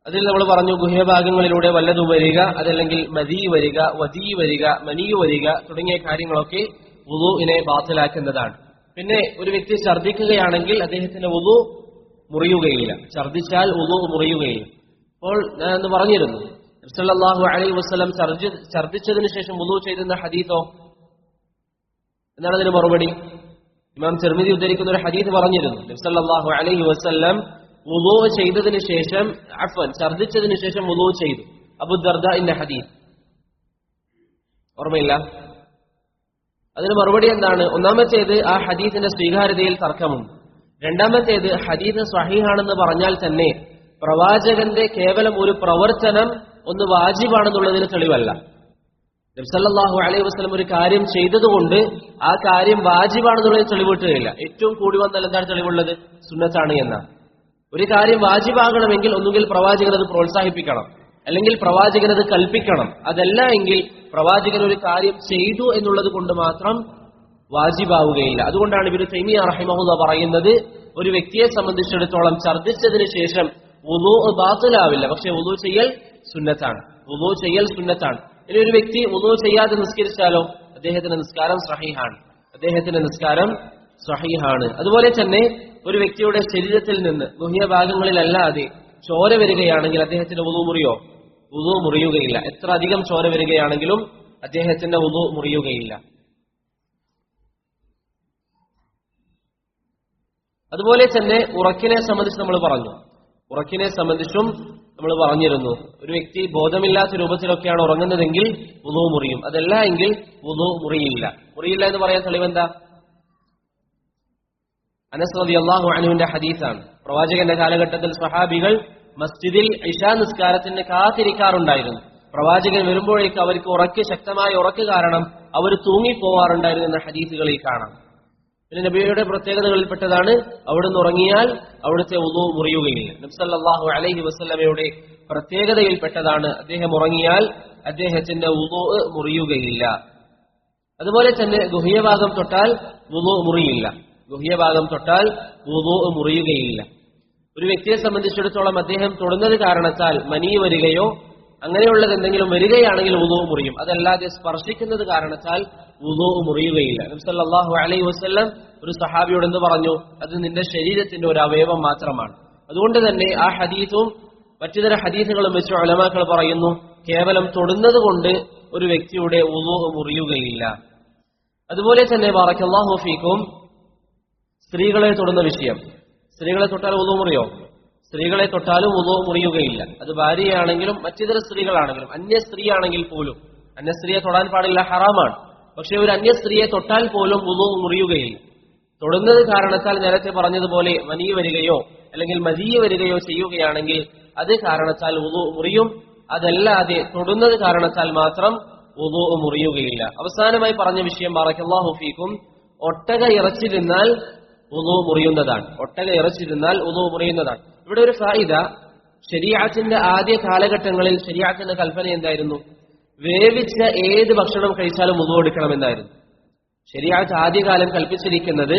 അതിൽ നമ്മൾ പറഞ്ഞു ഗുഹ്യഭാഗങ്ങളിലൂടെ വല്ലതും വരിക, അതല്ലെങ്കിൽ മദീ വരിക, വദീ വരിക, മനി വരിക തുടങ്ങിയ കാര്യങ്ങളൊക്കെ വുദൂഇനെ ബാത്തിലാക്കുന്നതാണ്. പിന്നെ ഒരു വ്യക്തി ഛർദ്ദിക്കുകയാണെങ്കിൽ അദ്ദേഹത്തിന്റെ വുദൂ മുറിയുകയില്ല. ഛർദ്ദിച്ചാൽ വുദൂ മുറിയുകയില്ല. അപ്പോൾ ഞാൻ എന്ന് പറഞ്ഞിരുന്നു, നബി സല്ലല്ലാഹു അലൈഹി വസല്ലം ഛർദ്ദിച്ചതിന് ശേഷം വുദൂ ചെയ്തെന്ന ഹദീസോ എന്താണ് അതിന് മറുപടി? ഇമാം തിർമിദി ഉദ്ധരിക്കുന്ന ഒരു ഹദീസ് പറഞ്ഞിരുന്നു, നബി സല്ലല്ലാഹു അലൈഹി വസല്ലം വുദൂ ചെയ്തതിന് ശേഷം ഛർദ്ദിച്ചതിന് ശേഷം വുദൂ ചെയ്തു. അബൂ ദർദാഇന്റെ ഹദീസ് ഓർമ്മയില്ല? അതിന് മറുപടി എന്താണ്? ഒന്നാമത്തേത്, ആ ഹദീസിന്റെ സ്വീകാര്യതയിൽ തർക്കമുണ്ട്. രണ്ടാമത്തേത്, ഹദീസ് സ്വഹീഹാണെന്ന് പറഞ്ഞാൽ തന്നെ പ്രവാചകന്റെ കേവലം ഒരു പ്രവർത്തനം ഒന്ന് വാജിബാണെന്നുള്ളതിന് തെളിവല്ല. നബി സല്ലല്ലാഹു അലൈഹി വസല്ലം ഒരു കാര്യം ചെയ്തതുകൊണ്ട് ആ കാര്യം വാജിബാണെന്നുള്ളതിന് തെളിവ് കിട്ടുകയില്ല. ഏറ്റവും കൂടി വന്നാൽ എന്താണ് തെളിവുള്ളത്? സുന്നത്താണ് എന്നാണ്. ഒരു കാര്യം വാജിബാകണമെങ്കിൽ ഒന്നുകിൽ പ്രവാചകൻ അത് പ്രോത്സാഹിപ്പിക്കണം, അല്ലെങ്കിൽ പ്രവാചകൻ അത് കൽപ്പിക്കണം. അതല്ല എങ്കിൽ പ്രവാചകൻ ഒരു കാര്യം ചെയ്തു എന്നുള്ളത് കൊണ്ട് മാത്രം വാജിബാവുകയില്ല. അതുകൊണ്ടാണ് ഇബ്നു തൈമിയ്യ റഹിമഹുല്ലാഹ് പറയുന്നത്, ഒരു വ്യക്തിയെ സംബന്ധിച്ചിടത്തോളം ഛർദ്ദിച്ചതിന് ശേഷം വുദൂ ബാത്തിലാവില്ല, പക്ഷെ വുദൂ ചെയ്യൽ സുന്നത്താണ്. വുദൂ ചെയ്യൽ സുന്നത്താണ്. ഇനി ഒരു വ്യക്തി വുദൂ ചെയ്യാതെ നിസ്കരിച്ചാലോ അദ്ദേഹത്തിന്റെ നിസ്കാരം സ്വഹീഹാണ്. അദ്ദേഹത്തിന്റെ നിസ്കാരം സ്വഹീഹാണ്. അതുപോലെ തന്നെ ഒരു വ്യക്തിയുടെ ശരീരത്തിൽ നിന്ന് ഗുഹ്യഭാഗങ്ങളിലല്ലാതെ ചോര വരികയാണെങ്കിൽ അദ്ദേഹത്തിന്റെ വുദൂ മുറിയോ? വുദൂ മുറിയുകയില്ല. എത്ര അധികം ചോര വരികയാണെങ്കിലും അദ്ദേഹത്തിന്റെ വുദൂ മുറിയുകയില്ല. അതുപോലെ തന്നെ ഉറക്കിനെ സംബന്ധിച്ച് നമ്മൾ പറഞ്ഞു. ഉറക്കിനെ സംബന്ധിച്ചും നമ്മൾ പറഞ്ഞിരുന്നു, ഒരു വ്യക്തി ബോധമില്ലാത്ത രൂപത്തിലൊക്കെയാണ് ഉറങ്ങുന്നതെങ്കിൽ വുദൂ മുറിയും. അതല്ല എങ്കിൽ വുദൂ മുറിയില്ല. മുറിയില്ല എന്ന് പറയാൻ തെളിവെന്താ? അനസ് റളിയല്ലാഹു അൻഹുവിന്റെ ഹദീസാണ്. പ്രവാചകന്റെ കാലഘട്ടത്തിൽ സ്വഹാബികൾ മസ്ജിദിൽ ഇശാ നിസ്കാരത്തിന് കാത്തിരിക്കാറുണ്ടായിരുന്നു. പ്രവാചകൻ വരുമ്പോഴേക്ക് അവർക്ക് ശക്തമായ ഉറക്ക് കാരണം അവർ തൂങ്ങിപ്പോവാറുണ്ടായിരുന്നു എന്ന ഹദീസുകളിൽ കാണാം. പിന്നെ നബിയുടെ പ്രത്യേകതകളിൽപ്പെട്ടതാണ് അവിടുന്ന് ഉറങ്ങിയാൽ അവിടുത്തെ വുദൂ മുറിയുകയില്ല. നബി സല്ലല്ലാഹു അലൈഹി വസല്ലമയുടെ പ്രത്യേകതയിൽപ്പെട്ടതാണ് അദ്ദേഹം ഉറങ്ങിയാൽ അദ്ദേഹത്തിന്റെ വുദൂ മുറിയുകയില്ല. അതുപോലെ തന്നെ ഗുഹ്യഭാഗം തൊട്ടാൽ വുദൂ മുറിയില്ല. ഗുഹ്യഭാഗം തൊട്ടാൽ വുദൂ മുറിയുകയില്ല. ഒരു വ്യക്തിയെ സംബന്ധിച്ചിടത്തോളം അദ്ദേഹം തൊടുന്നത് കാരണത്താൽ മനി വരികയോ അങ്ങനെയുള്ളത് എന്തെങ്കിലും വരികയാണെങ്കിൽ വുദൂ മുറിയും. അതല്ലാതെ സ്പർശിക്കുന്നത് കാരണത്താൽ വുദൂ മുറിയുകയില്ല. നബി സല്ലല്ലാഹു അലൈഹി വസല്ലം ഒരു സഹാബിയോട് എന്ത് പറഞ്ഞു? അത് നിന്റെ ശരീരത്തിന്റെ ഒരു അവയവം മാത്രമാണ്. അതുകൊണ്ട് തന്നെ ആ ഹദീസും മറ്റു ചില ഹദീസുകളും വെച്ച് ഉലമാക്കൾ പറയുന്നു, കേവലം തൊടുന്നത് കൊണ്ട് ഒരു വ്യക്തിയുടെ വുളൂ മുറിയുകയില്ല. അതുപോലെ തന്നെ ബറക്കല്ലാഹു ഫീക്കും സ്ത്രീകളെ തൊടുന്ന വിഷയം. സ്ത്രീകളെ തൊട്ടാൽ വുളൂ മുറിയോ? സ്ത്രീകളെ തൊട്ടാലും വുളൂ മുറിയുകയില്ല. അത് ഭാര്യയാണെങ്കിലും മറ്റിതര സ്ത്രീകളാണെങ്കിലും, അന്യ സ്ത്രീയാണെങ്കിൽ പോലും. അന്യ സ്ത്രീയെ തൊടാൻ പാടില്ല, ഹറാമാണ്. പക്ഷെ ഒരു അന്യ സ്ത്രീയെ തൊട്ടാൽ പോലും വുളൂ മുറിയുകയില്ല. തൊടുന്നത് കാരണത്താൽ നേരത്തെ പറഞ്ഞതുപോലെ മനി വരികയോ അല്ലെങ്കിൽ മദീ വരികയോ ചെയ്യുകയാണെങ്കിൽ അത് കാരണത്താൽ വുളൂ മുറിയും. അതല്ലാതെ തൊടുന്നത് കാരണത്താൽ മാത്രം വുളൂ മുറിയുകയില്ല. അവസാനമായി പറഞ്ഞ വിഷയം ബറക്കല്ലാഹു ഫീക്കും, ഒട്ടക ഇറച്ചി തിന്നാൽ വുളൂ മുറിയുന്നതാണ്. ഒട്ടക ഇറച്ചി തിന്നാൽ വുളൂ മുറിയുന്നതാണ്. ഇവിടെ ഒരു ഫായിദ, ശരീഅത്തിന്റെ ആദ്യ കാലഘട്ടങ്ങളിൽ ശരീഅത്തിന്റെ കൽപ്പന എന്തായിരുന്നു? വേവിച്ച ഏത് ഭക്ഷണം കഴിച്ചാലും വുളൂ എടുക്കണമെന്നായിരുന്നു. ശരീഅത്ത് ആദ്യകാലം കൽപ്പിച്ചിരിക്കുന്നത്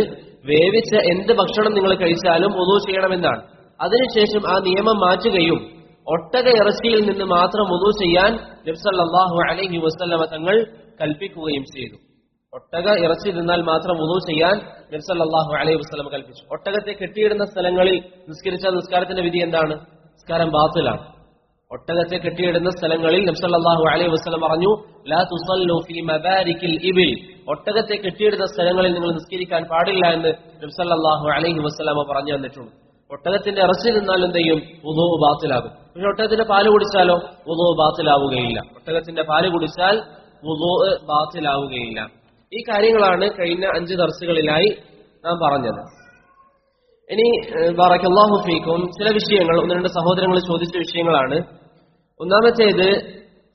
വേവിച്ച എന്ത് ഭക്ഷണം നിങ്ങൾ കഴിച്ചാലും വുളൂ ചെയ്യണമെന്നാണ്. അതിനുശേഷം ആ നിയമം മാറ്റുകയും ഒട്ടക ഇറച്ചിയിൽ നിന്ന് മാത്രം വുളൂ ചെയ്യാൻ നബി സല്ലല്ലാഹു അലൈഹി വസല്ലമ തങ്ങൾ കൽപ്പിക്കുകയും ചെയ്തു. ഒട്ടക ഇറച്ചി തിന്നാൽ മാത്രം വുളൂ ചെയ്യാൻ നബി സല്ലല്ലാഹു അലൈഹി വസല്ലമ കൽപ്പിച്ചു. ഒട്ടകത്തെ കെട്ടിയിടുന്ന സ്ഥലങ്ങളിൽ നിസ്കരിച്ച നിസ്കാരത്തിന്റെ വിധി എന്താണ്? നിസ്കാരം ബാത്തിലാണ്. ഒട്ടകത്തെ കെട്ടിയിടുന്ന സ്ഥലങ്ങളിൽ നബി സല്ലല്ലാഹു അലൈഹി വസല്ലം പറഞ്ഞു, ലാ തുസല്ലു ഫീ മബാരിക്കിൽ ഇബിൽ, ഒട്ടകത്തെ കെട്ടിയിടുന്ന സ്ഥലങ്ങളിൽ നിങ്ങൾ നിസ്കരിക്കാൻ പാടില്ല എന്ന് നബി സല്ലല്ലാഹു അലൈഹി വസല്ലമ പറഞ്ഞു തന്നിട്ടുണ്ട്. ഒട്ടകത്തിന്റെ ഇറച്ചി തിന്നാൽ എന്ത് ചെയ്യും? വുളൂ ബാത്തിലാകും. പക്ഷെ ഒട്ടകത്തിന്റെ പാല് കുടിച്ചാലോ? വുളൂ ബാത്തിലാവുകയില്ല. ഒട്ടകത്തിന്റെ പാല് കുടിച്ചാൽ വുളൂ ബാത്തിലാവുകയില്ല. ഈ കാര്യങ്ങളാണ് കഴിഞ്ഞ 5 ദർസുകളിലായി നാം പറഞ്ഞത്. ഇനി ബറക്കല്ലാഹു ഫീക്കും ചില വിഷയങ്ങൾ, 1-2 സഹോദരങ്ങൾ ചോദിച്ച വിഷയങ്ങളാണ്. ഒന്നാമത്തേത്,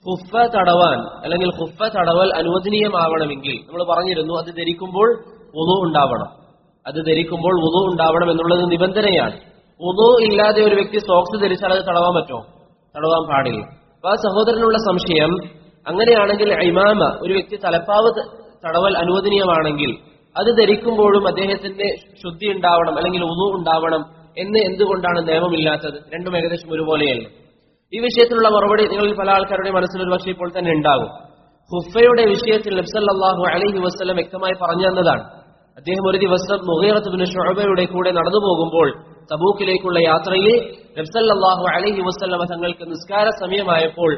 ഖുഫ തടവാൻ അല്ലെങ്കിൽ ഖുഫ തടവൽ അനുവദനീയമാവണമെങ്കിൽ നമ്മൾ പറഞ്ഞിരുന്നു അത് ധരിക്കുമ്പോൾ വുളൂ ഉണ്ടാവണം. അത് ധരിക്കുമ്പോൾ വുളൂ ഉണ്ടാവണം എന്നുള്ളത് നിബന്ധനയാണ്. വുളൂ ഇല്ലാതെ ഒരു വ്യക്തി സോക്സ് ധരിച്ചാൽ അത് തടവാൻ പറ്റുമോ? തടവാൻ പാടില്ല. അപ്പൊ ആ സഹോദരനുള്ള സംശയം, അങ്ങനെയാണെങ്കിൽ ഇമാമ, ഒരു വ്യക്തി തലപ്പാവ് തടവൽ അനുവദനീയമാണെങ്കിൽ അത് ധരിക്കുമ്പോഴും അദ്ദേഹത്തിന്റെ ശുദ്ധി ഉണ്ടാവണം അല്ലെങ്കിൽ വുളൂ ഉണ്ടാവണം എന്ന് എന്തുകൊണ്ടാണ് നിയമമില്ലാത്തത്? രണ്ടും ഏകദേശം ഒരുപോലെയല്ലേ? ഈ വിഷയത്തിലുള്ള മറുപടി നിങ്ങളിൽ പല ആൾക്കാരുടെ മനസ്സിലൊരു പക്ഷേ ഇപ്പോൾ തന്നെ ഉണ്ടാകും. ഖുഫയുടെ വിഷയത്തിൽ നബി സല്ലല്ലാഹു അലൈഹി വസല്ലം വ്യക്തമായി പറഞ്ഞു തന്നതാണ്. അദ്ദേഹം ഒരു ദിവസം മുഗീറത്ത് ഇബ്നു ശുഅബയുടെ കൂടെ നടന്നു പോകുമ്പോൾ തബൂക്കിലേക്കുള്ള യാത്രയിൽ നബി സല്ലല്ലാഹു അലൈഹി വസല്ലം തങ്ങൾക്ക് നിസ്കാര സമയമായപ്പോൾ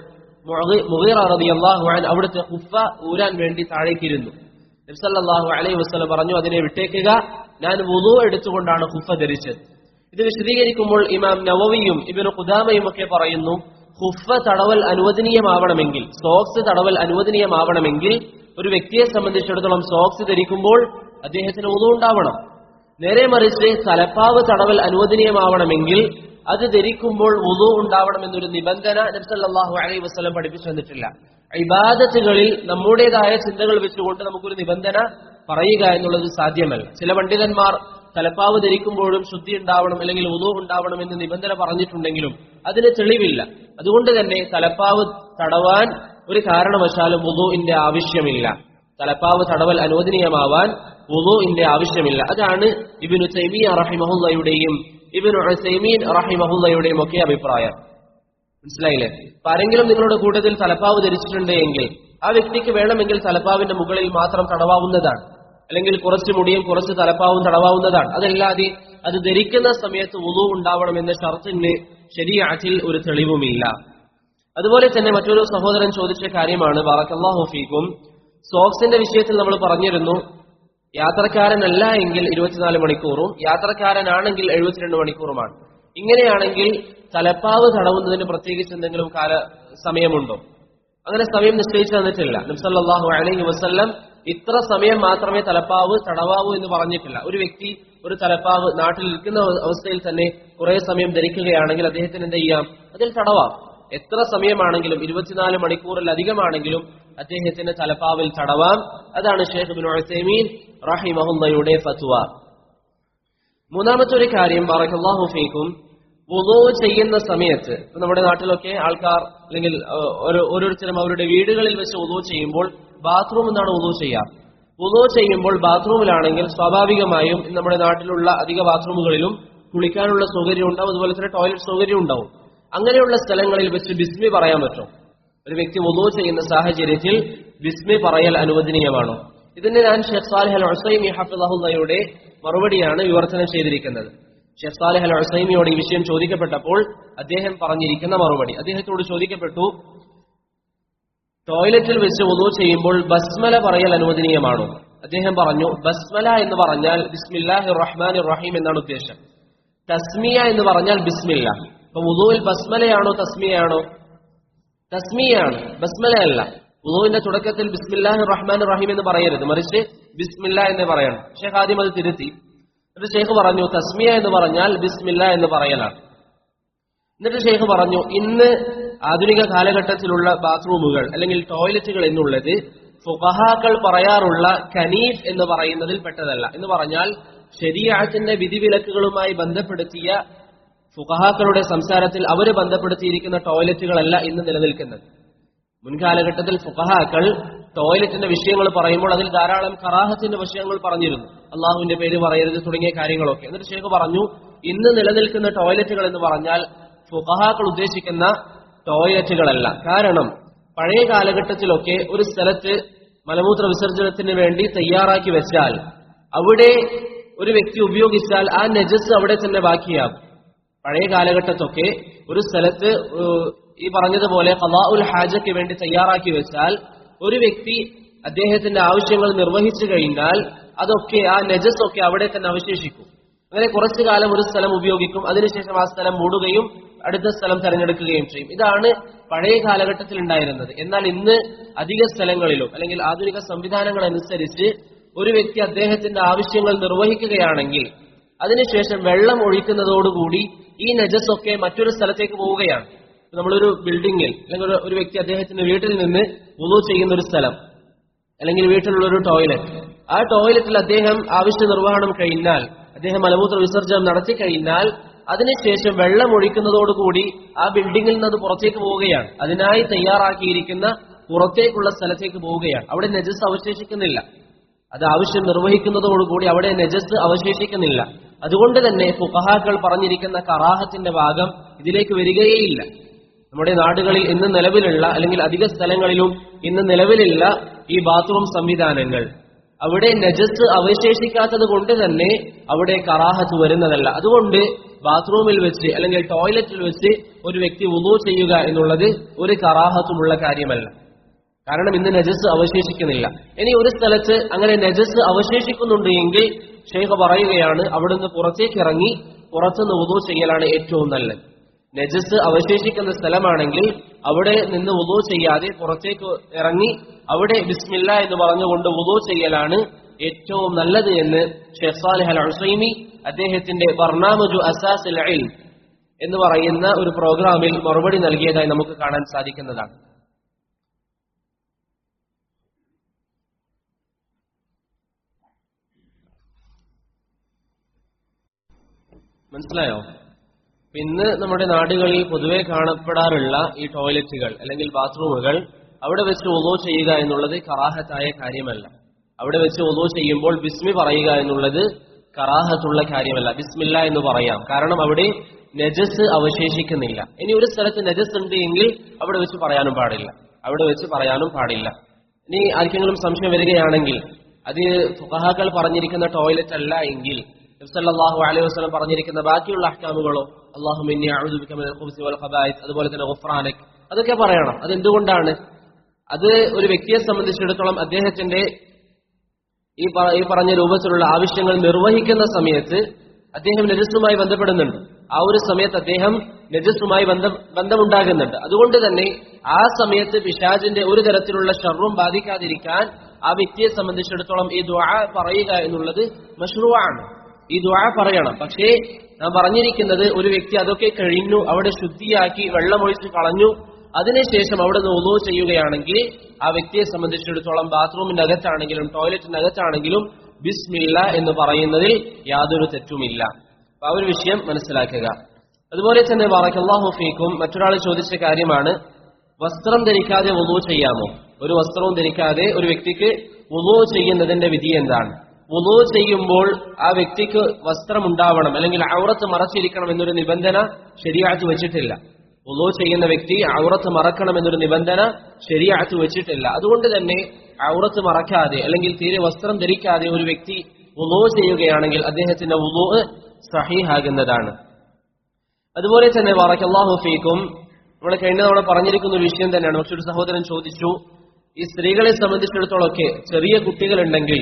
മുഗീറ റളിയല്ലാഹു അൻഹു അവിടുത്തെ ഖുഫ ഊരാൻ വേണ്ടി താഴേക്കിരുന്നു. നബി സല്ലല്ലാഹു അലൈഹി വസല്ലം പറഞ്ഞു, അതിനെ വിട്ടേക്കുക, ഞാൻ വുളൂ എടുത്തുകൊണ്ടാണ് ഖുഫ ധരിച്ചത്. ഇത് വിശദീകരിക്കുമ്പോൾ ഇമാം നവവിയും ഇബ്നു ഖുദാമയും ഒക്കെ പറയുന്നു, ഖുഫ തടവൽ അനുവദനീയമാവണമെങ്കിൽ, സോക്സ് തടവൽ അനുവദനീയമാവണമെങ്കിൽ ഒരു വ്യക്തിയെ സംബന്ധിച്ചിടത്തോളം സോക്സ് ധരിക്കുമ്പോൾ അദ്ദേഹത്തിന് വുളൂ ഉണ്ടാവണം. നേരെ മറിച്ച് തലപ്പാവ് തടവൽ അനുവദനീയമാവണമെങ്കിൽ അത് ധരിക്കുമ്പോൾ വുളൂ ഉണ്ടാവണം എന്നൊരു നിബന്ധന നബി സല്ലല്ലാഹു അലൈഹി വസല്ലം പഠിപ്പിച്ചു തന്നിട്ടില്ല. ഇബാദത്തുകളിൽ നമ്മുടേതായ ചിന്തകൾ വെച്ചുകൊണ്ട് നമുക്കൊരു നിബന്ധന പറയുക എന്നുള്ളത് സാധ്യമല്ല. ചില പണ്ഡിതന്മാർ തലപ്പാവ് ധരിക്കുമ്പോഴും ശുദ്ധി ഉണ്ടാവണം അല്ലെങ്കിൽ വുളൂ ഉണ്ടാവണം എന്ന് നിബന്ധന പറഞ്ഞിട്ടുണ്ടെങ്കിലും അതിന് തെളിവില്ല. അതുകൊണ്ട് തന്നെ തലപ്പാവ് തടവാൻ ഒരു കാരണവശാലും വുളൂഇന്റെ ആവശ്യമില്ല. തലപ്പാവ് തടവൽ അനുവദനീയമാവാൻ വുളൂഇന്റെ ആവശ്യമില്ല. അതാണ് ഇബ്നു തൈമിയ്യ റഹിമഹുല്ലാഹയുടെയും ഇബ്നു ഉസൈമീൻ റഹിമഹുല്ലാഹയുടെയും ഒക്കെ അഭിപ്രായം. മനസ്സിലായില്ലേ? അപ്പൊ ആരെങ്കിലും നിങ്ങളുടെ കൂട്ടത്തിൽ തലപ്പാവ് ധരിച്ചിട്ടുണ്ട് എങ്കിൽ ആ വ്യക്തിക്ക് വേണമെങ്കിൽ തലപ്പാവിന്റെ മുകളിൽ മാത്രം തടവാവുന്നതാണ്, അല്ലെങ്കിൽ കുറച്ച് മുടിയും കുറച്ച് തലപ്പാവും തടവാവുന്നതാണ്. അതല്ലാതെ അത് ധരിക്കുന്ന സമയത്ത് വുളൂ ഉണ്ടാവണമെന്ന ഷർത്തിന് ശരീഅത്തിൽ ഒരു തെളിവുമില്ല. അതുപോലെ തന്നെ മറ്റൊരു സഹോദരൻ ചോദിച്ച കാര്യമാണ്, ബറക്കല്ലാഹു ഫീക്കും, സോക്സിന്റെ വിഷയത്തിൽ നമ്മൾ പറഞ്ഞിരുന്നു, യാത്രക്കാരനല്ല എങ്കിൽ 24 മണിക്കൂറും യാത്രക്കാരനാണെങ്കിൽ 72 മണിക്കൂറുമാണ്. ഇങ്ങനെയാണെങ്കിൽ തലപ്പാവ് തടവുന്നതിന് പ്രത്യേകിച്ച് എന്തെങ്കിലും സമയമുണ്ടോ? അങ്ങനെ സമയം നിശ്ചയിച്ചു തന്നിട്ടില്ല. നബി സല്ലല്ലാഹു അലൈഹി വസല്ലം ഇത്ര സമയം മാത്രമേ തലപ്പാവ് തടവാവൂ എന്ന് പറഞ്ഞിട്ടില്ല. ഒരു വ്യക്തി ഒരു തലപ്പാവ് നാട്ടിൽ ഇരിക്കുന്ന അവസ്ഥയിൽ തന്നെ കുറെ സമയം ധരിക്കുകയാണെങ്കിൽ അദ്ദേഹത്തിന് എന്ത് ചെയ്യാം? അതിൽ തടവാം. എത്ര സമയമാണെങ്കിലും 24 മണിക്കൂറിലധികമാണെങ്കിലും അദ്ദേഹത്തിന് തലപ്പാവിൽ തടവാം. അതാണ് ശൈഖ് ഇബ്നു ഉസൈമീൻ റഹിമഹുല്ലാഹയുടെ ഫത്വ. മൂന്നാമത്തെ ഒരു കാര്യം, ബറക്കല്ലാഹു ഫീക്കും, വുളൂ ചെയ്യുന്ന സമയത്ത് നമ്മുടെ നാട്ടിലൊക്കെ ആൾക്കാർ അല്ലെങ്കിൽ ഓരോരുത്തരും അവരുടെ വീടുകളിൽ വെച്ച് വുളൂ ചെയ്യുമ്പോൾ ബാത്റൂം എന്നാണ് വുളൂ ചെയ്യാറ്. വുളൂ ചെയ്യുമ്പോൾ ബാത്റൂമിലാണെങ്കിൽ സ്വാഭാവികമായും നമ്മുടെ നാട്ടിലുള്ള അധിക ബാത്റൂമുകളിലും കുളിക്കാനുള്ള സൗകര്യം ഉണ്ടാവും, അതുപോലെ തന്നെ ടോയ്ലറ്റ് സൗകര്യം ഉണ്ടാവും. അങ്ങനെയുള്ള സ്ഥലങ്ങളിൽ വെച്ച് ബിസ്മി പറയാൻ പറ്റും. ഒരു വ്യക്തി വുളൂ ചെയ്യുന്ന സാഹചര്യത്തിൽ ബിസ്മി പറയൽ അനുവദനീയമാണോ? ഇതിന് ഞാൻ ഷെയ്ഖ് സാലിഹ് അൽ ഉസൈമി ഹഫിളഹുല്ലാഹയുടെ മറുപടിയാണ് വിവർത്തനം ചെയ്തിരിക്കുന്നത്. ഷെയ്ഖ് സാലിഹ് അൽ ഉസൈമിയോട് ഈ വിഷയം ചോദിക്കപ്പെട്ടപ്പോൾ അദ്ദേഹം പറഞ്ഞിരിക്കുന്ന മറുപടി, അദ്ദേഹത്തോട് ചോദിക്കപ്പെട്ടു, ടോയ്ലറ്റിൽ വെച്ച് വുളൂ ചെയ്യുമ്പോൾ ബസ്മല പറയൽ അനുവദനീയമാണോ? അദ്ദേഹം പറഞ്ഞു, ബസ്മല എന്ന് പറഞ്ഞാൽ ബിസ്മില്ലാഹിർ റഹ്മാനിർ റഹീം എന്നാണ് ഉദ്ദേശം. തസ്മിയ എന്ന് പറഞ്ഞാൽ ബിസ്മില്ല. അപ്പൊ വുളൂവിൽ ബസ്മലയാണോ തസ്മിയാണോ? തസ്മിയാണ്, ബസ്മലയല്ല. വുളൂവിന്റെ തുടക്കത്തിൽ ബിസ്മില്ലാഹിർ റഹ്മാനിർ റഹീം എന്ന് പറയരുത്, മറിച്ച് ബിസ്മില്ല എന്ന് പറയണം. ഷേഖ് ആദ്യം അത് തിരുത്തി. എന്നിട്ട് ഷേഖ് പറഞ്ഞു തസ്മിയ എന്ന് പറഞ്ഞാൽ ബിസ്മില്ല എന്ന് പറയലാണ്. എന്നിട്ട് ഷേഖ് പറഞ്ഞു, ഇന്ന് ആധുനിക കാലഘട്ടത്തിലുള്ള ബാത്റൂമുകൾ അല്ലെങ്കിൽ ടോയ്ലറ്റുകൾ എന്നുള്ളത് ഫുഖഹാക്കൾ പറയാറുള്ള കനീഫ് എന്ന് പറയുന്നതിൽ പെട്ടതല്ല. എന്ന് പറഞ്ഞാൽ ശരീഅത്തിന്റെ വിധിവിലക്കുകളുമായി ബന്ധപ്പെടുത്തിയ ഫുഖഹാക്കളുടെ സംസാരത്തിൽ അവർ ബന്ധപ്പെടുത്തിയിരിക്കുന്ന ടോയ്ലറ്റുകളല്ല ഇന്ന് നിലനിൽക്കുന്നത്. മുൻകാലഘട്ടത്തിൽ ഫുഖഹാക്കൾ ടോയ്ലറ്റിന്റെ വിഷയങ്ങൾ പറയുമ്പോൾ അതിൽ ധാരാളം കറാഹത്തിന്റെ വിഷയങ്ങൾ പറഞ്ഞിരുന്നു. അള്ളാഹുവിന്റെ പേര് പറയരുത് തുടങ്ങിയ കാര്യങ്ങളൊക്കെ. എന്നിട്ട് ഷേഖ് പറഞ്ഞു, ഇന്ന് നിലനിൽക്കുന്ന ടോയ്ലറ്റുകൾ എന്ന് പറഞ്ഞാൽ ഫുഖഹാക്കൾ ഉദ്ദേശിക്കുന്ന ടോയ്ലറ്റുകളല്ല. കാരണം പഴയ കാലഘട്ടത്തിലൊക്കെ ഒരു സ്ഥലത്ത് മലമൂത്ര വിസർജനത്തിന് വേണ്ടി തയ്യാറാക്കി വെച്ചാൽ അവിടെ ഒരു വ്യക്തി ഉപയോഗിച്ചാൽ ആ നജസ് അവിടെ തന്നെ ബാക്കിയാകും. പഴയ കാലഘട്ടത്തൊക്കെ ഒരു സ്ഥലത്ത് ഈ പറഞ്ഞതുപോലെ ഖളാഉൽ ഹാജയ്ക്ക് വേണ്ടി തയ്യാറാക്കി വെച്ചാൽ ഒരു വ്യക്തി അദ്ദേഹത്തിന്റെ ആവശ്യങ്ങൾ നിർവഹിച്ചു കഴിഞ്ഞാൽ അതൊക്കെ ആ നജസ് ഒക്കെ അവിടെ തന്നെ അവശേഷിക്കും. അങ്ങനെ കുറച്ചു കാലം ഒരു സ്ഥലം ഉപയോഗിക്കും, അതിനുശേഷം ആ സ്ഥലം മൂടുകയും അടുത്ത സ്ഥലം തെരഞ്ഞെടുക്കുകയും ചെയ്യും. ഇതാണ് പഴയ കാലഘട്ടത്തിൽ ഉണ്ടായിരുന്നത്. എന്നാൽ ഇന്ന് അധിക സ്ഥലങ്ങളിലും അല്ലെങ്കിൽ ആധുനിക സംവിധാനങ്ങൾ അനുസരിച്ച് ഒരു വ്യക്തി അദ്ദേഹത്തിന്റെ ആവശ്യങ്ങൾ നിർവഹിക്കുകയാണെങ്കിൽ അതിനുശേഷം വെള്ളം ഒഴിക്കുന്നതോടുകൂടി ഈ നജസ് ഒക്കെ മറ്റൊരു സ്ഥലത്തേക്ക് പോവുകയാണ്. നമ്മളൊരു ബിൽഡിങ്ങിൽ അല്ലെങ്കിൽ ഒരു വ്യക്തി അദ്ദേഹത്തിന്റെ വീട്ടിൽ നിന്ന് വുളൂ ചെയ്യുന്ന ഒരു സ്ഥലം അല്ലെങ്കിൽ വീട്ടിലുള്ള ഒരു ടോയ്ലറ്റ്, ആ ടോയ്ലറ്റിൽ അദ്ദേഹം ആവശ്യ നിർവഹണം കഴിഞ്ഞാൽ, അദ്ദേഹം മലമൂത്ര വിസർജനം നടത്തി കഴിഞ്ഞാൽ അതിനുശേഷം വെള്ളം ഒഴിക്കുന്നതോടുകൂടി ആ ബിൽഡിങ്ങിൽ നിന്ന് അത് പുറത്തേക്ക് പോവുകയാണ്. അതിനായി തയ്യാറാക്കിയിരിക്കുന്ന പുറത്തേക്കുള്ള സ്ഥലത്തേക്ക് പോവുകയാണ്. അവിടെ നജസ് അവശേഷിക്കുന്നില്ല. അത് ആവശ്യം നിർവഹിക്കുന്നതോടുകൂടി അവിടെ നജസ് അവശേഷിക്കുന്നില്ല. അതുകൊണ്ട് തന്നെ ഫുഖഹാക്കൾ പറഞ്ഞിരിക്കുന്ന കറാഹത്തിന്റെ ഭാഗം ഇതിലേക്ക് വരികയേയില്ല. നമ്മുടെ നാടുകളിൽ ഇന്ന് നിലവിലുള്ള അല്ലെങ്കിൽ അധിക സ്ഥലങ്ങളിലും ഇന്ന് നിലവിലുള്ള ഈ ബാത്റൂം സംവിധാനങ്ങൾ അവിടെ നജസ് അവശേഷിക്കാത്തത് കൊണ്ട് തന്നെ അവിടെ കറാഹത്ത് വരുന്നതല്ല. അതുകൊണ്ട് ബാത്റൂമിൽ വെച്ച് അല്ലെങ്കിൽ ടോയ്ലറ്റിൽ വെച്ച് ഒരു വ്യക്തി വുളൂ ചെയ്യുക എന്നുള്ളത് ഒരു കറാഹത്തുമുള്ള കാര്യമല്ല. കാരണം ഇന്ന് നജസ് അവശേഷിക്കുന്നില്ല. ഇനി ഒരു സ്ഥലത്ത് അങ്ങനെ നജസ് അവശേഷിക്കുന്നുണ്ട് എങ്കിൽ ഷെയ്ഖ് പറയുകയാണ്, അവിടുന്ന് പുറത്തേക്ക് ഇറങ്ങി പുറത്തുനിന്ന് വുളൂ ചെയ്യലാണ് ഏറ്റവും നല്ലത്. നജസ് അവശേഷിക്കുന്ന സ്ഥലമാണെങ്കിൽ അവിടെ നിന്ന് വുളൂ ചെയ്യാതെ പുറത്തേക്ക് ഇറങ്ങി അവിടെ ബിസ്മില്ല എന്ന് പറഞ്ഞുകൊണ്ട് വുളൂ ചെയ്യലാണ് ഏറ്റവും നല്ലത് എന്ന് ഷെയ്ഖ് സാലിഹ് അൽ ഉസൈമി അദ്ദേഹത്തിന്റെ ബർനാമജു അസാസിൽ ഇൽം എന്ന് പറയുന്ന ഒരു പ്രോഗ്രാമിൽ മറുപടി നൽകിയതായി നമുക്ക് കാണാൻ സാധിക്കുന്നതാണ്. മനസ്സിലായോ? ഇന്ന് നമ്മുടെ നാടുകളിൽ പൊതുവെ കാണപ്പെടാറുള്ള ഈ ടോയ്ലറ്റുകൾ അല്ലെങ്കിൽ ബാത്റൂമുകൾ അവിടെ വെച്ച് വുളൂ ചെയ്യുക എന്നുള്ളത് കറാഹത്തായ കാര്യമല്ല. അവിടെ വെച്ച് വുളൂ ചെയ്യുമ്പോൾ ബിസ്മി പറയുക എന്നുള്ളത് കറാഹത്തുള്ള കാര്യമല്ല. ബിസ്മില്ല എന്ന് പറയാം, കാരണം അവിടെ നജസ് അവശേഷിക്കുന്നില്ല. ഇനി ഒരു സ്ഥലത്ത് നജസ് ഉണ്ട് എങ്കിൽ അവിടെ വെച്ച് പറയാനും പാടില്ല. ഇനി ആർക്കെങ്കിലും സംശയം വരികയാണെങ്കിൽ അത് ഫുഖഹാക്കൾ പറഞ്ഞിരിക്കുന്ന ടോയ്ലറ്റ് അല്ല എങ്കിൽ നബി സല്ലല്ലാഹു അലൈഹി വസല്ലം പറഞ്ഞിരിക്കുന്ന ബാക്കിയുള്ള അഹ്കാമുകളോ, അല്ലാഹുമ്മ ഇന്നി അഊദു ബിക മിനൽ ഖുബ്സി വൽ ഖബായിസ്, അതുപോലെ തന്നെ ഗുഫ്രാനക്, അതൊക്കെ പറയണം. അതെന്തുകൊണ്ടാണ്? അത് ഒരു വ്യക്തിയെ സംബന്ധിച്ചിടത്തോളം അദ്ദേഹത്തിന്റെ ഈ പറഞ്ഞ രൂപത്തിലുള്ള ആവശ്യങ്ങൾ നിർവഹിക്കുന്ന സമയത്ത് അദ്ദേഹം നജസുമായി ബന്ധപ്പെടുന്നുണ്ട്. ആ ഒരു സമയത്ത് അദ്ദേഹം നജസുമായി ബന്ധമുണ്ടാകുന്നുണ്ട്. അതുകൊണ്ട് തന്നെ ആ സമയത്ത് പിശാചിന്റെ ഒരു തരത്തിലുള്ള ഷർറും ബാധിക്കാതിരിക്കാൻ ആ വ്യക്തിയെ സംബന്ധിച്ചിടത്തോളം ഈ ദുആ പറയുക എന്നുള്ളത് മശ്റൂആണ്. ഈ ദുആ പറയണം. പക്ഷേ നാം പറഞ്ഞിരിക്കുന്നത് ഒരു വ്യക്തി അതൊക്കെ കഴിഞ്ഞു, അവിടെ ശുദ്ധിയാക്കി വെള്ളമൊഴിച്ച് കളഞ്ഞു, അതിനുശേഷം അവിടെ നിന്ന് വുളൂ ചെയ്യുകയാണെങ്കിൽ ആ വ്യക്തിയെ സംബന്ധിച്ചിടത്തോളം ബാത്റൂമിന്റെ അകത്താണെങ്കിലും ടോയ്ലറ്റിന്റെ അകത്താണെങ്കിലും ബിസ്മില്ല എന്ന് പറയുന്നതിൽ യാതൊരു തെറ്റുമില്ല. അപ്പൊ ആ ഒരു വിഷയം മനസ്സിലാക്കുക. അതുപോലെ തന്നെ ബറക്കല്ലാഹു ഫീക്കും മറ്റൊരാൾ ചോദിച്ച കാര്യമാണ്, വസ്ത്രം ധരിക്കാതെ വുളൂ ചെയ്യാമോ? ഒരു വസ്ത്രവും ധരിക്കാതെ ഒരു വ്യക്തിക്ക് വുളൂ ചെയ്യുന്നതിന്റെ വിധി എന്താണ്? വുളൂ ചെയ്യുമ്പോൾ ആ വ്യക്തിക്ക് വസ്ത്രം ഉണ്ടാവണം അല്ലെങ്കിൽ ഔറത്ത് മറച്ചിരിക്കണം എന്നൊരു നിബന്ധന ശരീഅത്ത് വെച്ചിട്ടില്ല. വുളൂ ചെയ്യുന്ന വ്യക്തി ഔറത്ത് മറക്കണം എന്നൊരു നിബന്ധന ശരീഅത്ത് വെച്ചിട്ടില്ല. അതുകൊണ്ട് തന്നെ ഔറത്ത് മറക്കാതെ അല്ലെങ്കിൽ തീരെ വസ്ത്രം ധരിക്കാതെ ഒരു വ്യക്തി വുളൂ ചെയ്യുകയാണെങ്കിൽ അദ്ദേഹത്തിന്റെ വുളൂ സഹീഹാകുന്നതാണ്. അതുപോലെ തന്നെ ബറക്കല്ലാഹു ഫീക്കും നമ്മൾ കഴിഞ്ഞ തവണ പറഞ്ഞിരിക്കുന്ന ഒരു വിഷയം തന്നെയാണ്. പക്ഷെ ഒരു സഹോദരൻ ചോദിച്ചു, ഈ സ്ത്രീകളെ സംബന്ധിച്ചിടത്തോളമൊക്കെ ചെറിയ കുട്ടികളുണ്ടെങ്കിൽ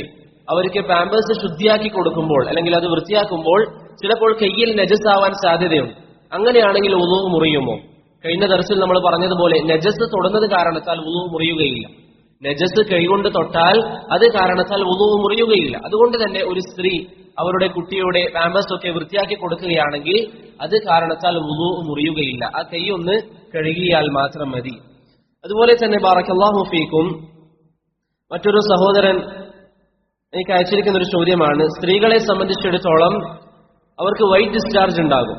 അവർക്ക് പാമ്പേഴ്സ് ശുദ്ധിയാക്കി കൊടുക്കുമ്പോൾ അല്ലെങ്കിൽ അത് വൃത്തിയാക്കുമ്പോൾ ചിലപ്പോൾ കയ്യിൽ നജസാവാൻ സാധ്യതയുണ്ട്. അങ്ങനെയാണെങ്കിൽ വുളൂ മുറിയുമോ? കഴിഞ്ഞ ദർസിൽ നമ്മൾ പറഞ്ഞതുപോലെ നജസ് തൊടുന്നത് കാരണത്താൽ വുളൂ മുറിയുകയില്ല. നജസ് കൈകൊണ്ട് തൊട്ടാൽ അത് കാരണത്താൽ വുളൂ മുറിയുകയില്ല. അതുകൊണ്ട് തന്നെ ഒരു സ്ത്രീ അവരുടെ കുട്ടിയുടെ പാമ്പേഴ്സ് ഒക്കെ വൃത്തിയാക്കി കൊടുക്കുകയാണെങ്കിൽ അത് കാരണത്താൽ വുളൂ മുറിയുകയില്ല. ആ കൈ ഒന്ന് കഴുകിയാൽ മാത്രം മതി. അതുപോലെ തന്നെ ബാറക്കല്ലാഹു ഫീക്കും, മറ്റൊരു സഹോദരൻ എനിക്ക് അയച്ചിരിക്കുന്ന ഒരു ചോദ്യമാണ്. സ്ത്രീകളെ സംബന്ധിച്ചിടത്തോളം അവർക്ക് വൈറ്റ് ഡിസ്ചാർജ് ഉണ്ടാകും.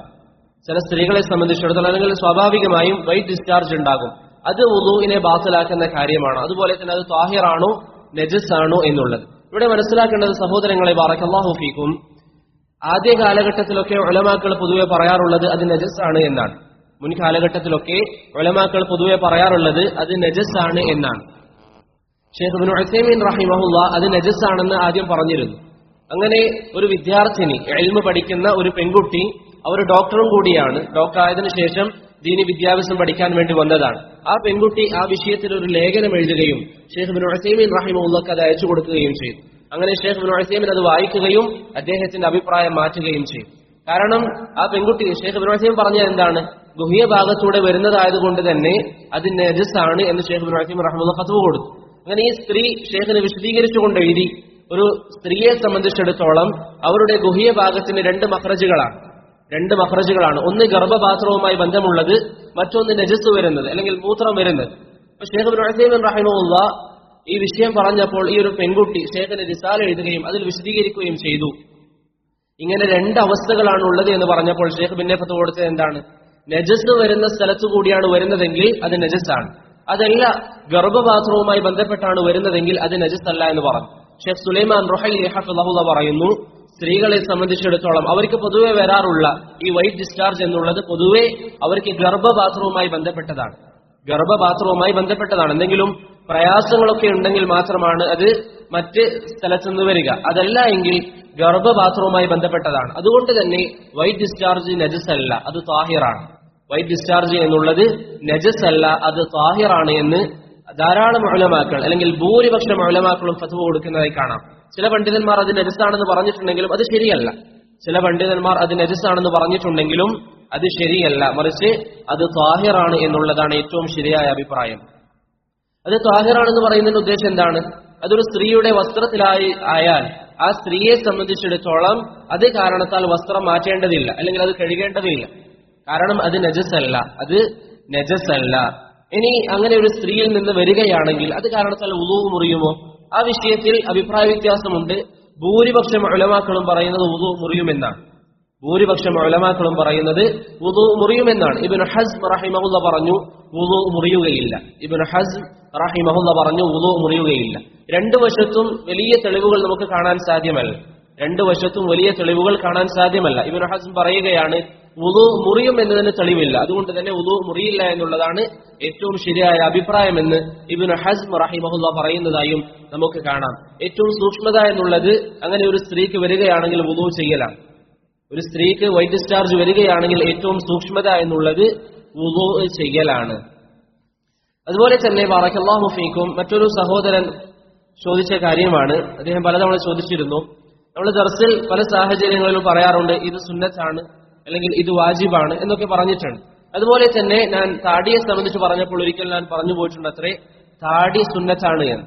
ചില സ്ത്രീകളെ സംബന്ധിച്ചിടത്തോളം അല്ലെങ്കിൽ സ്വാഭാവികമായും വൈറ്റ് ഡിസ്ചാർജ് ഉണ്ടാകും. അത് വുളൂഇനെ ബാത്തിലാക്കുന്ന കാര്യമാണ്. അതുപോലെ തന്നെ അത് ത്വാഹിറാണോ നജസ് ആണോ എന്നുള്ളത് ഇവിടെ മനസ്സിലാക്കേണ്ടത് സഹോദരങ്ങളെ ബാറക്കല്ലാഹു ഫീക്കും, ആദ്യ കാലഘട്ടത്തിലൊക്കെ ഉലമാക്കൾ പൊതുവെ പറയാറുള്ളത് അത് നജസ് ആണ് എന്നാണ്. മുൻ കാലഘട്ടത്തിലൊക്കെ ഉലമാക്കൾ പൊതുവെ പറയാറുള്ളത് അത് നജസ് ആണ് എന്നാണ്. ഷെയ്ഖ് ഇബ്നു ഉസൈമീൻ റഹിമഹുല്ലാഹ് അത് നജസ് ആണെന്ന് ആദ്യം പറഞ്ഞിരുന്നു. അങ്ങനെ ഒരു വിദ്യാർത്ഥിനി, ഇൽമ് പഠിക്കുന്ന ഒരു പെൺകുട്ടി, അവർ ഡോക്ടറും കൂടിയാണ്, ഡോക്ടർ ആയതിനു ശേഷം ദീനി വിദ്യാഭ്യാസം പഠിക്കാൻ വേണ്ടി വന്നതാണ്. ആ പെൺകുട്ടി ആ വിഷയത്തിൽ ഒരു ലേഖനം എഴുതുകയും ഷെയ്ഖ് ഇബ്നു ഉസൈമീൻ റഹിമഹുല്ലാഹ് അത് അയച്ചു കൊടുക്കുകയും ചെയ്തു. അങ്ങനെ ഷെയ്ഖ് ഇബ്നു ഉസൈമീൻ അത് വായിക്കുകയും അദ്ദേഹത്തിന്റെ അഭിപ്രായം മാറ്റുകയും ചെയ്തു. കാരണം ആ പെൺകുട്ടി, ഷെയ്ഖ് ഇബ്നു ഉസൈമീൻ പറഞ്ഞത് എന്താണ്? ഗുഹ്യ ഭാഗത്തൂടെ വരുന്നതായതുകൊണ്ട് തന്നെ അത് നജസ് ആണ് എന്ന് ഷെയ്ഖ് ഇബ്നു ഉസൈമീൻ റഹിമഹുല്ലാഹ് ഫത്വ കൊടുത്തു. അങ്ങനെ ഈ സ്ത്രീ ഷെയ്ഖിനെ വിശദീകരിച്ചുകൊണ്ട് എഴുതി, ഒരു സ്ത്രീയെ സംബന്ധിച്ചിടത്തോളം അവരുടെ ഗുഹ്യ ഭാഗത്തിന് രണ്ട് മഖ്റജുകളാണ്. ഒന്ന് ഗർഭപാത്രവുമായി ബന്ധമുള്ളത്, മറ്റൊന്ന് നജസ് വരുന്നത് അല്ലെങ്കിൽ മൂത്രം വരുന്നത്. അപ്പൊ ഷെയ്ഖ് ഇബ്നു ഉസൈമീൻ റഹിമഹുല്ലാഹ് ഈ വിഷയം പറഞ്ഞപ്പോൾ ഈ ഒരു പെൺകുട്ടി ഷെയ്ഖിന് റിസാല എഴുതുകയും അതിൽ വിശദീകരിക്കുകയും ചെയ്തു. ഇങ്ങനെ രണ്ട് അവസ്ഥകളാണ് ഉള്ളത് എന്ന് പറഞ്ഞപ്പോൾ ഷെയ്ഖ് പിന്നെ ഫത്വ കൊടുത്തത് എന്താണ്? നജസ് വരുന്ന സ്ഥലത്തു കൂടിയാണ് വരുന്നതെങ്കിൽ അത് നജസാണ്. അതല്ല ഗർഭപാത്രവുമായി ബന്ധപ്പെട്ടാണ് വരുന്നതെങ്കിൽ അത് നജസ് അല്ല എന്ന് പറഞ്ഞു. ഷെയ്ഖ് സുലൈമാൻ റുഹൈലി ഹഫിളഹുല്ലാഹ് പറയുന്നു, സ്ത്രീകളെ സംബന്ധിച്ചിടത്തോളം അവർക്ക് പൊതുവെ വരാറുള്ള ഈ വൈറ്റ് ഡിസ്ചാർജ് എന്നുള്ളത് പൊതുവെ അവർക്ക് ഗർഭപാത്രവുമായി ബന്ധപ്പെട്ടതാണ്. എന്തെങ്കിലും പ്രയാസങ്ങളൊക്കെ ഉണ്ടെങ്കിൽ മാത്രമാണ് അത് മറ്റ് സ്ഥലത്തുനിന്ന് വരിക. അതല്ല എങ്കിൽ ഗർഭപാത്രവുമായി ബന്ധപ്പെട്ടതാണ്. അതുകൊണ്ട് തന്നെ വൈറ്റ് ഡിസ്ചാർജ് നജസ് അല്ല, അത് ത്വാഹിറാണ്. വൈറ്റ് ഡിസ്ചാർജ് എന്നുള്ളത് നജസ് അല്ല, അത് ത്വാഹിറാണ് എന്ന് ധാരാളം ഉലമാക്കൾ അല്ലെങ്കിൽ ഭൂരിപക്ഷം ഉലമാക്കളും ഫത്വ കൊടുക്കുന്നതായി കാണാം. ചില പണ്ഡിതന്മാർ അത് നജസാണെന്ന് പറഞ്ഞിട്ടുണ്ടെങ്കിലും അത് ശരിയല്ല. അത് ശരിയല്ല, മറിച്ച് അത് ത്വാഹിറാണ് എന്നുള്ളതാണ് ഏറ്റവും ശരിയായ അഭിപ്രായം. അത് ത്വാഹിറാണെന്ന് പറയുന്നതിന്റെ ഉദ്ദേശം എന്താണ്? അതൊരു സ്ത്രീയുടെ വസ്ത്രത്തിലായി ആയാൽ ആ സ്ത്രീയെ സംബന്ധിച്ചിടത്തോളം അത് കാരണത്താൽ വസ്ത്രം മാറ്റേണ്ടതില്ല അല്ലെങ്കിൽ അത് കഴുകേണ്ടതില്ല. കാരണം അത് നജസല്ല. ഇനി അങ്ങനെ ഒരു സ്ത്രീയിൽ നിന്ന് വരികയാണെങ്കിൽ അത് കാരണത്താൽ വുളൂ മുറിയുമോ? ആ വിഷയത്തിൽ അഭിപ്രായ വ്യത്യാസമുണ്ട്. ഭൂരിപക്ഷം ഉലമാക്കളും പറയുന്നത് വുളൂ മുറിയുമെന്നാണ്. ഇബ്നു ഹസ്ം റഹിമഹുല്ലാഹ് പറഞ്ഞു വുളൂ മുറിയുകയില്ല. രണ്ടു വശത്തും വലിയ തെളിവുകൾ നമുക്ക് കാണാൻ സാധ്യമല്ല. ഇബ്നു ഹസ്ം പറയുകയാണ് വുളൂ മുറിയും എന്നതിന് തെളിവില്ല, അതുകൊണ്ട് തന്നെ വുളൂ മുറിയില്ല എന്നുള്ളതാണ് ഏറ്റവും ശരിയായ അഭിപ്രായമെന്ന് ഇബ്നു ഹസ്ം റഹിമഹുല്ലാഹ് പറയുന്നതായും നമുക്ക് കാണാം. ഏറ്റവും സൂക്ഷ്മത എന്നുള്ളത് അങ്ങനെ ഒരു സ്ത്രീക്ക് വരികയാണെങ്കിൽ വുളൂ ചെയ്യലാണ്. ഒരു സ്ത്രീക്ക് വൈറ്റ് ഡിസ്ചാർജ് വരികയാണെങ്കിൽ ഏറ്റവും സൂക്ഷ്മത എന്നുള്ളത് വുളൂ ചെയ്യലാണ്. അതുപോലെ തന്നെ ബറക്കല്ലാഹു ഫീക്കും, മറ്റൊരു സഹോദരൻ ചോദിച്ച കാര്യമാണ്. അദ്ദേഹം പലതവണ ചോദിച്ചിരുന്നു. നമ്മൾ ദർസിൽ പല സാഹചര്യങ്ങളിലും പറയാറുണ്ട് ഇത് സുന്നത്താണ് അല്ലെങ്കിൽ ഇത് വാജിബാണ് എന്നൊക്കെ പറഞ്ഞിട്ടുണ്ട്. അതുപോലെ തന്നെ ഞാൻ താടിയെ സംബന്ധിച്ച് പറഞ്ഞപ്പോൾ ഒരിക്കൽ ഞാൻ പറഞ്ഞു പോയിട്ടുണ്ട് അത്രേ, താടി സുന്നത്താണ് എന്ന്.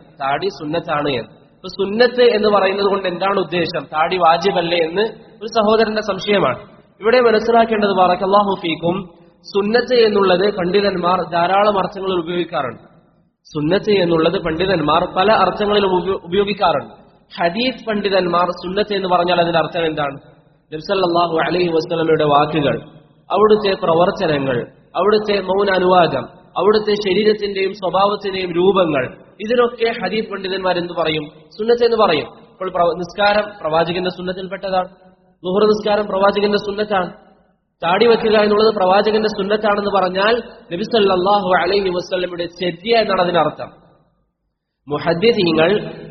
അപ്പൊ സുന്നത്ത് എന്ന് പറയുന്നത് കൊണ്ട് എന്താണ് ഉദ്ദേശം? താടി വാജിബല്ലേ എന്ന് ഒരു സഹോദരന്റെ സംശയമാണ്. ഇവിടെ മനസ്സിലാക്കേണ്ടത് ബറക്കല്ലാഹു ഫീക്കും, സുന്നത്ത് എന്നുള്ളത് പണ്ഡിതന്മാർ ധാരാളം അർത്ഥങ്ങളിൽ ഉപയോഗിക്കാറുണ്ട്. പല അർത്ഥങ്ങളിലും ഉപയോഗിക്കാറുണ്ട്. ഹദീസ് പണ്ഡിതന്മാർ സുന്നത്ത് എന്ന് പറഞ്ഞാൽ അതിന്റെ അർത്ഥം എന്താണ്? നബി സല്ലല്ലാഹു അലൈഹി വസല്ലമയുടെ വാക്കുകൾ, അവിടുത്തെ പ്രവർത്തനങ്ങൾ, അവിടുത്തെ മൗന അനുവാദം, അവിടുത്തെ ശരീരത്തിന്റെയും സ്വഭാവത്തിന്റെയും രൂപങ്ങൾ, ഇതിനൊക്കെ ഹദീസ് പണ്ഡിതന്മാർ എന്ത് പറയും? സുന്നത്ത് എന്ന് പറയും. അപ്പോൾ നിസ്കാരം പ്രവാചകന്റെ സുന്നത്തിൽപ്പെട്ടതാണ്. ളുഹർ നിസ്കാരം പ്രവാചകന്റെ സുന്നത്താണ്. താടി വെക്കുക എന്നുള്ളത് പ്രവാചകന്റെ സുന്നത്താണെന്ന് പറഞ്ഞാൽ നബി സല്ലല്ലാഹു അലൈഹി വസല്ലമയുടെ ചര്യ എന്നാണ് അതിനർത്ഥം. മുഹദ്ദിഥീങ്ങൾ,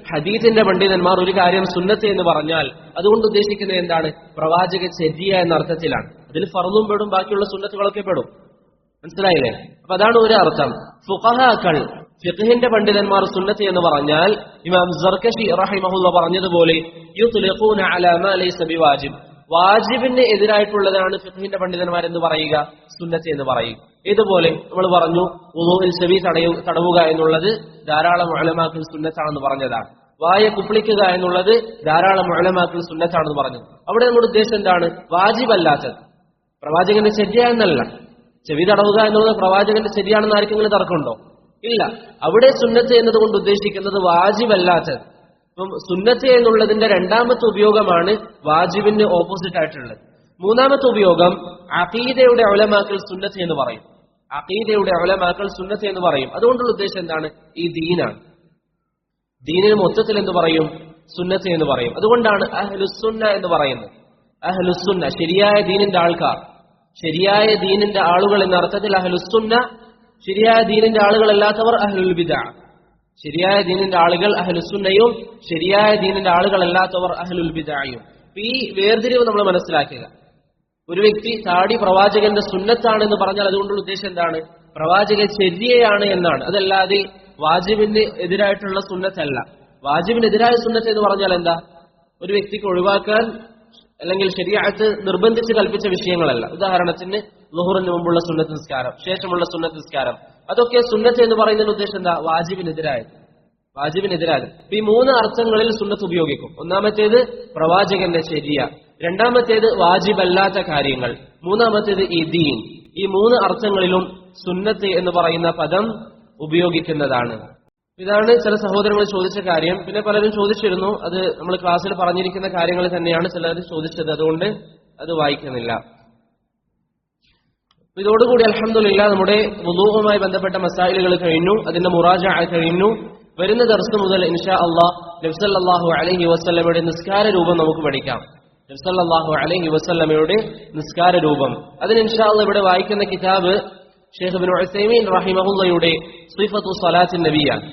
ഹദീസിന്റെ പണ്ഡിതന്മാർ ഒരു കാര്യം സുന്നത്ത് എന്ന് പറഞ്ഞാൽ അതുകൊണ്ട് ഉദ്ദേശിക്കുന്നത് എന്താണ്? പ്രവാചക ചര്യ എന്ന അർത്ഥത്തിലാണ്. അതിൽ ഫർളും പെടും, ബാക്കിയുള്ള സുന്നത്തുകളൊക്കെ പെടും. മനസ്സിലായില്ലേ? അപ്പൊ അതാണ് ഒരു അർത്ഥം. ഫുഖഹാക്കൾ ഫിഖ്ഹിന്റെ പണ്ഡിതന്മാർ സുന്നത്ത് എന്ന് പറഞ്ഞാൽ ഇമാം സർകശി റഹിമഹുള്ള പറഞ്ഞതുപോലെ യുത്ലിഖൂന അലാ മാ ലൈസ ബിവാജിബ്, വാജിബിന് എതിരായിട്ടുള്ളതാണ് ഫിഖ്ഹിന്റെ പണ്ഡിതന്മാർ എന്ന് പറയുക സുന്നത്ത് എന്ന് പറയും. ഇതുപോലെ നമ്മൾ പറഞ്ഞു വുളൂഇൽ ചെവി തടവുക എന്നുള്ളത് ധാരാളം ഉലമാക്കൾ സുന്നത്താണെന്ന് പറഞ്ഞതാണ്. വായ കുപ്പിളിക്കുക എന്നുള്ളത് ധാരാളം ഉലമാക്കൾ സുന്നത്താണെന്ന് പറഞ്ഞു. അവിടെ നമ്മുടെ ഉദ്ദേശം എന്താണ്? വാജിബല്ലാത്തത്, പ്രവാചകന്റെ ചര്യ എന്നല്ല. ചെവി തടവുക എന്നുള്ളത് പ്രവാചകന്റെ ശരിയാണെന്ന് ആർക്കെങ്കിലും തർക്കമുണ്ടോ? ഇല്ല. അവിടെ സുന്നത്ത് എന്നതുകൊണ്ട് ഉദ്ദേശിക്കുന്നത് വാജിബല്ലാത്തത്. ഇപ്പം സുന്നത്ത് എന്നുള്ളതിന്റെ രണ്ടാമത്തെ ഉപയോഗമാണ് വാജിബിന് ഓപ്പോസിറ്റ് ആയിട്ടുള്ളത്. മൂന്നാമത്തെ ഉപയോഗം അഖീദയുടെ ഉലമാക്കൾ സുന്നത്ത് എന്ന് പറയും. അഖീദയുടെ ഉലമാക്കൾ സുന്നത്ത് എന്ന് പറയും. അതുകൊണ്ടുള്ള ഉദ്ദേശം എന്താണ്? ഈ ദീനാണ്. ദീനിന് മൊത്തത്തിൽ എന്ത് പറയും? സുന്നത്ത് എന്ന് പറയും. അതുകൊണ്ടാണ് അഹ്ലുസുന്ന എന്ന് പറയുന്നത്. അഹ്ലുസുന്ന ശരിയായ ദീനിന്റെ ആൾക്കാർ, ശരിയായ ദീനിന്റെ ആളുകൾ എന്ന അർത്ഥത്തിൽ അഹ്ലുസുന്ന, ശരിയായ ദീനിന്റെ ആളുകളല്ലാത്തവർ അഹ്ലുൽ ബിദ്അ. ശരിയായ ദീനിന്റെ ആളുകൾ അഹ്ലുസുന്നയും ശരിയായ ദീനിന്റെ ആളുകളല്ലാത്തവർ അഹ്ലുൽ ബിദ്അയും. ഈ വേർതിരിവ് നമ്മൾ മനസ്സിലാക്കുക. ഒരു വ്യക്തി താടി പ്രവാചകന്റെ സുന്നത്താണെന്ന് പറഞ്ഞാൽ അതുകൊണ്ടുള്ള ഉദ്ദേശം എന്താണ്? പ്രവാചക ചര്യയാണ് എന്നാണ്. അതല്ലാതെ വാജിബിന് എതിരായിട്ടുള്ള സുന്നത്തല്ല. വാജിബിനെതിരായ സുന്നത്ത് എന്ന് പറഞ്ഞാൽ എന്താ? ഒരു വ്യക്തിക്ക് ഒഴിവാക്കാൻ അല്ലെങ്കിൽ ശരീഅത്ത് നിർബന്ധിച്ച് കൽപ്പിച്ച വിഷയങ്ങളല്ല. ഉദാഹരണത്തിന് ളുഹറിന് മുമ്പുള്ള സുന്നത്ത് നിസ്കാരം, ശേഷമുള്ള സുന്നത്ത് നിസ്കാരം, അതൊക്കെ സുന്നത്ത് എന്ന് പറയുന്നതിന്റെ ഉദ്ദേശം എന്താ? വാജിബിനെതിരായത്. വാജിബിനെതിരായത്. ഈ മൂന്ന് അർത്ഥങ്ങളിൽ സുന്നത്ത് ഉപയോഗിക്കും. ഒന്നാമത്തേത് പ്രവാചകന്റെ ശരിയ, രണ്ടാമത്തേത് വാജിബല്ലാത്ത കാര്യങ്ങൾ, മൂന്നാമത്തേത് ഈ ദീൻ. ഈ മൂന്ന് അർത്ഥങ്ങളിലും സുന്നത്ത് എന്ന് പറയുന്ന പദം ഉപയോഗിക്കുന്നതാണ്. ഇതാണ് ചില സഹോദരങ്ങൾ ചോദിച്ച കാര്യം. പിന്നെ പലരും ചോദിച്ചിരുന്നു, അത് നമ്മൾ ക്ലാസ്സിൽ പറഞ്ഞിരിക്കുന്ന കാര്യങ്ങൾ തന്നെയാണ് ചിലർ ചോദിച്ചത്, അതുകൊണ്ട് അത് വായിക്കുന്നില്ല. ഇതോടുകൂടി അൽഹംദുലില്ലാഹ് നമ്മുടെ വുളൂഉമായി ബന്ധപ്പെട്ട മസായിലുകൾ കഴിഞ്ഞു, അതിന്റെ മുറാജഅ കഴിഞ്ഞു. വരുന്ന ദർസ് മുതൽ ഇൻഷാ അല്ലാഹ് നബി സല്ലല്ലാഹു അലൈഹി വസല്ലമയുടെ നിസ്കാര രൂപം നമുക്ക് പഠിക്കാം. നബി സല്ലല്ലാഹു അലൈഹി വസല്ലമയുടെ നിസ്കാര രൂപം, അതിന് ഇൻഷാ അല്ലാഹ് ഇവിടെ വായിക്കുന്ന കിതാബ് ഷെയ്ഖ് ഇബ്നു ഉസൈമീൻ റഹിമഹുള്ളയുടെ സിഫത്തു സ്വലാത്തിൻ നബിയാണ്.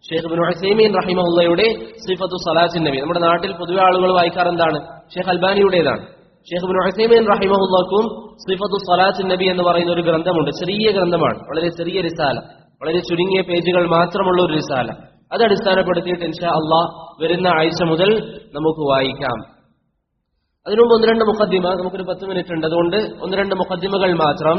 ഷെയ്ഖ് ഇബ്നു ഉസൈമീൻ റഹിമഹുള്ളയുടെ സിഫത്തു സ്വലാത്തിൻ നബി. നമ്മുടെ നാട്ടിൽ പൊതുവെ ആളുകൾ വായിക്കാറെന്താണ്? ഷെയ്ഖ് അൽബാനിയുടേതാണ്. ഷെയ്ഖ് ഇബ്നു ഉസൈമീൻ റഹിമഹുള്ളക്കും സിഫത്തു സ്വലാത്തിൻ നബി എന്ന് പറയുന്ന ഒരു ഗ്രന്ഥമുണ്ട്. ചെറിയ ഗ്രന്ഥമാണ്, വളരെ ചെറിയ റിസാല, വളരെ ചുരുങ്ങിയ പേജുകൾ മാത്രമുള്ള ഒരു റിസാല. അത് അടിസ്ഥാനപ്പെടുത്തിയിട്ട് ഇൻഷാ അല്ലാഹ് വരുന്ന ആഴ്ച മുതൽ നമുക്ക് വായിക്കാം. അതിനുമുമ്പ് ഒന്ന് രണ്ട് മുഖദ്ദിമ, നമുക്കൊരു 10 മിനിറ്റ് ഉണ്ട്, അതുകൊണ്ട് ഒന്ന് രണ്ട് മുഖദ്ദിമകൾ മാത്രം.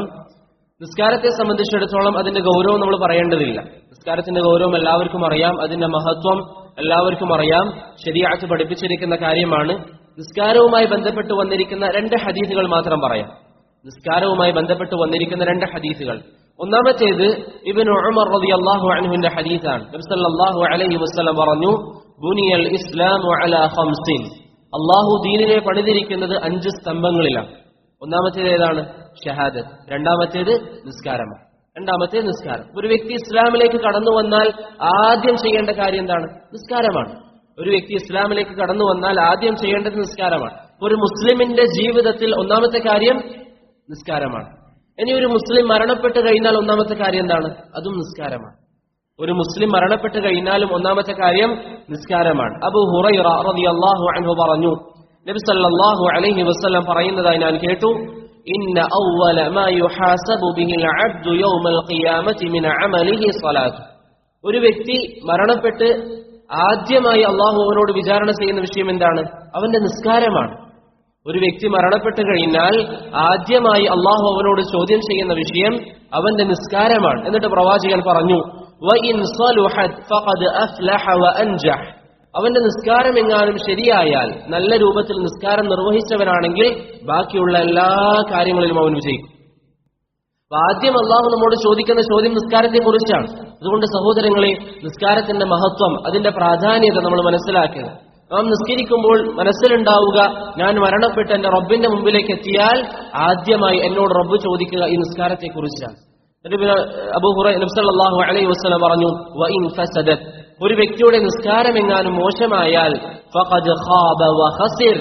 നിസ്കാരത്തെ സംബന്ധിച്ചിടത്തോളം അതിന്റെ ഗൗരവം നമ്മൾ പറയേണ്ടതില്ല. നിസ്കാരത്തിന്റെ ഗൗരവം എല്ലാവർക്കും അറിയാം, അതിന്റെ മഹത്വം എല്ലാവർക്കും അറിയാം, ശരീഅത്ത് പഠിപ്പിച്ചിരിക്കുന്ന കാര്യമാണ്. നിസ്കാരവുമായി ബന്ധപ്പെട്ട് വന്നിരിക്കുന്ന 2 ഹദീസുകൾ മാത്രം പറയാം. നിസ്കാരവുമായി ബന്ധപ്പെട്ട് വന്നിരിക്കുന്ന 2 ഹദീസുകൾ. ഒന്നാമത്തേത് ഇബ്നു ഉമർ റളിയല്ലാഹു അൻഹുവിന്റെ ഹദീസാണ്. നബി സല്ലല്ലാഹു അലൈഹി വസല്ലം പറഞ്ഞു, ബുനിയൽ ഇസ്ലാമു അലാ ഖംസിൻ, അല്ലാഹു ദീനിനെ പണിതിരിക്കുന്നത് 5 സ്തംഭങ്ങളിലാണ്. ഒന്നാമത്തേത് ഏതാണ്? ഷഹാദത്ത്. രണ്ടാമത്തേത് നിസ്കാരമാണ്. രണ്ടാമത്തേത് നിസ്കാരം. ഒരു വ്യക്തി ഇസ്ലാമിലേക്ക് കടന്നു വന്നാൽ ആദ്യം ചെയ്യേണ്ട കാര്യം എന്താണ്? നിസ്കാരമാണ്. ഒരു വ്യക്തി ഇസ്ലാമിലേക്ക് കടന്നു വന്നാൽ ആദ്യം ചെയ്യേണ്ടത് നിസ്കാരമാണ്. ഒരു മുസ്ലിമിന്റെ ജീവിതത്തിൽ ഒന്നാമത്തെ കാര്യം നിസ്കാരമാണ്. ഇനി ഒരു മുസ്ലിം മരണപ്പെട്ട് കഴിഞ്ഞാൽ ഒന്നാമത്തെ കാര്യം എന്താണ്? അതും നിസ്കാരമാണ്. ഒരു മുസ്ലിം മരണപ്പെട്ട് കഴിഞ്ഞാലും ഒന്നാമത്തെ കാര്യം നിസ്കാരമാണ്. അബൂ ഹുറൈറ റളിയല്ലാഹു അൻഹു പറഞ്ഞു, നബി സല്ലല്ലാഹു അലൈഹി വസല്ലം പറയുന്നതായി ഞാൻ കേട്ടു, ഇന്ന അവ്വല മാ യുഹാസബു ബിഹിൽ അബ്ദു യൗമൽ ഖിയാമത്തി മിൻ അമലിഹി സ്വലാത്ത്. ഒരു വ്യക്തി മരണപ്പെട്ട് ആദ്യമായി അല്ലാഹു അവനോട് വിചാരണ ചെയ്യുന്ന വിഷയം എന്താണ്? അവന്റെ നിസ്കാരമാണ്. ഒരു വ്യക്തി മരണപ്പെട്ട് കഴിഞ്ഞാൽ ആദ്യമായി അല്ലാഹു അവനോട് ചോദ്യം ചെയ്യുന്ന വിഷയം അവന്റെ നിസ്കാരമാണ്. എന്നിട്ട് പ്രവാചകൻ പറഞ്ഞു, വഇൻ സലുഹത് ഫഖദ് അഫ്ലഹ വഅൻജഹ്. അവന്റെ നിസ്കാരം എങ്ങാനും ശരിയായാൽ, നല്ല രൂപത്തിൽ നിസ്കാരം നിർവഹിച്ചവനാണെങ്കിൽ ബാക്കിയുള്ള എല്ലാ കാര്യങ്ങളിലും അവൻ വിജയിക്കും. ആദ്യം അള്ളാഹു നമ്മോട് ചോദിക്കുന്ന ചോദ്യം നിസ്കാരത്തെ കുറിച്ചാണ്. അതുകൊണ്ട് സഹോദരങ്ങളെ, നിസ്കാരത്തിന്റെ മഹത്വം, അതിന്റെ പ്രാധാന്യത നമ്മൾ മനസ്സിലാക്കുക. നാം നിസ്കരിക്കുമ്പോൾ മനസ്സിലുണ്ടാവുക, ഞാൻ മരണപ്പെട്ട് എന്റെ റബ്ബിന്റെ മുമ്പിലേക്ക് എത്തിയാൽ ആദ്യമായി എന്നോട് റബ്ബ് ചോദിക്കുക ഈ നിസ്കാരത്തെ കുറിച്ചാണ്. അബൂ ഹുറൈറ നബി സല്ലല്ലാഹു അലൈഹി വസല്ലം പറഞ്ഞു, വഇൻ ഫസദത്, ഒരു വ്യക്തിയുടെ നിസ്കാരം എങ്ങാനും മോശമായാൽ ഫഖദ് ഖാബ വഖസിർ,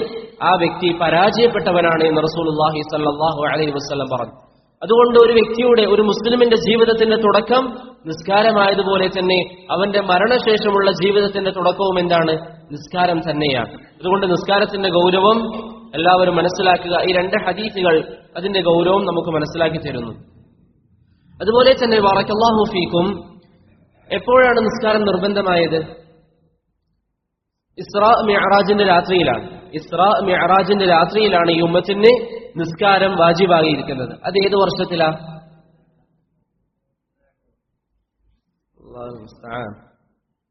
ആ വ്യക്തി പരാജയപ്പെട്ടവനാണ് എന്ന് റസൂലുള്ളാഹി സ്വല്ലല്ലാഹു അലൈഹി വസല്ലം പറഞ്ഞു. അതുകൊണ്ട് ഒരു വ്യക്തിയുടെ, ഒരു മുസ്ലിമിന്റെ ജീവിതത്തിന്റെ തുടക്കം നിസ്കാരമായതുപോലെ തന്നെ അവന്റെ മരണശേഷമുള്ള ജീവിതത്തിന്റെ തുടക്കവും എന്താണ്? നിസ്കാരം തന്നെയാണ്. അതുകൊണ്ട് നിസ്കാരത്തിന്റെ ഗൗരവം എല്ലാവരും മനസ്സിലാക്കുക. ഈ 2 ഹദീസുകൾ അതിന്റെ ഗൗരവം നമുക്ക് മനസ്സിലാക്കി തരുന്നു. അതുപോലെ തന്നെ ബറക്കല്ലാഹു ഫീക്കും, എപ്പോഴാണ് നിസ്കാരം നിർബന്ധമായത്? ഇസ്രാ മിഅ്റാജിന്റെ രാത്രിയിലാണ്. ഇസ്രാ മിഅ്റാജിന്റെ രാത്രിയിലാണ് ഈ ഉമ്മത്തിന് നിസ്കാരം വാജിബായിരിക്കുന്നത്. അത് ഏത് വർഷത്തിലാ?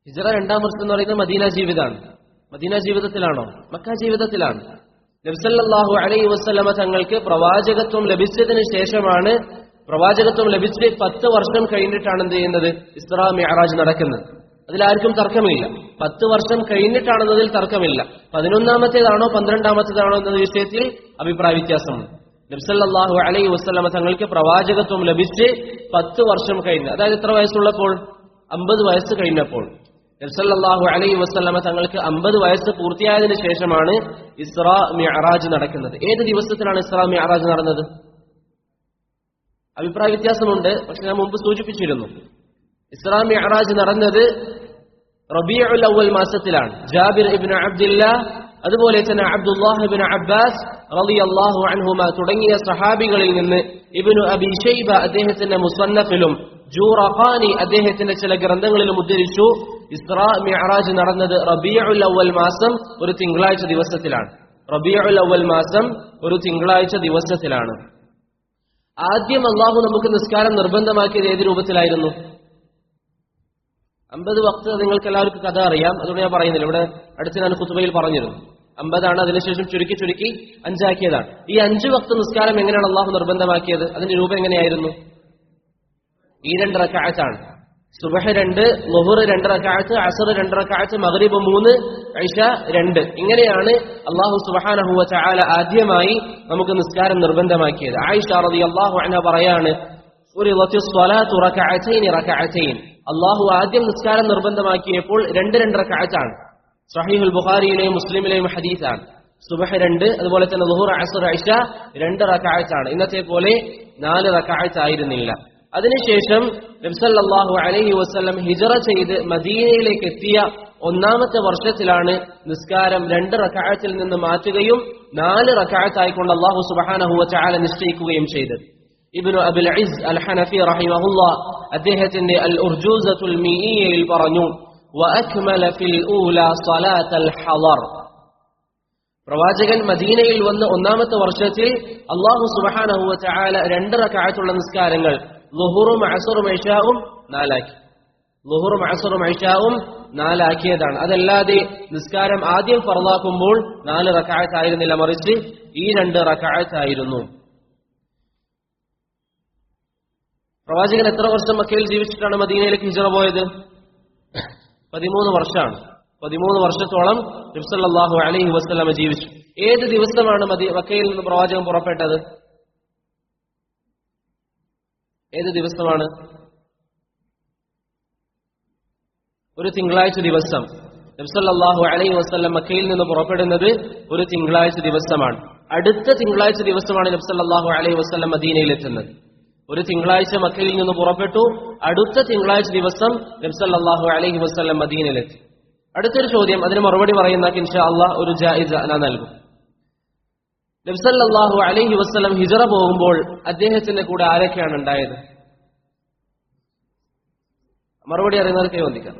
ഹിജ്റ 2-ാം വർഷം എന്ന് പറയുന്നത് മദീന ജീവിതമാണ്. മദീന ജീവിതത്തിലാണോ? മക്ക ജീവിതത്തിലാണ്. നബി സല്ലല്ലാഹു അലൈഹി വസല്ലമ തങ്ങൾക്ക് പ്രവാചകത്വം ലഭിച്ചതിന് ശേഷമാണ്, പ്രവാചകത്വം ലഭിച്ച് 10 വർഷം കഴിഞ്ഞിട്ടാണ് എന്ത് ചെയ്യുന്നത്? ഇസ്രാ മിഅ്റാജ് നടക്കുന്നത്. അതിലാർക്കും തർക്കമില്ല. 10 വർഷം കഴിഞ്ഞിട്ടാണെന്നതിൽ തർക്കമില്ല. 11-ാമത്തേതാണോ 12-ാമത്തേതാണോ എന്ന വിഷയത്തിൽ അഭിപ്രായ വ്യത്യാസമുണ്ട്. നബി സല്ലല്ലാഹു അലൈഹി വസല്ലമ തങ്ങൾക്ക് പ്രവാചകത്വം ലഭിച്ച് 10 വർഷം കഴിഞ്ഞ്, അതായത് എത്ര വയസ്സുള്ളപ്പോൾ? 50 വയസ്സ് കഴിഞ്ഞപ്പോൾ. നബി സല്ലല്ലാഹു അലൈഹി വസല്ലമ തങ്ങൾക്ക് 50 വയസ്സ് പൂർത്തിയായതിനു ശേഷമാണ് ഇസ്രാ മിഅ്റാജ് നടക്കുന്നത്. ഏത് ദിവസത്തിലാണ് ഇസ്രാ മിഅ്റാജ് നടന്നത്? അഭിപ്രായ വ്യത്യാസമുണ്ട്, പക്ഷെ ഞാൻ മുമ്പ് സൂചിപ്പിച്ചിരുന്നു. ഇസ്രാ മിഅ്റാജ് നടന്നത് റബീഉൽ അവ്വൽ മാസത്തിലാണ്. ജാബിർ ഇബ്നു അബ്ദുല്ലാ, അതുപോലെ തന്നെ അബ്ദുല്ലാഹ് ഇബ്നു അബ്ബാസ് റളിയല്ലാഹു അൻഹുമ തുടങ്ങിയ സഹാബികളിൽ നിന്ന് ഇബ്നു അബീ ശൈബ അദ്ദേഹത്തിന്റെ മുസന്നഫിലും ജൂറഖാനി അദ്ദേഹത്തിന്റെ ചില ഗ്രന്ഥങ്ങളിലും ഉദ്ധരിച്ചു, ഇസ്രാ മിഅ്റാജ് നടന്നത് റബീഉൽ അവ്വൽ മാസം ഒരു തിങ്കളാഴ്ച ദിവസത്തിലാണ്. റബീഉൽ അവ്വൽ മാസം ഒരു തിങ്കളാഴ്ച ദിവസത്തിലാണ്. ആദ്യം അള്ളാഹു നമുക്ക് നിസ്കാരം നിർബന്ധമാക്കിയത് ഏത് രൂപത്തിലായിരുന്നു? 50 വക്ത് നിങ്ങൾക്ക് എല്ലാവർക്കും കഥ അറിയാം, അതുകൊണ്ട് ഞാൻ പറയുന്നില്ല. ഇവിടെ അടുത്ത് ഞാൻ ഖുതുബയിൽ പറഞ്ഞിരുന്നു 50 അതിനുശേഷം ചുരുക്കി 5 ആക്കിയതാണ്. ഈ 5 വക്ത് നിസ്കാരം എങ്ങനെയാണ് അള്ളാഹു നിർബന്ധമാക്കിയത്? അതിന്റെ രൂപം എങ്ങനെയായിരുന്നു? ഈ 2 റക്അത്താണ്. സുബഹ് 2, ളുഹർ 2 റക്അത്ത്, അസ്ർ 2 റക്അത്ത്, മഗ്രിബ് 3, ഇശ 2. ഇങ്ങനെയാണ് അല്ലാഹു സുബ്ഹാനഹു വ തആല ആദ്യമായി നമുക്ക് നിസ്കാരം നിർബന്ധമാക്കിയത്. ആയിഷ റളിയല്ലാഹു അൻഹ പറയാണ്, ഫുറിളത്തിസ് സ്വലാത്തു റക്അതൈൻ റക്അതൈൻ. അല്ലാഹു ആദ്യം നിസ്കാരം നിർബന്ധമാക്കിയപ്പോൾ 2 റക്അത്താണ്. സ്വഹീഹുൽ ബുഖാരിയിലെയും മുസ്ലിമിലെയും ഹദീസാണ്. സുബഹ് 2, അതുപോലെ തന്നെ ളുഹർ, അസ്ർ, ഇശ 2 റക്അത്താണ്. ഇന്നത്തെ പോലെ 4 റക്അത്ത് ആയിരുന്നില്ല. അതിനുശേഷം നബി സല്ലല്ലാഹു അലൈഹി വസല്ലം ഹിജ്റ ചെയ്ത് മദീനയിലേക്ക് എത്തിയ 1-ാമത്തെ വർഷത്തിലാണ് നിസ്കാരം 2 റക്അത്തിൽ നിന്ന് മാറ്റുകയും 4 റക്അത്തായിക്കൊണ്ട് അല്ലാഹു സുബ്ഹാനഹു വ തആല നിശ്ചയിക്കുകയും ചെയ്തത്. ഇബ്നു അബിൽ ഇസ് അൽ ഹനഫി റഹിമഹുല്ലാഹ് അദ്ദേഹത്തിന്റെ അൽ ഉർജൂസത്തുൽ മീഇയയിൽ പറഞ്ഞു, വഅക്മല ഫിൽ ഊല സ്വലാത്തൽ ഹളർ. പ്രവാചകൻ മദീനയിൽ വന്ന് 1-ാമത്തെ വർഷത്തിൽ അല്ലാഹു സുബ്ഹാനഹു വ തആല 2 റക്അത്തുള്ള നിസ്കാരങ്ങൾ ളുഹറും അസ്റും ഇശാഉം 4 ആക്കി. ളുഹറും അസ്റും ഇശാഉം 4 ആക്കിയതാണ്. അതല്ലാതെ നിസ്കാരം ആദ്യം ഫർളാക്കുമ്പോൾ 4 റക്അത്ത് ആയിരുന്നില്ല, മറിച്ച് ഈ 2 റക്അത്ത് ആയിരുന്നു. പ്രവാചകൻ എത്ര വർഷം മക്കയിൽ ജീവിച്ചിട്ടാണ് മദീനയിലേക്ക് ഹിജ്റ പോയത്? 13 വർഷമാണ്. 13 വർഷത്തോളം നബി സല്ലല്ലാഹു അലൈഹി വസല്ലം ജീവിച്ചു. ഏത് ദിവസമാണ് മക്കയിൽ നിന്ന് പ്രവാചകൻ പുറപ്പെട്ടത്? ഏത് ദിവസമാണ്? ഒരു തിങ്കളാഴ്ച ദിവസം. നബി സല്ലല്ലാഹു അലൈഹി വസല്ലം മക്കയിൽ നിന്ന് പുറപ്പെടുന്നത് ഒരു തിങ്കളാഴ്ച ദിവസമാണ്. അടുത്ത തിങ്കളാഴ്ച ദിവസമാണ് നബി സല്ലല്ലാഹു അലൈഹി വസല്ലം മദീനയിൽ എത്തുന്നത്. ഒരു തിങ്കളാഴ്ച മക്കയിൽ നിന്ന് പുറപ്പെട്ടു, അടുത്ത തിങ്കളാഴ്ച ദിവസം നബി സല്ലല്ലാഹു അലൈഹി വസല്ലം മദീനയിലെത്തി. അടുത്തൊരു ചോദ്യം, അതിന് മറുപടി പറയുന്ന ഇൻഷാ അല്ലാഹ് ഒരു ജായിസ ഞാൻ നൽകും. നബി സല്ലല്ലാഹു അലൈഹി വസല്ലം ഹിജ്റ പോകുമ്പോൾ അദ്ദേഹത്തിന്റെ കൂടെ ആരൊക്കെയാണ് ഉണ്ടായത്? മറുപടി അറിയുന്നവർ കൈ വന്ദിക്കാം.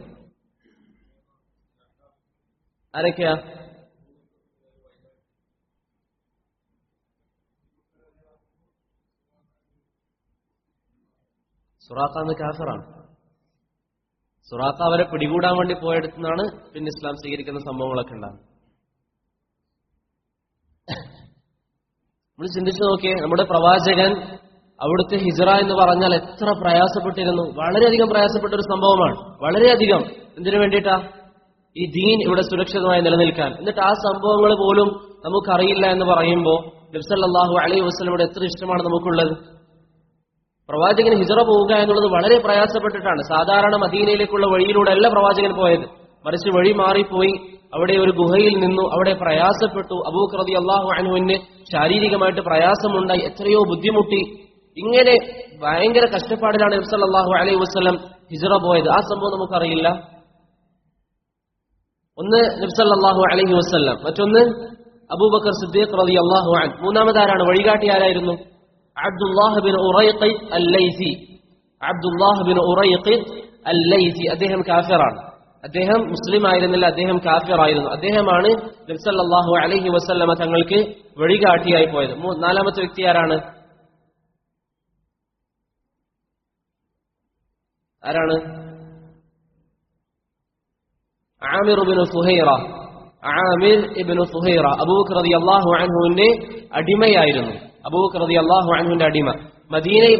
ആരൊക്കെയാ? സുറാഖ എന്ന കാഫിറാണ്. സുറാഖ അവരെ പിടികൂടാൻ വേണ്ടി പോയെടുത്തുനിന്നാണ് പിന്നെ ഇസ്ലാം സ്വീകരിക്കുന്ന സംഭവങ്ങളൊക്കെ ഉണ്ടാകുന്നത്. നമ്മൾ ചിന്തിച്ചു നോക്കിയേ, നമ്മുടെ പ്രവാചകൻ അവിടുത്തെ ഹിജ്റ എന്ന് പറഞ്ഞാൽ എത്ര പ്രയാസപ്പെട്ടിരുന്നു. വളരെയധികം പ്രയാസപ്പെട്ട ഒരു സംഭവമാണ്. വളരെയധികം. എന്തിനു വേണ്ടിയിട്ടാ? ഈ ദീൻ ഇവിടെ സുരക്ഷിതമായി നിലനിൽക്കാൻ. എന്നിട്ട് ആ സംഭവങ്ങൾ പോലും നമുക്കറിയില്ല എന്ന് പറയുമ്പോൾ നബി സല്ലല്ലാഹു അലൈഹി വസല്ലമയുടെ എത്ര ഇഷ്ടമാണ് നമുക്കുള്ളത്. പ്രവാചകൻ ഹിജ്റ പോവുക എന്നുള്ളത് വളരെ പ്രയാസപ്പെട്ടിട്ടാണ്. സാധാരണ മദീനയിലേക്കുള്ള വഴിയിലൂടെ അല്ല പ്രവാചകൻ പോയത്, മറിച്ച് വഴി മാറിപ്പോയി അവിടെ ഒരു ഗുഹയിൽ നിന്നു. അവിടെ പ്രയാസപ്പെട്ടു. അബൂബക്കർ റളിയല്ലാഹു അൻഹുവിന് ശാരീരികമായിട്ട് പ്രയാസമുണ്ടായി, എത്രയോ ബുദ്ധിമുട്ടി. ഇങ്ങനെ ഭയങ്കര കഷ്ടപ്പാടിലാണ് നബി സല്ലല്ലാഹു അലൈഹി വസല്ലം ഹിജ്റ പോയത്. ആ സംഭവം നമുക്കറിയില്ല. ഒന്ന് നബി സല്ലല്ലാഹു അലൈഹി വസല്ലം, മറ്റൊന്ന് അബൂബക്കർ സിദ്ദീഖ് റളിയല്ലാഹു അൻഹു. മൂന്നാമതാരാണ്? വഴികാട്ടി ആരായിരുന്നു? Abdullah bin Uraiqit al Laisi. Abdullah bin Uraiqit Allaisi, അദ്ദേഹം കാഫിറാണ്. അദ്ദേഹം മുസ്ലിം ആയിരുന്നില്ല, അദ്ദേഹം കാഫിറായിരുന്നു. അദ്ദേഹമാണ് നബി സല്ലല്ലാഹു അലൈഹി വസല്ലമ തങ്ങൾക്ക് വഴികാട്ടിയായി പോയത്. നാലാമത്തെ വ്യക്തി ആരാണ്? ആമിർ ഇബ്നു ഫുഹൈറ. ആമിർ ഇബ്നു ഫുഹൈറ അബൂബക്കർ റളിയല്ലാഹു അൻഹുവിന്റെ അടിമയായിരുന്നു. അബൂബക്കർ റളിയല്ലാഹു അൻഹുവിന്റെ അടിമ.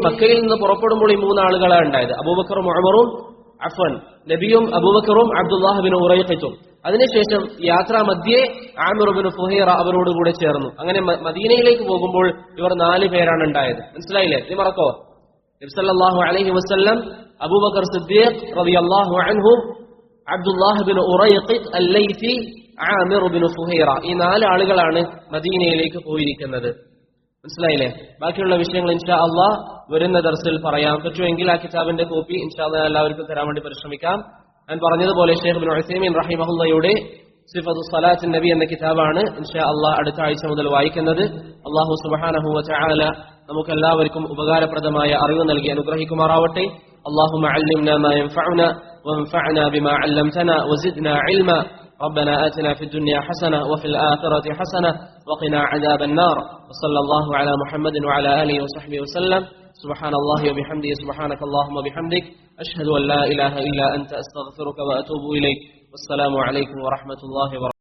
മക്കയിൽ നിന്ന് പുറപ്പെടുമ്പോൾ ഈ മൂന്നാളുകളാണ് ഉണ്ടായത്. അബൂബക്കറും ഉമറും, നബിയും അബൂബക്കറും അബ്ദുല്ലാഹ് ബിൻ ഉറൈഖത്തും. അതിനുശേഷം യാത്രാ മധ്യേ ആമിർ ഇബ്നു ഫുഹൈറ അവരോടുകൂടെ ചേർന്നു. അങ്ങനെ മദീനയിലേക്ക് പോകുമ്പോൾ ഇവർ 4 പേരാണ് ഉണ്ടായത്. മനസ്സിലായില്ലേ? ഇത് മറക്കോ? നബി സല്ലല്ലാഹു അലൈഹി വസല്ലം, അബൂബക്കർ സിദ്ദീഖ് റളിയല്ലാഹു അൻഹു, Abdullah bin Uraiqat Allaisi, Amir ibnu Fuhaira. ഈ 4 ആളുകളാണ് മദീനയിലേക്ക് പോയിരിക്കുന്നത്. മനസ്സിലായില്ലേ? ബാക്കിയുള്ള വിഷയങ്ങൾ ഇൻഷാ അല്ലാഹ് വരുന്ന ദർസിൽ പറയാം. പറ്റുമെങ്കിൽ ആ കിതാബിന്റെ കോപ്പി ഇൻഷാ അല്ലാഹ് എല്ലാവർക്കും തരാൻ വേണ്ടി പരിശ്രമിക്കാം. ഞാൻ പറഞ്ഞതുപോലെ ഷെയ്ഖ് ഇബ്നു ഉസൈമീൻ റഹിമഹുള്ളയുടെ സിഫത്തു സ്വലാത്തിൻ നബി എന്ന കിതാബാണ് ഇൻഷാ അല്ലാഹ് അടുത്ത ആഴ്ച മുതൽ വായിക്കുന്നത്. അല്ലാഹു സുബ്ഹാനഹു വ തആല നമുക്കെല്ലാവർക്കും ഉപകാരപ്രദമായ അറിവ് നൽകി അനുഗ്രഹിക്കുമാറാവട്ടെ. اللهم علمنا ما ينفعنا وانفعنا بما علمتنا وزدنا علما. ربنا آتنا في الدنيا حسنة وفي الآخرة حسنة وقنا عذاب النار. وصلى الله على محمد وعلى آله وصحبه وسلم. سبحان الله وبحمده. سبحانك اللهم وبحمدك أشهد أن لا إله إلا أنت أستغفرك وأتوب إليك. والسلام عليكم ورحمة الله وبركاته.